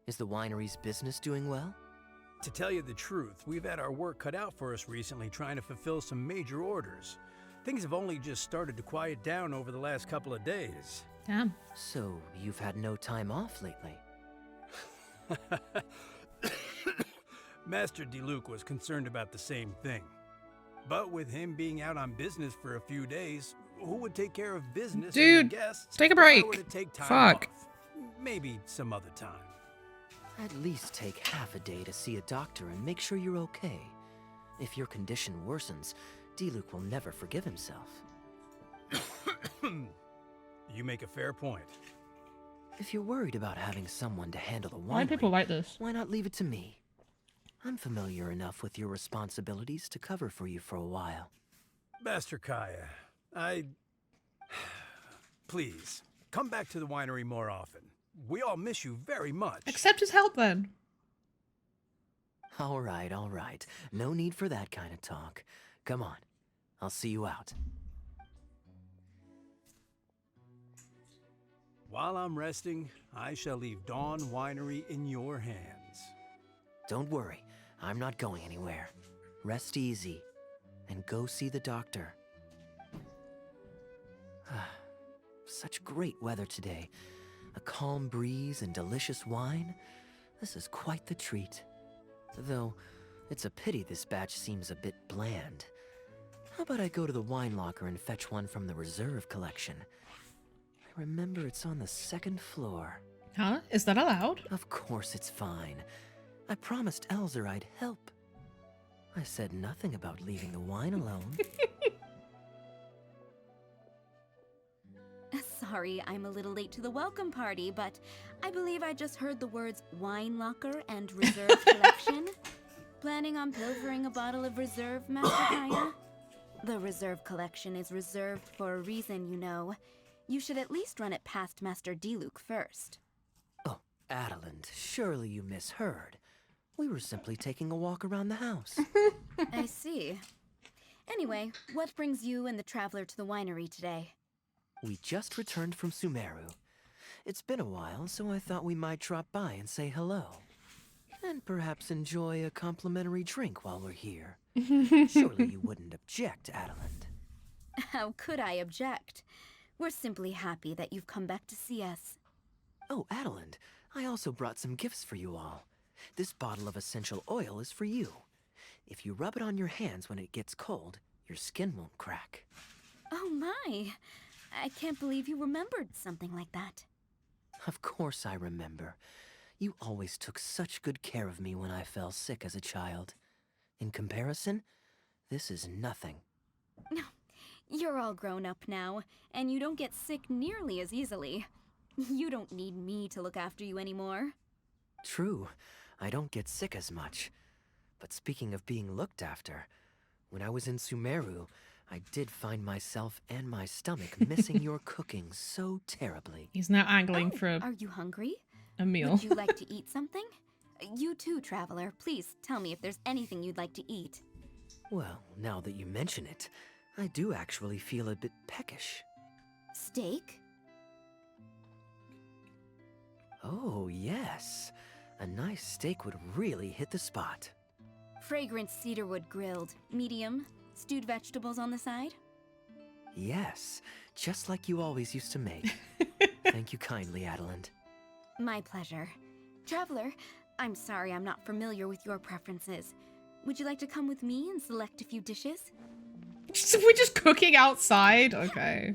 Is the winery's business doing well? To tell you the truth, we've had our work cut out for us recently trying to fulfill some major orders. Things have only just started to quiet down over the last couple of days. Damn. So, you've had no time off lately? Master Diluc was concerned about the same thing. But with him being out on business for a few days, who would take care of business Dude, and the guests? take a break. Why would it take time Fuck. off? Maybe some other time. At least take half a day to see a doctor and make sure you're okay. If your condition worsens, Diluc will never forgive himself. You make a fair point. If you're worried about having someone to handle the winery, Why do people like this? why not leave it to me? I'm familiar enough with your responsibilities to cover for you for a while. Master Kaeya, Please, come back to the winery more often. We all miss you very much. Accept his help then. All right. No need for that kind of talk. Come on, I'll see you out. While I'm resting, I shall leave Dawn Winery in your hands. Don't worry, I'm not going anywhere. Rest easy, and go see the doctor. Such great weather today. A calm breeze and delicious wine. This is quite the treat. Though, it's a pity this batch seems a bit bland. How about I go to the wine locker and fetch one from the reserve collection? I remember it's on the second floor. Huh? Is that allowed? Of course it's fine. I promised Elzer I'd help. I said nothing about leaving the wine alone. Sorry, I'm a little late to the welcome party, but I believe I just heard the words wine locker and reserve collection. Planning on pilfering a bottle of reserve, Master Kaeya? The reserve collection is reserved for a reason, you know. You should at least run it past Master Diluc first. Oh, Adeland, surely you misheard. We were simply taking a walk around the house. I see. Anyway, what brings you and the traveler to the winery today? We just returned from Sumeru. It's been a while, so I thought we might drop by and say hello. And perhaps enjoy a complimentary drink while we're here. Surely you wouldn't object, Adeland. How could I object? We're simply happy that you've come back to see us. Oh, Adeland, I also brought some gifts for you all. This bottle of essential oil is for you. If you rub it on your hands when it gets cold, your skin won't crack. Oh my! I can't believe you remembered something like that. Of course I remember. You always took such good care of me when I fell sick as a child. In comparison, this is nothing. You're all grown up now, and you don't get sick nearly as easily. You don't need me to look after you anymore. True, I don't get sick as much. But speaking of being looked after, when I was in Sumeru, I did find myself and my stomach missing your cooking so terribly. He's now angling for Are you hungry? a meal. Would you like to eat something? You too, Traveler. Please tell me if there's anything you'd like to eat. Well, now that you mention it, I do actually feel a bit peckish. Steak? Oh, yes. A nice steak would really hit the spot. Fragrant cedarwood grilled, medium, stewed vegetables on the side? Yes, just like you always used to make. Thank you kindly, Adeline. My pleasure. Traveler, I'm sorry I'm not familiar with your preferences. Would you like to come with me and select a few dishes? We're just cooking outside? Okay.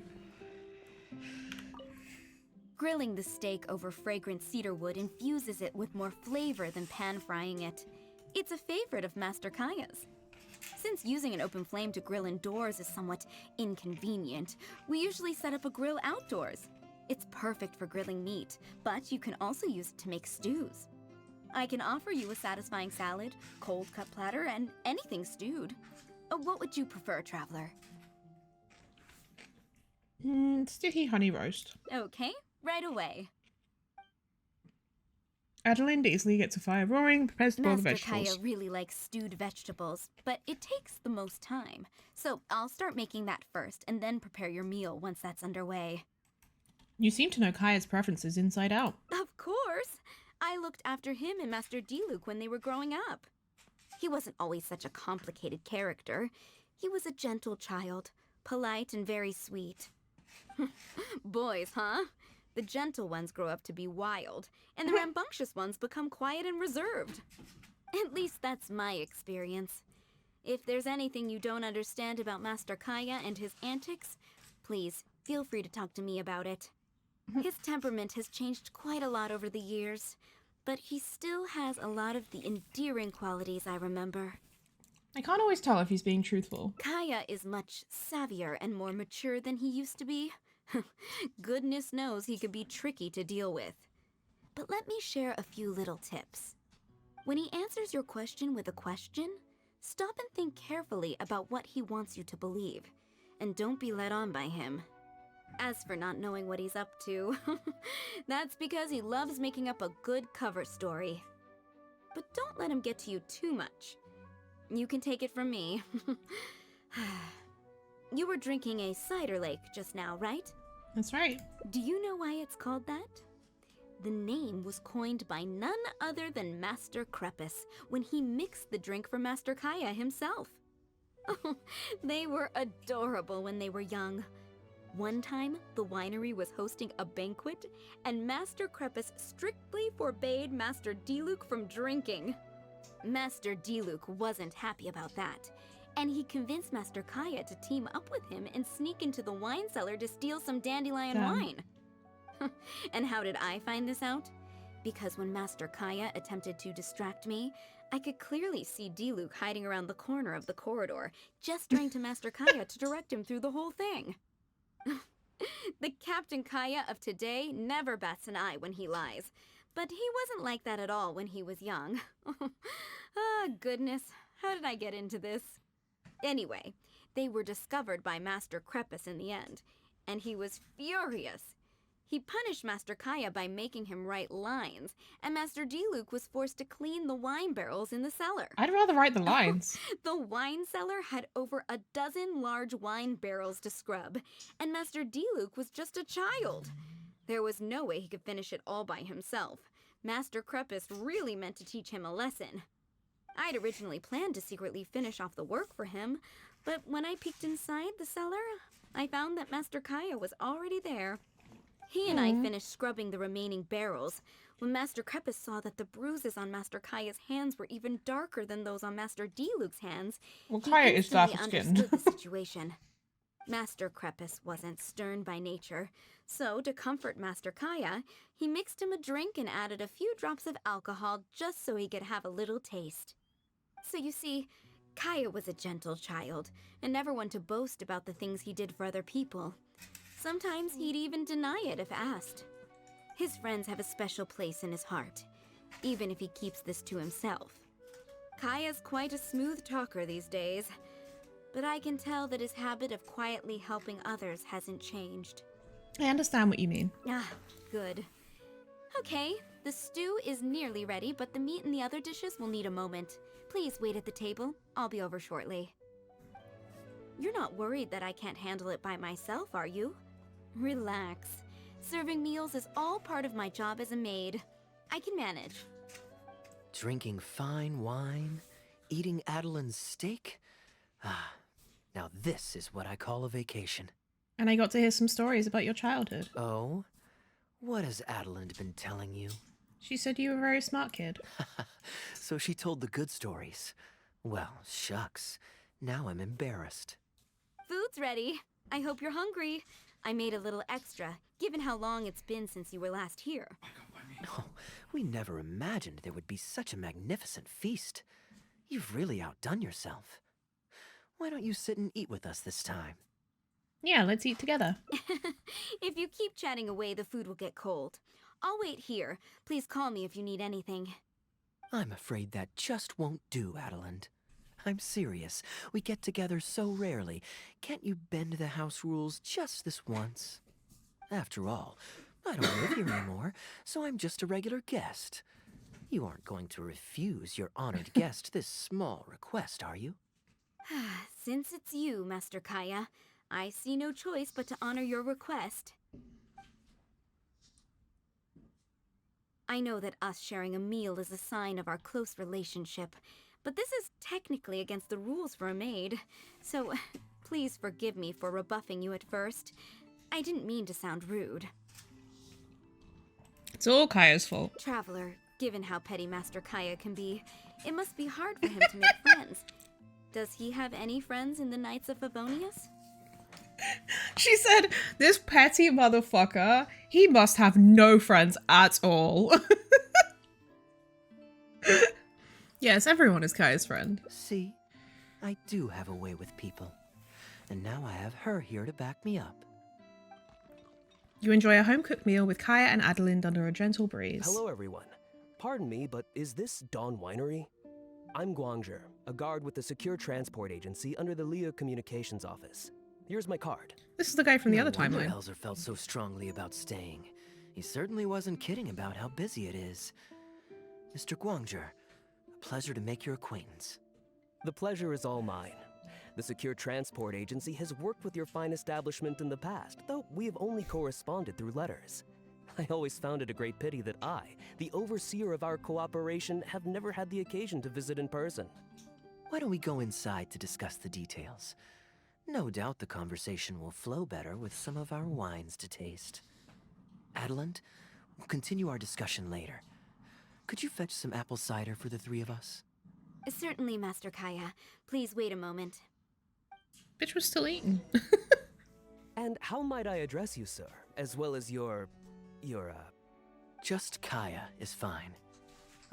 Grilling the steak over fragrant cedarwood infuses it with more flavor than pan-frying it. It's a favorite of Master Kaeya's. Since using an open flame to grill indoors is somewhat inconvenient, we usually set up a grill outdoors. It's perfect for grilling meat, but you can also use it to make stews. I can offer you a satisfying salad, cold cut platter, and anything stewed. What would you prefer, Traveler? Sticky honey roast. Okay, right away. Adeline Daisley gets a fire roaring, prepares to boil the Master vegetables. Kaeya really likes stewed vegetables, but it takes the most time. So I'll start making that first, and then prepare your meal once that's underway. You seem to know Kaya's preferences inside out. Of course! I looked after him and Master Diluc when they were growing up. He wasn't always such a complicated character. He was a gentle child, polite and very sweet. Boys, huh? The gentle ones grow up to be wild, and the rambunctious ones become quiet and reserved. At least that's my experience. If there's anything you don't understand about Master Kaeya and his antics, please feel free to talk to me about it. His temperament has changed quite a lot over the years, but he still has a lot of the endearing qualities I remember. I can't always tell if he's being truthful. Kaeya is much savvier and more mature than he used to be. Goodness knows he could be tricky to deal with. But let me share a few little tips. When he answers your question with a question, stop and think carefully about what he wants you to believe, and don't be led on by him. As for not knowing what he's up to, that's because he loves making up a good cover story. But don't let him get to you too much. You can take it from me. You were drinking a cider lake just now, right? That's right. Do you know why it's called that? The name was coined by none other than Master Crepus when he mixed the drink for Master Kaeya himself. Oh, they were adorable when they were young. One time, the winery was hosting a banquet, and Master Crepus strictly forbade Master Diluc from drinking. Master Diluc wasn't happy about that, and he convinced Master Kaeya to team up with him and sneak into the wine cellar to steal some dandelion wine. And how did I find this out? Because when Master Kaeya attempted to distract me, I could clearly see Diluc hiding around the corner of the corridor, gesturing to Master Kaeya to direct him through the whole thing. The Captain Kaeya of today never bats an eye when he lies, but he wasn't like that at all when he was young. Ah, goodness, how did I get into this? Anyway, they were discovered by Master Crepus in the end, and he was furious. He punished Master Kaeya by making him write lines, and Master Diluc was forced to clean the wine barrels in the cellar. I'd rather write the lines. The wine cellar had over a dozen large wine barrels to scrub, and Master Diluc was just a child. There was no way he could finish it all by himself. Master Crepus really meant to teach him a lesson. I'd originally planned to secretly finish off the work for him, but when I peeked inside the cellar, I found that Master Kaeya was already there. He and I finished scrubbing the remaining barrels when Master Crepus saw that the bruises on Master Kaeya's hands were even darker than those on Master Diluc's hands. Well, he Kaeya is instantly dark-skinned. understood the situation. Master Crepus wasn't stern by nature, so to comfort Master Kaeya, he mixed him a drink and added a few drops of alcohol just so he could have a little taste. So you see, Kaeya was a gentle child and never one to boast about the things he did for other people. Sometimes he'd even deny it if asked. His friends have a special place in his heart, even if he keeps this to himself. Kaeya's quite a smooth talker these days, but I can tell that his habit of quietly helping others hasn't changed. I understand what you mean. Ah, good. Okay, The stew is nearly ready, but the meat and the other dishes will need a moment. Please wait at the table. I'll be over shortly. You're not worried that I can't handle it by myself, are you? Relax. Serving meals is all part of my job as a maid. I can manage. Drinking fine wine, eating Adeline's steak? Ah, now this is what I call a vacation. And I got to hear some stories about your childhood. Oh? What has Adeline been telling you? She said you were a very smart kid. So she told the good stories. Well, shucks. Now I'm embarrassed. Food's ready. I hope you're hungry. I made a little extra, given how long it's been since you were last here. Oh, we never imagined there would be such a magnificent feast. You've really outdone yourself. Why don't you sit and eat with us this time? Yeah, let's eat together. If you keep chatting away, the food will get cold. I'll wait here. Please call me if you need anything. I'm afraid that just won't do, Adeline. I'm serious. We get together so rarely. Can't you bend the house rules just this once? After all, I don't live here anymore, so I'm just a regular guest. You aren't going to refuse your honored guest this small request, are you? Since it's you, Master Kaeya, I see no choice but to honor your request. I know that us sharing a meal is a sign of our close relationship, but this is technically against the rules for a maid, so please forgive me for rebuffing you at first. I didn't mean to sound rude. It's all Kaya's fault. Traveler, given how petty Master Kaeya can be, it must be hard for him to make friends. Does he have any friends in the Knights of Favonius? She said, this petty motherfucker, he must have no friends at all. Yes, everyone is Kaya's friend. See, I do have a way with people. And now I have her here to back me up. You enjoy a home-cooked meal with Kaeya and Adeline under a gentle breeze. Hello, everyone. Pardon me, but is this Dawn Winery? I'm Guangzhe, a guard with the Secure Transport Agency under the Leo Communications Office. Here's my card. This is the guy from the other No wonder timeline. Elzer felt so strongly about staying. He certainly wasn't kidding about how busy it is. Mr. Guangzhe, a pleasure to make your acquaintance. The pleasure is all mine. The Secure Transport Agency has worked with your fine establishment in the past, though we have only corresponded through letters. I always found it a great pity that I, the overseer of our cooperation, have never had the occasion to visit in person. Why don't we go inside to discuss the details? No doubt the conversation will flow better with some of our wines to taste. Adeline, we'll continue our discussion later. Could you fetch some apple cider for the three of us? Certainly, Master Kaeya. Please wait a moment. Bitch was still eating. And how might I address you, sir, as well as your Just Kaeya is fine.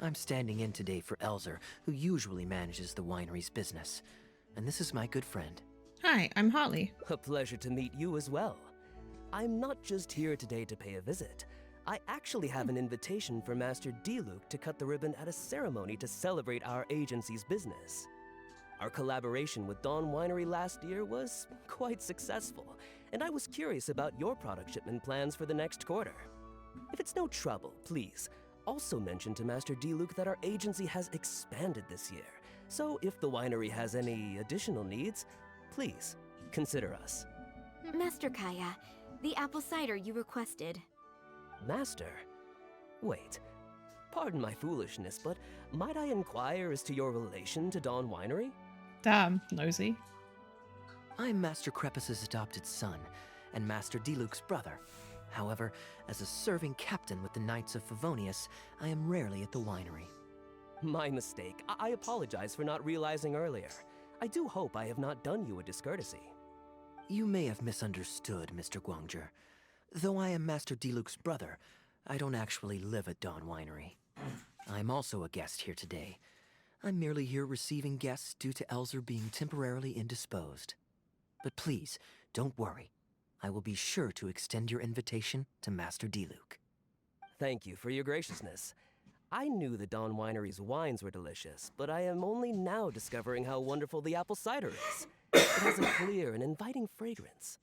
I'm standing in today for Elzer, who usually manages the winery's business. And this is my good friend. Hi, I'm Hartley. A pleasure to meet you as well. I'm not just here today to pay a visit. I actually have an invitation for Master D-Luke to cut the ribbon at a ceremony to celebrate our agency's business. Our collaboration with Dawn Winery last year was quite successful, and I was curious about your product shipment plans for the next quarter. If it's no trouble, please, also mention to Master D-Luke that our agency has expanded this year, so if the winery has any additional needs, please, consider us. Master Kaeya, the apple cider you requested. Master? Wait. Pardon my foolishness, but might I inquire as to your relation to Dawn Winery? Damn, nosy. I'm Master Krepus's adopted son, and Master D-Luke's brother. However, as a serving captain with the Knights of Favonius, I am rarely at the winery. My mistake. I apologize for not realizing earlier. I do hope I have not done you a discourtesy. You may have misunderstood, Mr. Guangzhe. Though I am Master D-Luke's brother, I don't actually live at Dawn Winery. I'm also a guest here today. I'm merely here receiving guests due to Elzer being temporarily indisposed. But please, don't worry. I will be sure to extend your invitation to Master D-Luke. Thank you for your graciousness. I knew that Dawn Winery's wines were delicious, but I am only now discovering how wonderful the apple cider is. It has a clear and inviting fragrance.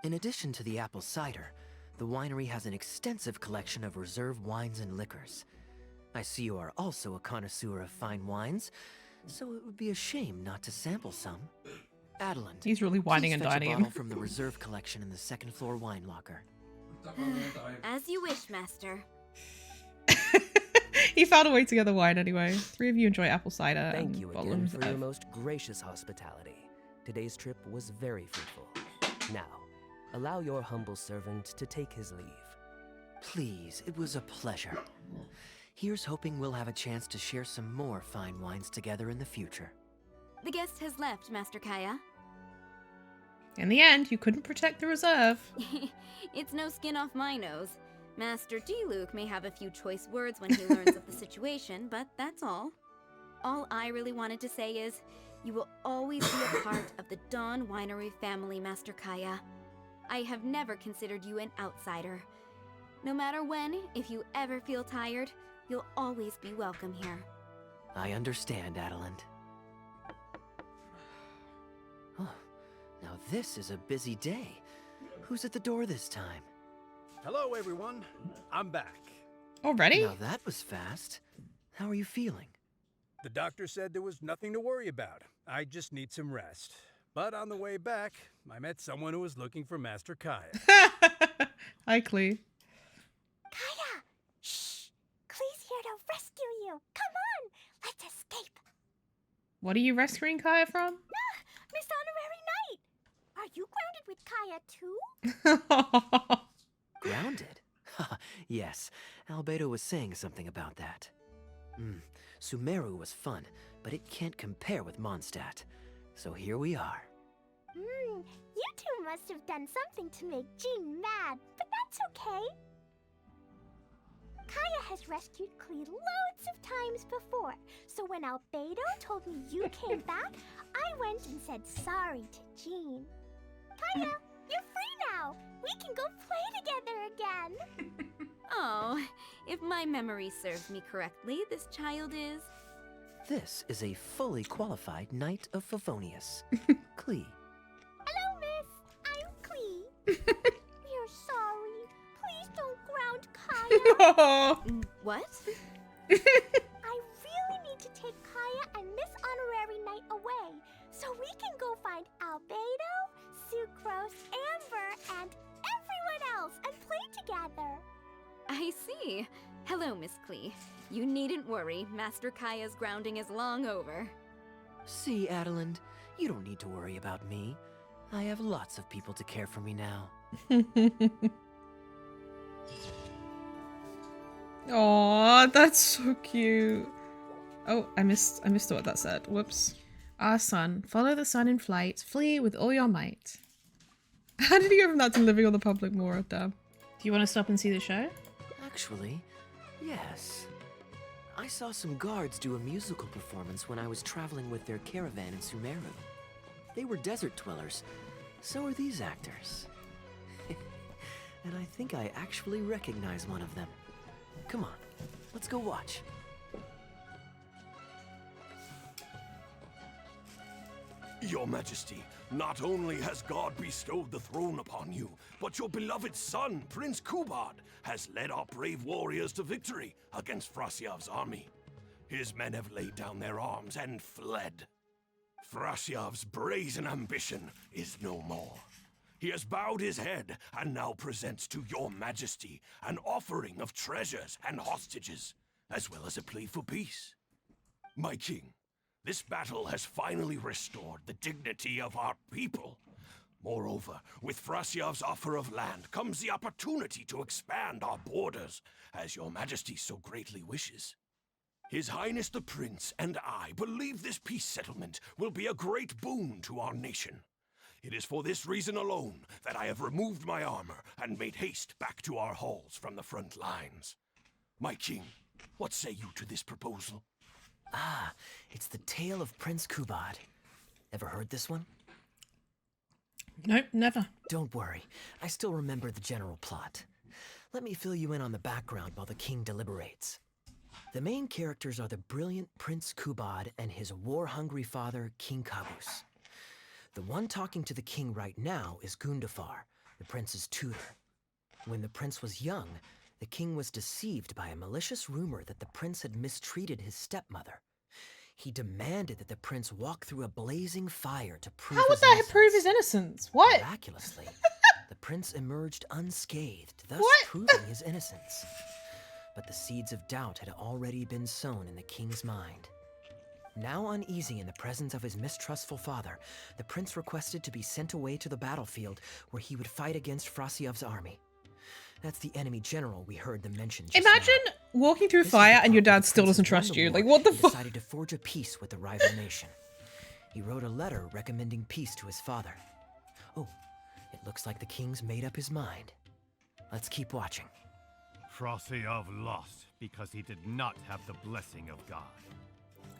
In addition to the apple cider, the winery has an extensive collection of reserve wines and liquors. I see you are also a connoisseur of fine wines, so it would be a shame not to sample some. Adeline, he's really whining please and fetch dining a him. bottle from the reserve collection in the second floor wine locker. As you wish, Master. He found a way to get the wine anyway. 3 of you enjoy apple cider. Thank and you bottle again of for your reserve. most gracious hospitality. Today's trip was very fruitful. Now, allow your humble servant to take his leave. Please, it was a pleasure. Here's hoping we'll have a chance to share some more fine wines together in the future. The guest has left, Master Kaeya. In the end, you couldn't protect the reserve. It's no skin off my nose. Master D-Luke may have a few choice words when he learns of the situation, but that's all. All I really wanted to say is, you will always be a part of the Dawn Winery family, Master Kaeya. I have never considered you an outsider. No matter when, if you ever feel tired, you'll always be welcome here. I understand, Adeline. Oh, now this is a busy day. Who's at the door this time? Hello, everyone. I'm back. Already? Now that was fast. How are you feeling? The doctor said there was nothing to worry about. I just need some rest. But on the way back, I met someone who was looking for Master Kaeya. Hi, Clee. Kaeya! Shh! Klee's here to rescue you. Come on! Let's escape. What are you rescuing Kaeya from? Miss Honorary Knight! Are you grounded with Kaeya too? Grounded? Yes, Albedo was saying something about that. Sumeru was fun, but it can't compare with Mondstadt. So here we are. You two must have done something to make Jean mad, but that's okay. Kaeya has rescued Klee loads of times before, so when Albedo told me you came back, I went and said sorry to Jean. Kaeya, you're free now! We can go play together again! Oh, if my memory serves me correctly, this child is... This is a fully qualified Knight of Favonius, Klee. Hello, miss. I'm Klee. We're sorry. Please don't ground Kaeya. What? I really need to take Kaeya and Miss Honorary Knight away, so we can go find Albedo, Sucrose, Amber, and everyone else and play together. I see. Hello, Miss Klee. You needn't worry. Master Kaeya's grounding is long over. See, Adeline, you don't need to worry about me. I have lots of people to care for me now. Aw, that's so cute. Oh, I missed what that said. Whoops. Our son, follow the sun in flight, flee with all your might. How did he go from that to living on the public moor? Damn. Do you want to stop and see the show? Actually, yes. I saw some guards do a musical performance when I was traveling with their caravan in Sumeru. They were desert dwellers. So are these actors. And I think I actually recognize one of them. Come on, let's go watch. Your Majesty, not only has God bestowed the throne upon you, but your beloved son, Prince Kubad, has led our brave warriors to victory against Frasyav's army. His men have laid down their arms and fled. Frasyav's brazen ambition is no more. He has bowed his head and now presents to your Majesty an offering of treasures and hostages, as well as a plea for peace. My king, this battle has finally restored the dignity of our people. Moreover, with Frasyav's offer of land comes the opportunity to expand our borders, as your Majesty so greatly wishes. His Highness the Prince and I believe this peace settlement will be a great boon to our nation. It is for this reason alone that I have removed my armor and made haste back to our halls from the front lines. My king, what say you to this proposal? Ah, it's the tale of Prince Kubad. Ever heard this one? Nope, never. Don't worry, I still remember the general plot. Let me fill you in on the background while the king deliberates. The main characters are the brilliant Prince Kubad and his war-hungry father, King Kabus. The one talking to the king right now is Gundafar, the prince's tutor. When the prince was young, the king was deceived by a malicious rumor that the prince had mistreated his stepmother. He demanded that the prince walk through a blazing fire to prove How would his that innocence. prove his innocence? What? Miraculously, the prince emerged unscathed, thus What? proving his innocence. But the seeds of doubt had already been sown in the king's mind. Now uneasy in the presence of his mistrustful father, the prince requested to be sent away to the battlefield where he would fight against Frasiev's army. That's the enemy general we heard them mention just Imagine now. walking through This is fire the and your part where dad the still prince doesn't had won trust the you. war Like, what the and fuck? decided to forge a peace with the rival nation. He wrote a letter recommending peace to his father. Oh, it looks like the king's made up his mind. Let's keep watching. Frasiev lost because he did not have the blessing of God.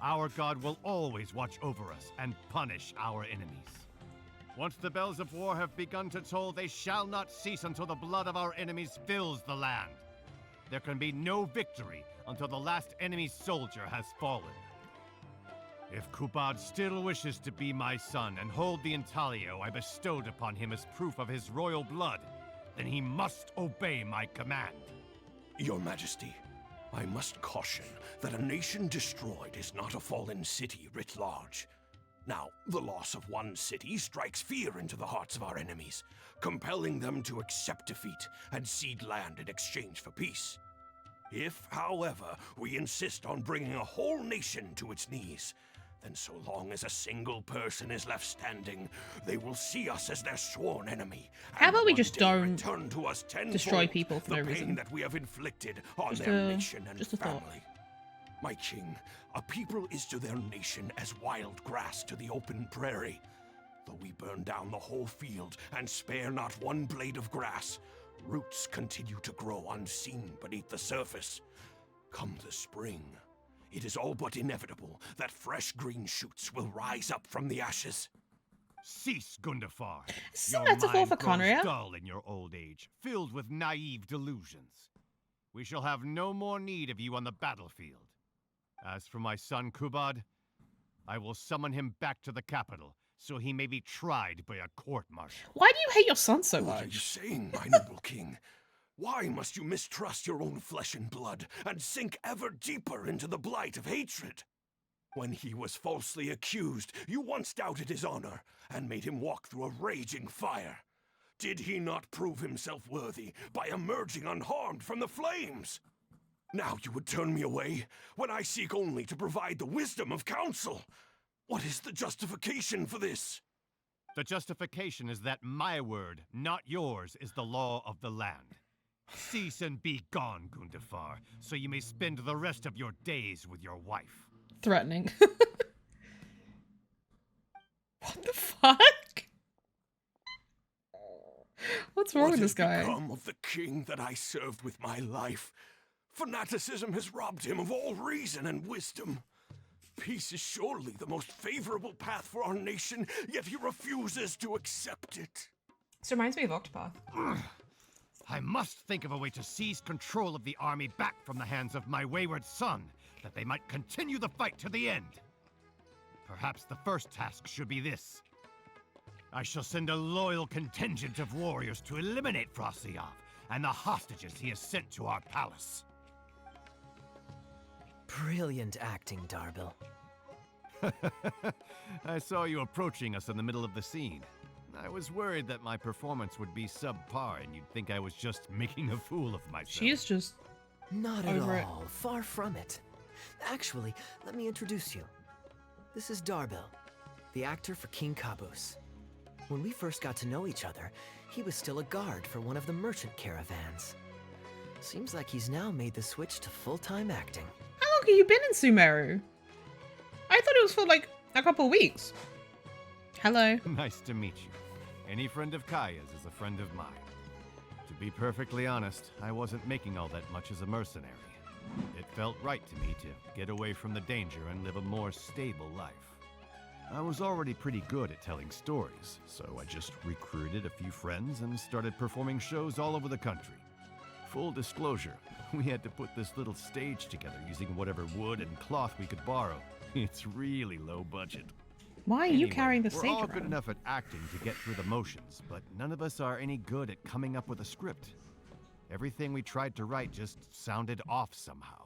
Our God will always watch over us and punish our enemies. Once the bells of war have begun to toll, they shall not cease until the blood of our enemies fills the land. There can be no victory until the last enemy soldier has fallen. If Kubad still wishes to be my son and hold the intaglio I bestowed upon him as proof of his royal blood, then he must obey my command. Your Majesty, I must caution that a nation destroyed is not a fallen city writ large. Now, the loss of one city strikes fear into the hearts of our enemies, compelling them to accept defeat and cede land in exchange for peace. If, however, we insist on bringing a whole nation to its knees, then so long as a single person is left standing, they will see us as their sworn enemy. How about we one just day don't return to us destroy tenfold people for the no pain reason? that we have inflicted on Just their a- nation and just a thought. family. My king, a people is to their nation as wild grass to the open prairie. Though we burn down the whole field and spare not one blade of grass, roots continue to grow unseen beneath the surface. Come the spring, it is all but inevitable that fresh green shoots will rise up from the ashes. Cease, Gundafar. Is Your a metaphor mind for grows khaenri'ah? dull in your old age, filled with naive delusions. We shall have no more need of you on the battlefield. As for my son Kubad, I will summon him back to the capital, so he may be tried by a court-martial. Why do you hate your son so What are you much? saying, my noble king? Why must you mistrust your own flesh and blood and sink ever deeper into the blight of hatred? When he was falsely accused, you once doubted his honor and made him walk through a raging fire. Did he not prove himself worthy by emerging unharmed from the flames? Now you would turn me away when I seek only to provide the wisdom of counsel. What is the justification for this? The justification is that my word, not yours, is the law of the land. Cease and be gone, Gundafar, so you may spend the rest of your days with your wife. Threatening. What the fuck? What's wrong with this guy? What has become of the king that I served with my life? Fanaticism has robbed him of all reason and wisdom. Peace is surely the most favorable path for our nation, yet he refuses to accept it. This reminds me of Octopath. I must think of a way to seize control of the army back from the hands of my wayward son, that they might continue the fight to the end. Perhaps the first task should be this. I shall send a loyal contingent of warriors to eliminate Frasiev and the hostages he has sent to our palace. Brilliant acting, Darbil. I saw you approaching us in the middle of the scene. I was worried that my performance would be subpar and you'd think I was just making a fool of myself. She is just Not at over it. all. Far from it. Actually, let me introduce you. This is Darbil, the actor for King Caboose. When we first got to know each other, he was still a guard for one of the merchant caravans. Seems like he's now made the switch to full-time acting. How long have you been in Sumeru? I thought it was for like a couple of weeks. Hello. Nice to meet you. Any friend of Kaeya's is a friend of mine. To be perfectly honest, I wasn't making all that much as a mercenary. It felt right to me to get away from the danger and live a more stable life. I was already pretty good at telling stories, so I just recruited a few friends and started performing shows all over the country. Full disclosure, we had to put this little stage together using whatever wood and cloth we could borrow. It's really low budget. Why are you carrying the we're stage all good around? enough at acting to get through the motions, but none of us are any good at coming up with a script. Everything we tried to write just sounded off somehow.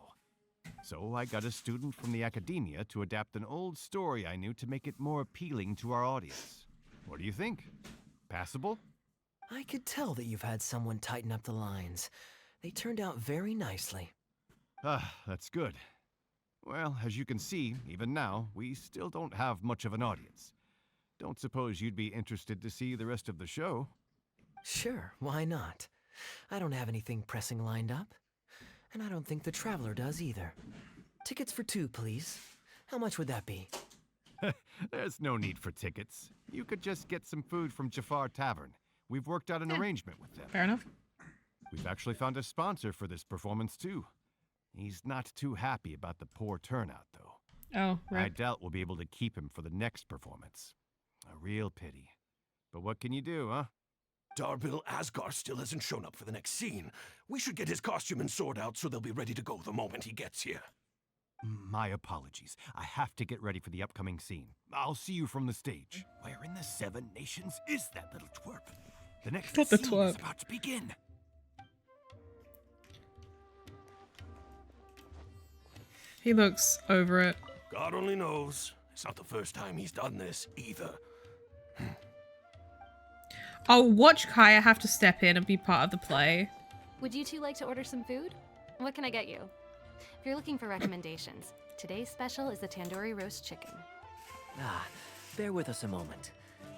So I got a student from the academia to adapt an old story I knew to make it more appealing to our audience. What do you think? Passable? I could tell that you've had someone tighten up the lines. They turned out very nicely. Ah, that's good. Well, as you can see, even now, we still don't have much of an audience. Don't suppose you'd be interested to see the rest of the show? Sure, why not? I don't have anything pressing lined up. And I don't think the Traveler does either. Tickets for 2, please. How much would that be? There's no need for tickets. You could just get some food from Jafar Tavern. We've worked out an arrangement with them. Fair enough. We've actually found a sponsor for this performance, too. He's not too happy about the poor turnout, though. Oh, right. I doubt we'll be able to keep him for the next performance. A real pity. But what can you do, huh? Darbil Asgar still hasn't shown up for the next scene. We should get his costume and sword out so they'll be ready to go the moment he gets here. My apologies. I have to get ready for the upcoming scene. I'll see you from the stage. Where in the 7 nations is that little twerp? The next Not the scene twerp. is about to begin. He looks over it. God only knows. It's not the first time he's done this, either. I'll watch kaeya have to step in and be part of the play. Would you two like to order some food? What can I get you? If you're looking for recommendations, today's special is the tandoori roast chicken. Bear with us a moment.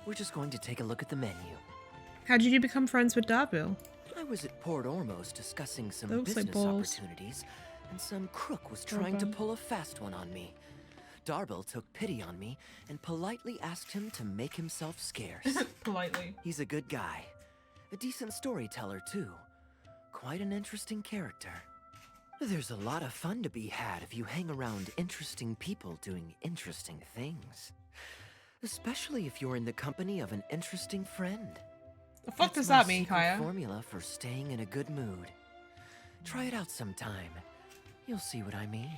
We're just going to take a look at the menu. How did you become friends with Darbil? I was at Port Ormos discussing some Looks like business balls. opportunities, and some crook was trying to pull a fast one on me. Darbil took pity on me and politely asked him to make himself scarce. Politely. He's a good guy. A decent storyteller, too. Quite an interesting character. There's a lot of fun to be had if you hang around interesting people doing interesting things. Especially if you're in the company of an interesting friend. The fuck That's does my that mean, secret kaeya? formula for staying in a good mood. Try it out sometime. You'll see what I mean.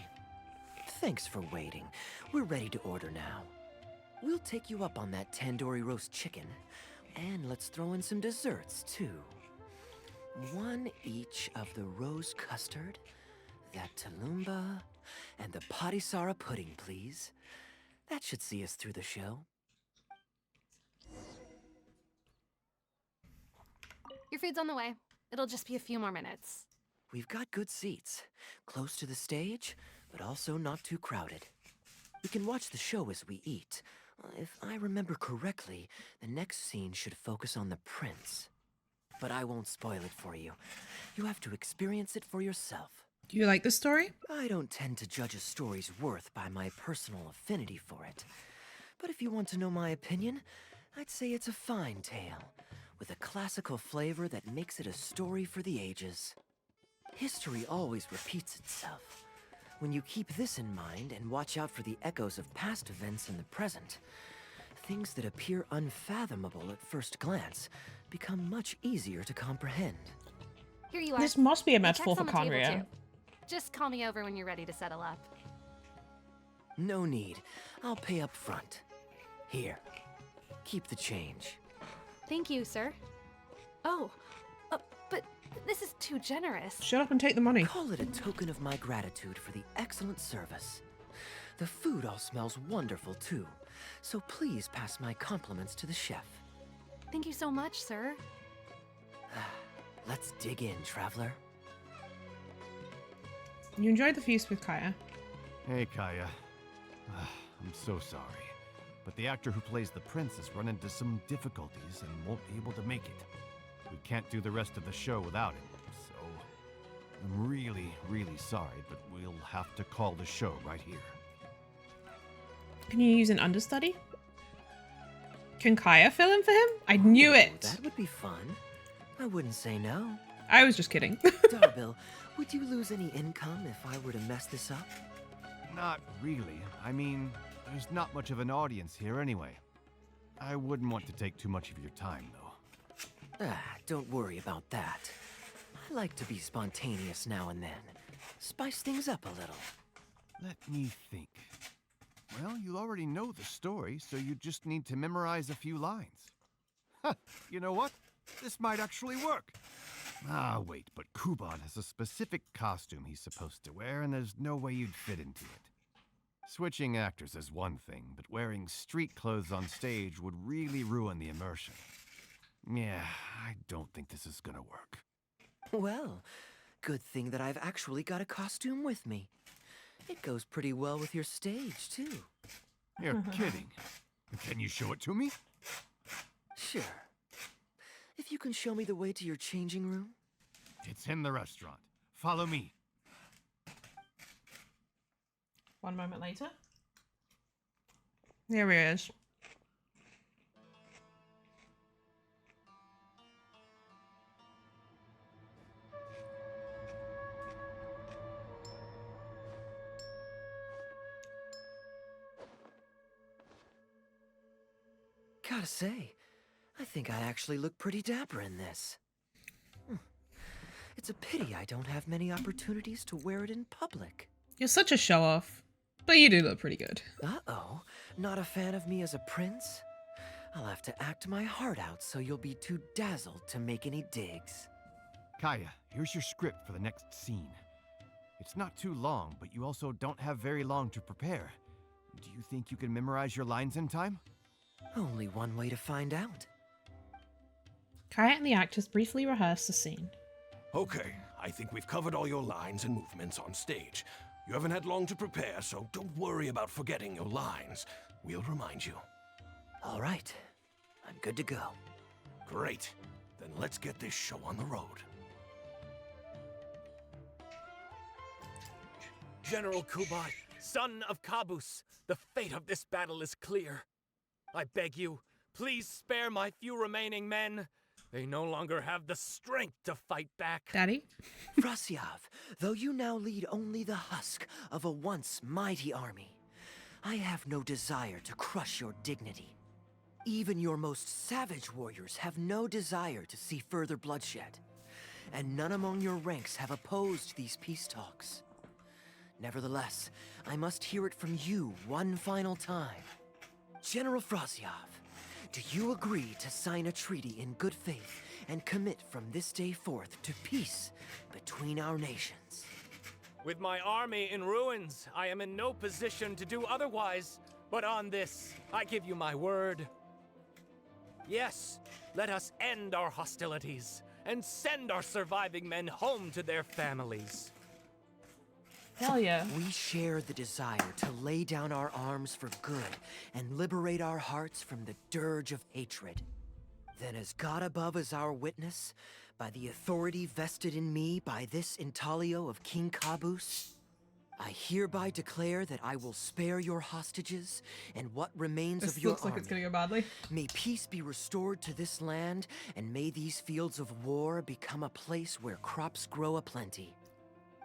Thanks for waiting. We're ready to order now. We'll take you up on that tandoori roast chicken. And let's throw in some desserts, too. 1 each of the rose custard, that talumba, and the patisara pudding, please. That should see us through the show. Your food's on the way. It'll just be a few more minutes. We've got good seats, close to the stage, but also not too crowded. We can watch the show as we eat. If I remember correctly, the next scene should focus on the prince. But I won't spoil it for you. You have to experience it for yourself. Do you like the story? I don't tend to judge a story's worth by my personal affinity for it. But if you want to know my opinion, I'd say it's a fine tale, with a classical flavor that makes it a story for the ages. History always repeats itself. When you keep this in mind and watch out for the echoes of past events in the present, things that appear unfathomable at first glance become much easier to comprehend. Here you are. This must be a The metaphor check's for on the table, khaenri'ah. too. Just call me over when you're ready to settle up. No need. I'll pay up front. Here. Keep the change. Thank you, sir. Oh, but this is too generous. Shut up and take the money. Call it a token of my gratitude for the excellent service. The food all smells wonderful, too. So please pass my compliments to the chef. Thank you so much, sir. Let's dig in, traveler. You enjoyed the feast with kaeya. Hey, Kaeya. I'm so sorry. But the actor who plays the prince has run into some difficulties and won't be able to make it. We can't do the rest of the show without him, so I'm really, really sorry, but we'll have to call the show right here. Can you use an understudy? Can kaeya fill in for him? I knew it! That would be fun. I wouldn't say no. I was just kidding. Darbil, would you lose any income if I were to mess this up? Not really. I mean, there's not much of an audience here anyway. I wouldn't want to take too much of your time, though. Don't worry about that. I like to be spontaneous now and then. Spice things up a little. Let me think. Well, you already know the story, so you just need to memorize a few lines. You know what? This might actually work. Ah, wait, but Kubad has a specific costume he's supposed to wear, and there's no way you'd fit into it. Switching actors is one thing, but wearing street clothes on stage would really ruin the immersion. Yeah, I don't think this is gonna work. Well, good thing that I've actually got a costume with me. It goes pretty well with your stage, too. You're kidding. Can you show it to me? Sure. If you can show me the way to your changing room. It's in the restaurant. Follow me. One moment later. There he is. Gotta say, I think I actually look pretty dapper in this. It's a pity I don't have many opportunities to wear it in public. You're such a show-off, but you do look pretty good. Uh-oh, not a fan of me as a prince? I'll have to act my heart out so you'll be too dazzled to make any digs. Kaeya, here's your script for the next scene. It's not too long, but you also don't have very long to prepare. Do you think you can memorize your lines in time? Only one way to find out. Kaeya and the actors briefly rehearse the scene. Okay, I think we've covered all your lines and movements on stage. You haven't had long to prepare, so don't worry about forgetting your lines. We'll remind you. All right, I'm good to go. Great. Then let's get this show on the road. General Kubad, son of Kabus, the fate of this battle is clear. I beg you, please spare my few remaining men. They no longer have the strength to fight back. Daddy? Frasiav, though you now lead only the husk of a once mighty army, I have no desire to crush your dignity. Even your most savage warriors have no desire to see further bloodshed, and none among your ranks have opposed these peace talks. Nevertheless, I must hear it from you one final time. General Frasiav, do you agree to sign a treaty in good faith and commit from this day forth to peace between our nations? With my army in ruins, I am in no position to do otherwise. But on this, I give you my word. Yes, let us end our hostilities and send our surviving men home to their families. Hell yeah. We share the desire to lay down our arms for good and liberate our hearts from the dirge of hatred. Then as God above is our witness, by the authority vested in me by this intaglio of King Kabus, I hereby declare that I will spare your hostages and what remains of your army. This looks like it's gonna go badly. May peace be restored to this land, and may these fields of war become a place where crops grow aplenty.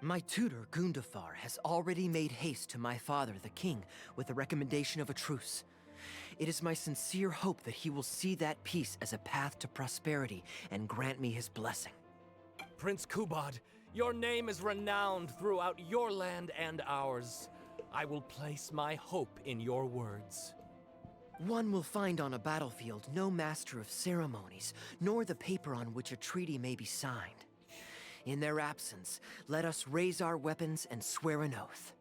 My tutor, Gundafar, has already made haste to my father, the king, with the recommendation of a truce. It is my sincere hope that he will see that peace as a path to prosperity and grant me his blessing. Prince Kubad, your name is renowned throughout your land and ours. I will place my hope in your words. One will find on a battlefield no master of ceremonies, nor the paper on which a treaty may be signed. In their absence, let us raise our weapons and swear an oath.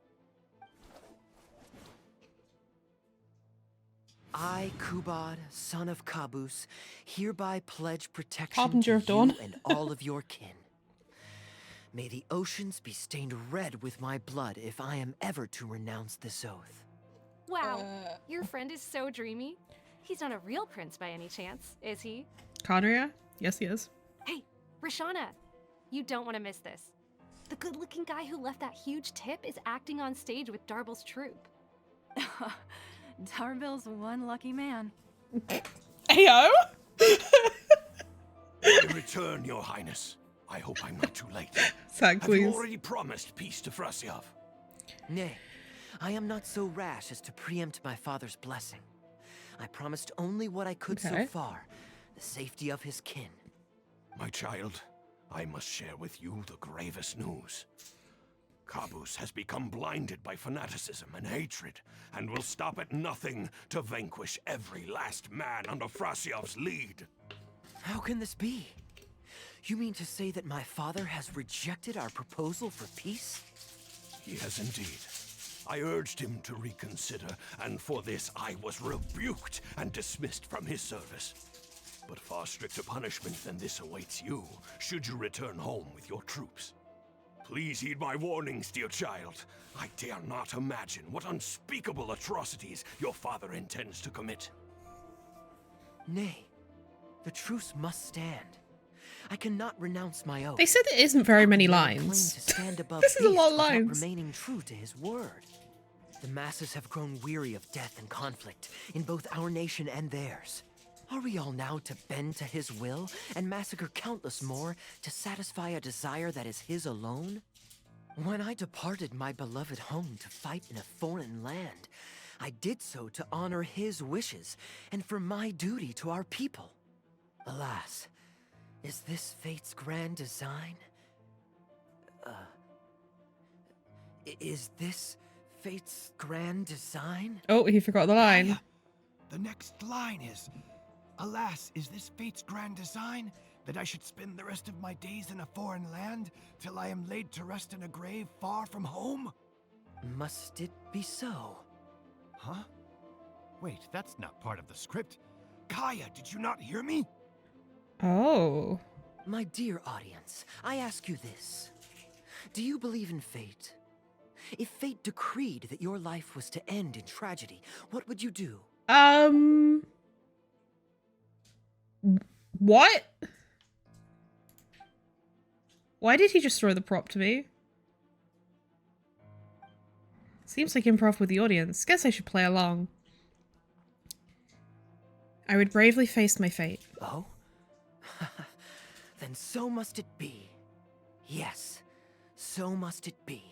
I, Kubad, son of Kabus, hereby pledge protection Harbinger to of Dawn. you and all of your kin. May the oceans be stained red with my blood if I am ever to renounce this oath. Wow, your friend is so dreamy. He's not a real prince by any chance, is he? khaenri'ah? Yes, he is. Hey, Rishana, you don't want to miss this. The good-looking guy who left that huge tip is acting on stage with Darbel's troupe. Darbel's one lucky man. Ayo! In return, Your Highness. I hope I'm not too late. Sad Have you please. already promised peace to Frasiav? Nay, I am not so rash as to preempt my father's blessing. I promised only what I could so Okay. far, the safety of his kin. My child, I must share with you the gravest news. Kabus has become blinded by fanaticism and hatred, and will stop at nothing to vanquish every last man under Frasiav's lead. How can this be? You mean to say that my father has rejected our proposal for peace? He has indeed. I urged him to reconsider, and for this I was rebuked and dismissed from his service. But far stricter punishment than this awaits you, should you return home with your troops. Please heed my warnings, dear child. I dare not imagine what unspeakable atrocities your father intends to commit. Nay, the truce must stand. I cannot renounce my oath. They said there isn't very many lines. This is a lot of lines. Remaining true to his word. The masses have grown weary of death and conflict in both our nation and theirs. Are we all now to bend to his will and massacre countless more to satisfy a desire that is his alone? When I departed my beloved home to fight in a foreign land, I did so to honor his wishes and for my duty to our people. Alas, is this fate's grand design? Is this fate's grand design? Oh, he forgot the line. Kaeya, the next line is, alas, is this fate's grand design that I should spend the rest of my days in a foreign land till I am laid to rest in a grave far from home? Must it be so? Huh? Wait, that's not part of the script. Kaeya, did you not hear me? Oh. My dear audience, I ask you this. Do you believe in fate? If fate decreed that your life was to end in tragedy, what would you do? What? Why did he just throw the prop to me? Seems like improv with the audience. Guess I should play along. I would bravely face my fate. Oh? Then so must it be. Yes, so must it be.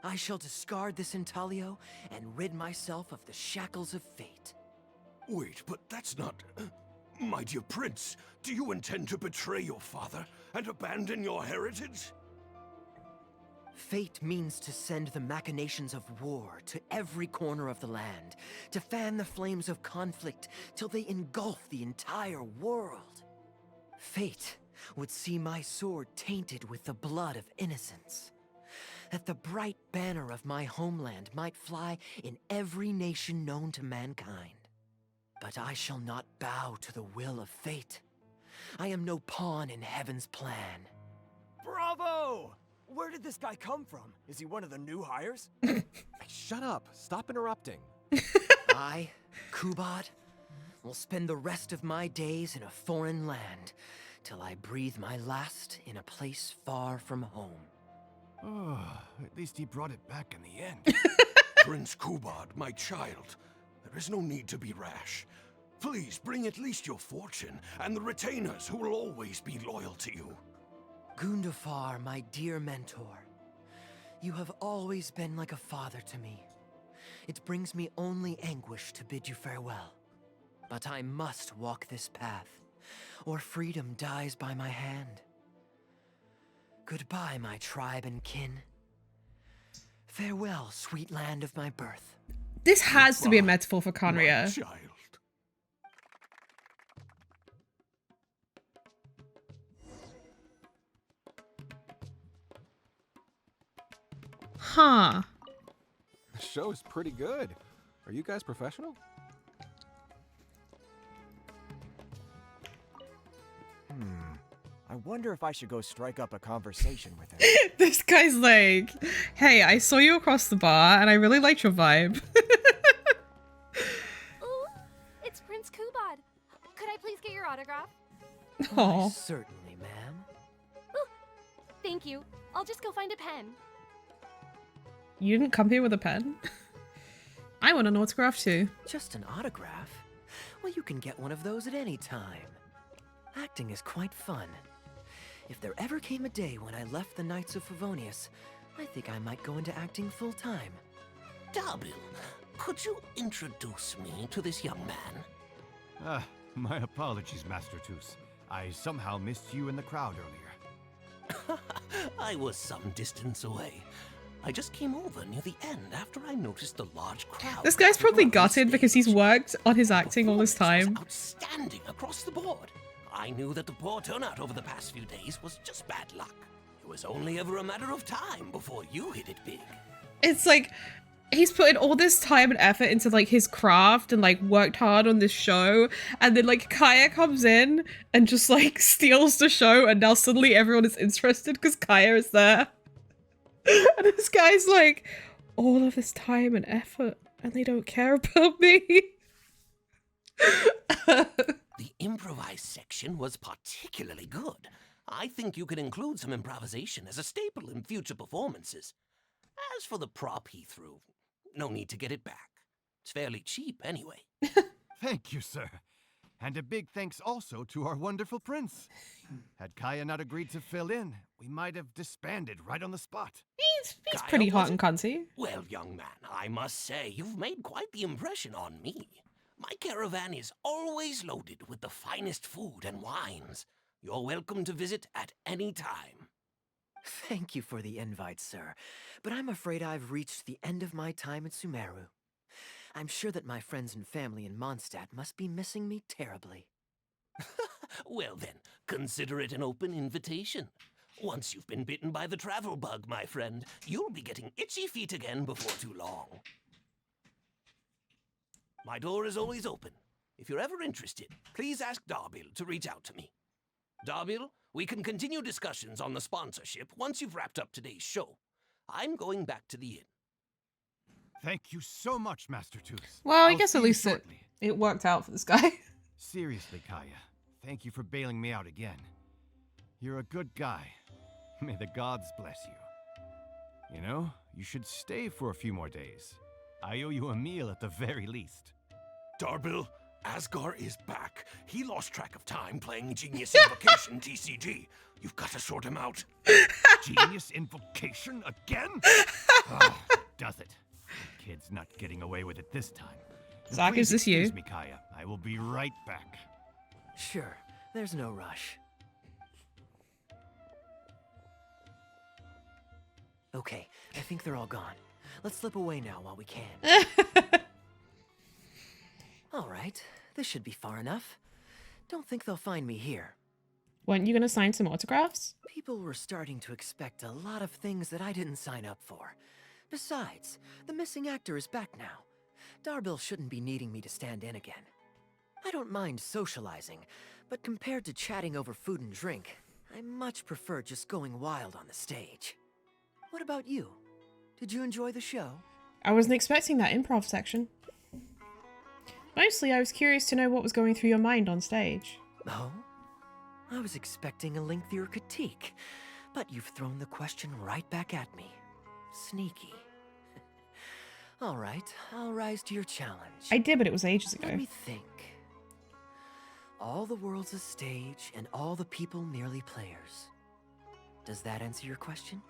I shall discard this intaglio and rid myself of the shackles of fate. Wait, but that's not... My dear prince, do you intend to betray your father and abandon your heritage? Fate means to send the machinations of war to every corner of the land, to fan the flames of conflict till they engulf the entire world. Fate would see my sword tainted with the blood of innocence, that the bright banner of my homeland might fly in every nation known to mankind. But I shall not bow to the will of fate. I am no pawn in heaven's plan. Bravo! Where did this guy come from? Is he one of the new hires? Shut up. Stop interrupting. I, Kubad, will spend the rest of my days in a foreign land till I breathe my last in a place far from home. Oh, at least he brought it back in the end. Prince Kubad, my child, there is no need to be rash. Please bring at least your fortune and the retainers who will always be loyal to you. Gundafar, my dear mentor, you have always been like a father to me. It brings me only anguish to bid you farewell. But I must walk this path, or freedom dies by my hand. Goodbye, my tribe and kin. Farewell, sweet land of my birth. This has to be a metaphor for khaenri'ah. Child. Huh. The show is pretty good. Are you guys professional? I wonder if I should go strike up a conversation with him. This guy's like, hey, I saw you across the bar and I really liked your vibe. Ooh, it's Prince Kubad. Could I please get your autograph? Oh, certainly, ma'am. Ooh, thank you. I'll just go find a pen. You didn't come here with a pen? I want an autograph too. Just an autograph? Well, you can get one of those at any time. Acting is quite fun. If there ever came a day when I left the Knights of Favonius, I think I might go into acting full-time. Darbil, could you introduce me to this young man? My apologies, Master Toos. I somehow missed you in the crowd earlier. I was some distance away. I just came over near the end after I noticed the large crowd. This guy's probably gutted because he's worked on his acting all this time. Outstanding across the board. I knew that the poor turnout over the past few days was just bad luck. It was only ever a matter of time before you hit it big. It's like he's putting all this time and effort into like his craft and like worked hard on this show, and then like Kaeya comes in and just like steals the show, and now suddenly everyone is interested because Kaeya is there. And this guy's like, all of this time and effort and they don't care about me. The improvised section was particularly good. I think you could include some improvisation as a staple in future performances. As for the prop he threw, no need to get it back. It's fairly cheap anyway. Thank you, sir. And a big thanks also to our wonderful prince. Had Kaeya not agreed to fill in, we might have disbanded right on the spot. He's Kaeya, pretty hot was and it? cunty. Well, young man, I must say, you've made quite the impression on me. My caravan is always loaded with the finest food and wines. You're welcome to visit at any time. Thank you for the invite, sir, but I'm afraid I've reached the end of my time at Sumeru. I'm sure that my friends and family in Mondstadt must be missing me terribly. Well then, consider it an open invitation. Once you've been bitten by the travel bug, my friend, you'll be getting itchy feet again before too long. My door is always open. If you're ever interested, please ask Darbil to reach out to me. Darbil, we can continue discussions on the sponsorship once you've wrapped up today's show. I'm going back to the inn. Thank you so much, Master Tooth. Well, I I'll guess see at you least shortly. it worked out for this guy. Seriously, Kaeya, thank you for bailing me out again. You're a good guy. May the gods bless you. You know, you should stay for a few more days. I owe you a meal at the very least. Darbil, Asgar is back. He lost track of time playing Genius Invocation TCG. You've got to sort him out. Genius Invocation again? Oh, does it? The kid's not getting away with it this time. And Zach, please is this you? excuse me, Kaeya. I will be right back. Sure, there's no rush. Okay, I think they're all gone. Let's slip away now while we can. All right, this should be far enough. Don't think they'll find me here. Weren't you gonna sign some autographs? People were starting to expect a lot of things that I didn't sign up for. Besides, the missing actor is back now. Darbil shouldn't be needing me to stand in again. I don't mind socializing, but compared to chatting over food and drink, I much prefer just going wild on the stage. What about you? Did you enjoy the show? I wasn't expecting that improv section. Mostly, I was curious to know what was going through your mind on stage. Oh? I was expecting a lengthier critique, but you've thrown the question right back at me. Sneaky. All right, I'll rise to your challenge. I did, but it was ages ago. Let me think. All the world's a stage, and all the people merely players. Does that answer your question?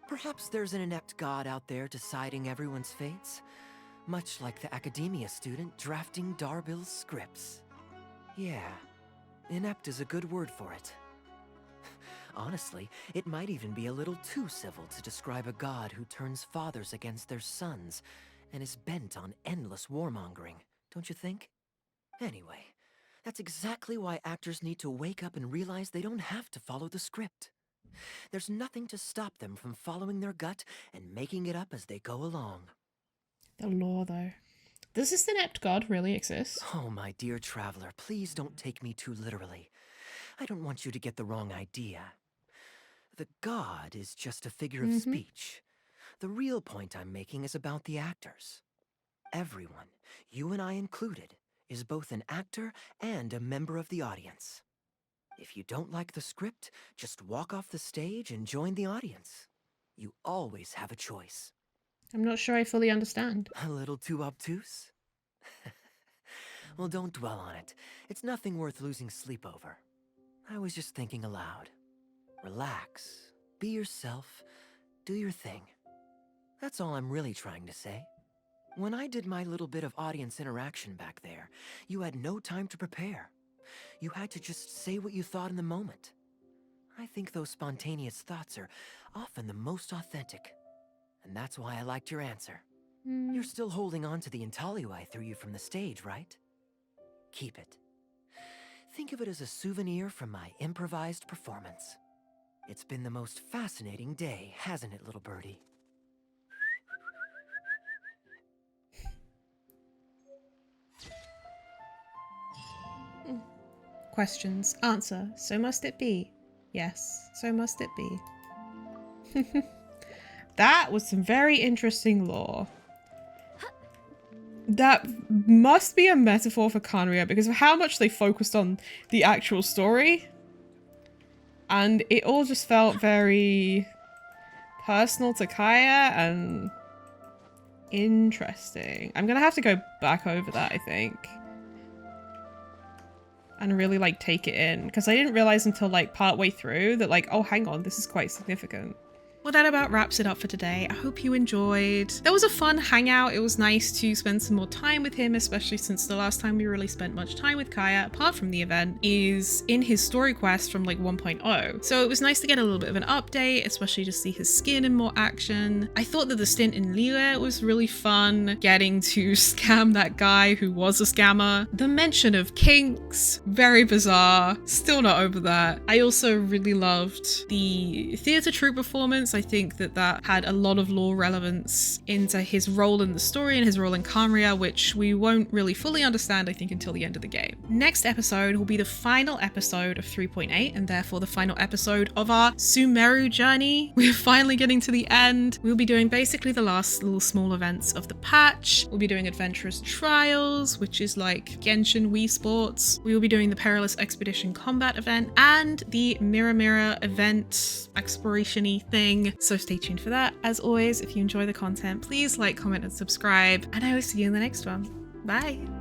Perhaps there's an inept god out there deciding everyone's fates, much like the academia student drafting Darbil's scripts. Yeah, inept is a good word for it. Honestly, it might even be a little too civil to describe a god who turns fathers against their sons and is bent on endless warmongering, don't you think? Anyway, that's exactly why actors need to wake up and realize they don't have to follow the script. There's nothing to stop them from following their gut and making it up as they go along. The lore, though. Does this inept god really exist? Oh, my dear traveler, please don't take me too literally. I don't want you to get the wrong idea. The god is just a figure of speech. The real point I'm making is about the actors. Everyone, you and I included, is both an actor and a member of the audience. If you don't like the script, just walk off the stage and join the audience. You always have a choice. I'm not sure I fully understand. A little too obtuse? Well, don't dwell on it. It's nothing worth losing sleep over. I was just thinking aloud. Relax, be yourself, do your thing. That's all I'm really trying to say. When I did my little bit of audience interaction back there, you had no time to prepare. You had to just say what you thought in the moment. I think those spontaneous thoughts are often the most authentic. And that's why I liked your answer. You're still holding on to the intaglio I threw you from the stage, right? Keep it. Think of it as a souvenir from my improvised performance. It's been the most fascinating day, hasn't it, little birdie? Questions. Answer. So must it be? Yes, so must it be. That was some very interesting lore. That must be a metaphor for khaenri'ah because of how much they focused on the actual story. And it all just felt very personal to kaeya and interesting. I'm gonna have to go back over that, I think. And really like take it in because I didn't realize until like partway through that like, oh, hang on, this is quite significant. Well, that about wraps it up for today. I hope you enjoyed. That was a fun hangout. It was nice to spend some more time with him, especially since the last time we really spent much time with kaeya, apart from the event, is in his story quest from like 1.0. So it was nice to get a little bit of an update, especially to see his skin in more action. I thought that the stint in Liyue was really fun, getting to scam that guy who was a scammer. The mention of kinks, very bizarre. Still not over that. I also really loved the theatre troupe performance. I think that that had a lot of lore relevance into his role in the story and his role in khaenri'ah, which we won't really fully understand, I think, until the end of the game. Next episode will be the final episode of 3.8 and therefore the final episode of our Sumeru journey. We're finally getting to the end. We'll be doing basically the last little small events of the patch. We'll be doing Adventurous Trials, which is like Genshin Wii Sports. We will be doing the Perilous Expedition combat event and the Mirror event exploration-y thing. So stay tuned for that. As always, if you enjoy the content, please like, comment, and subscribe. And I will see you in the next one. Bye!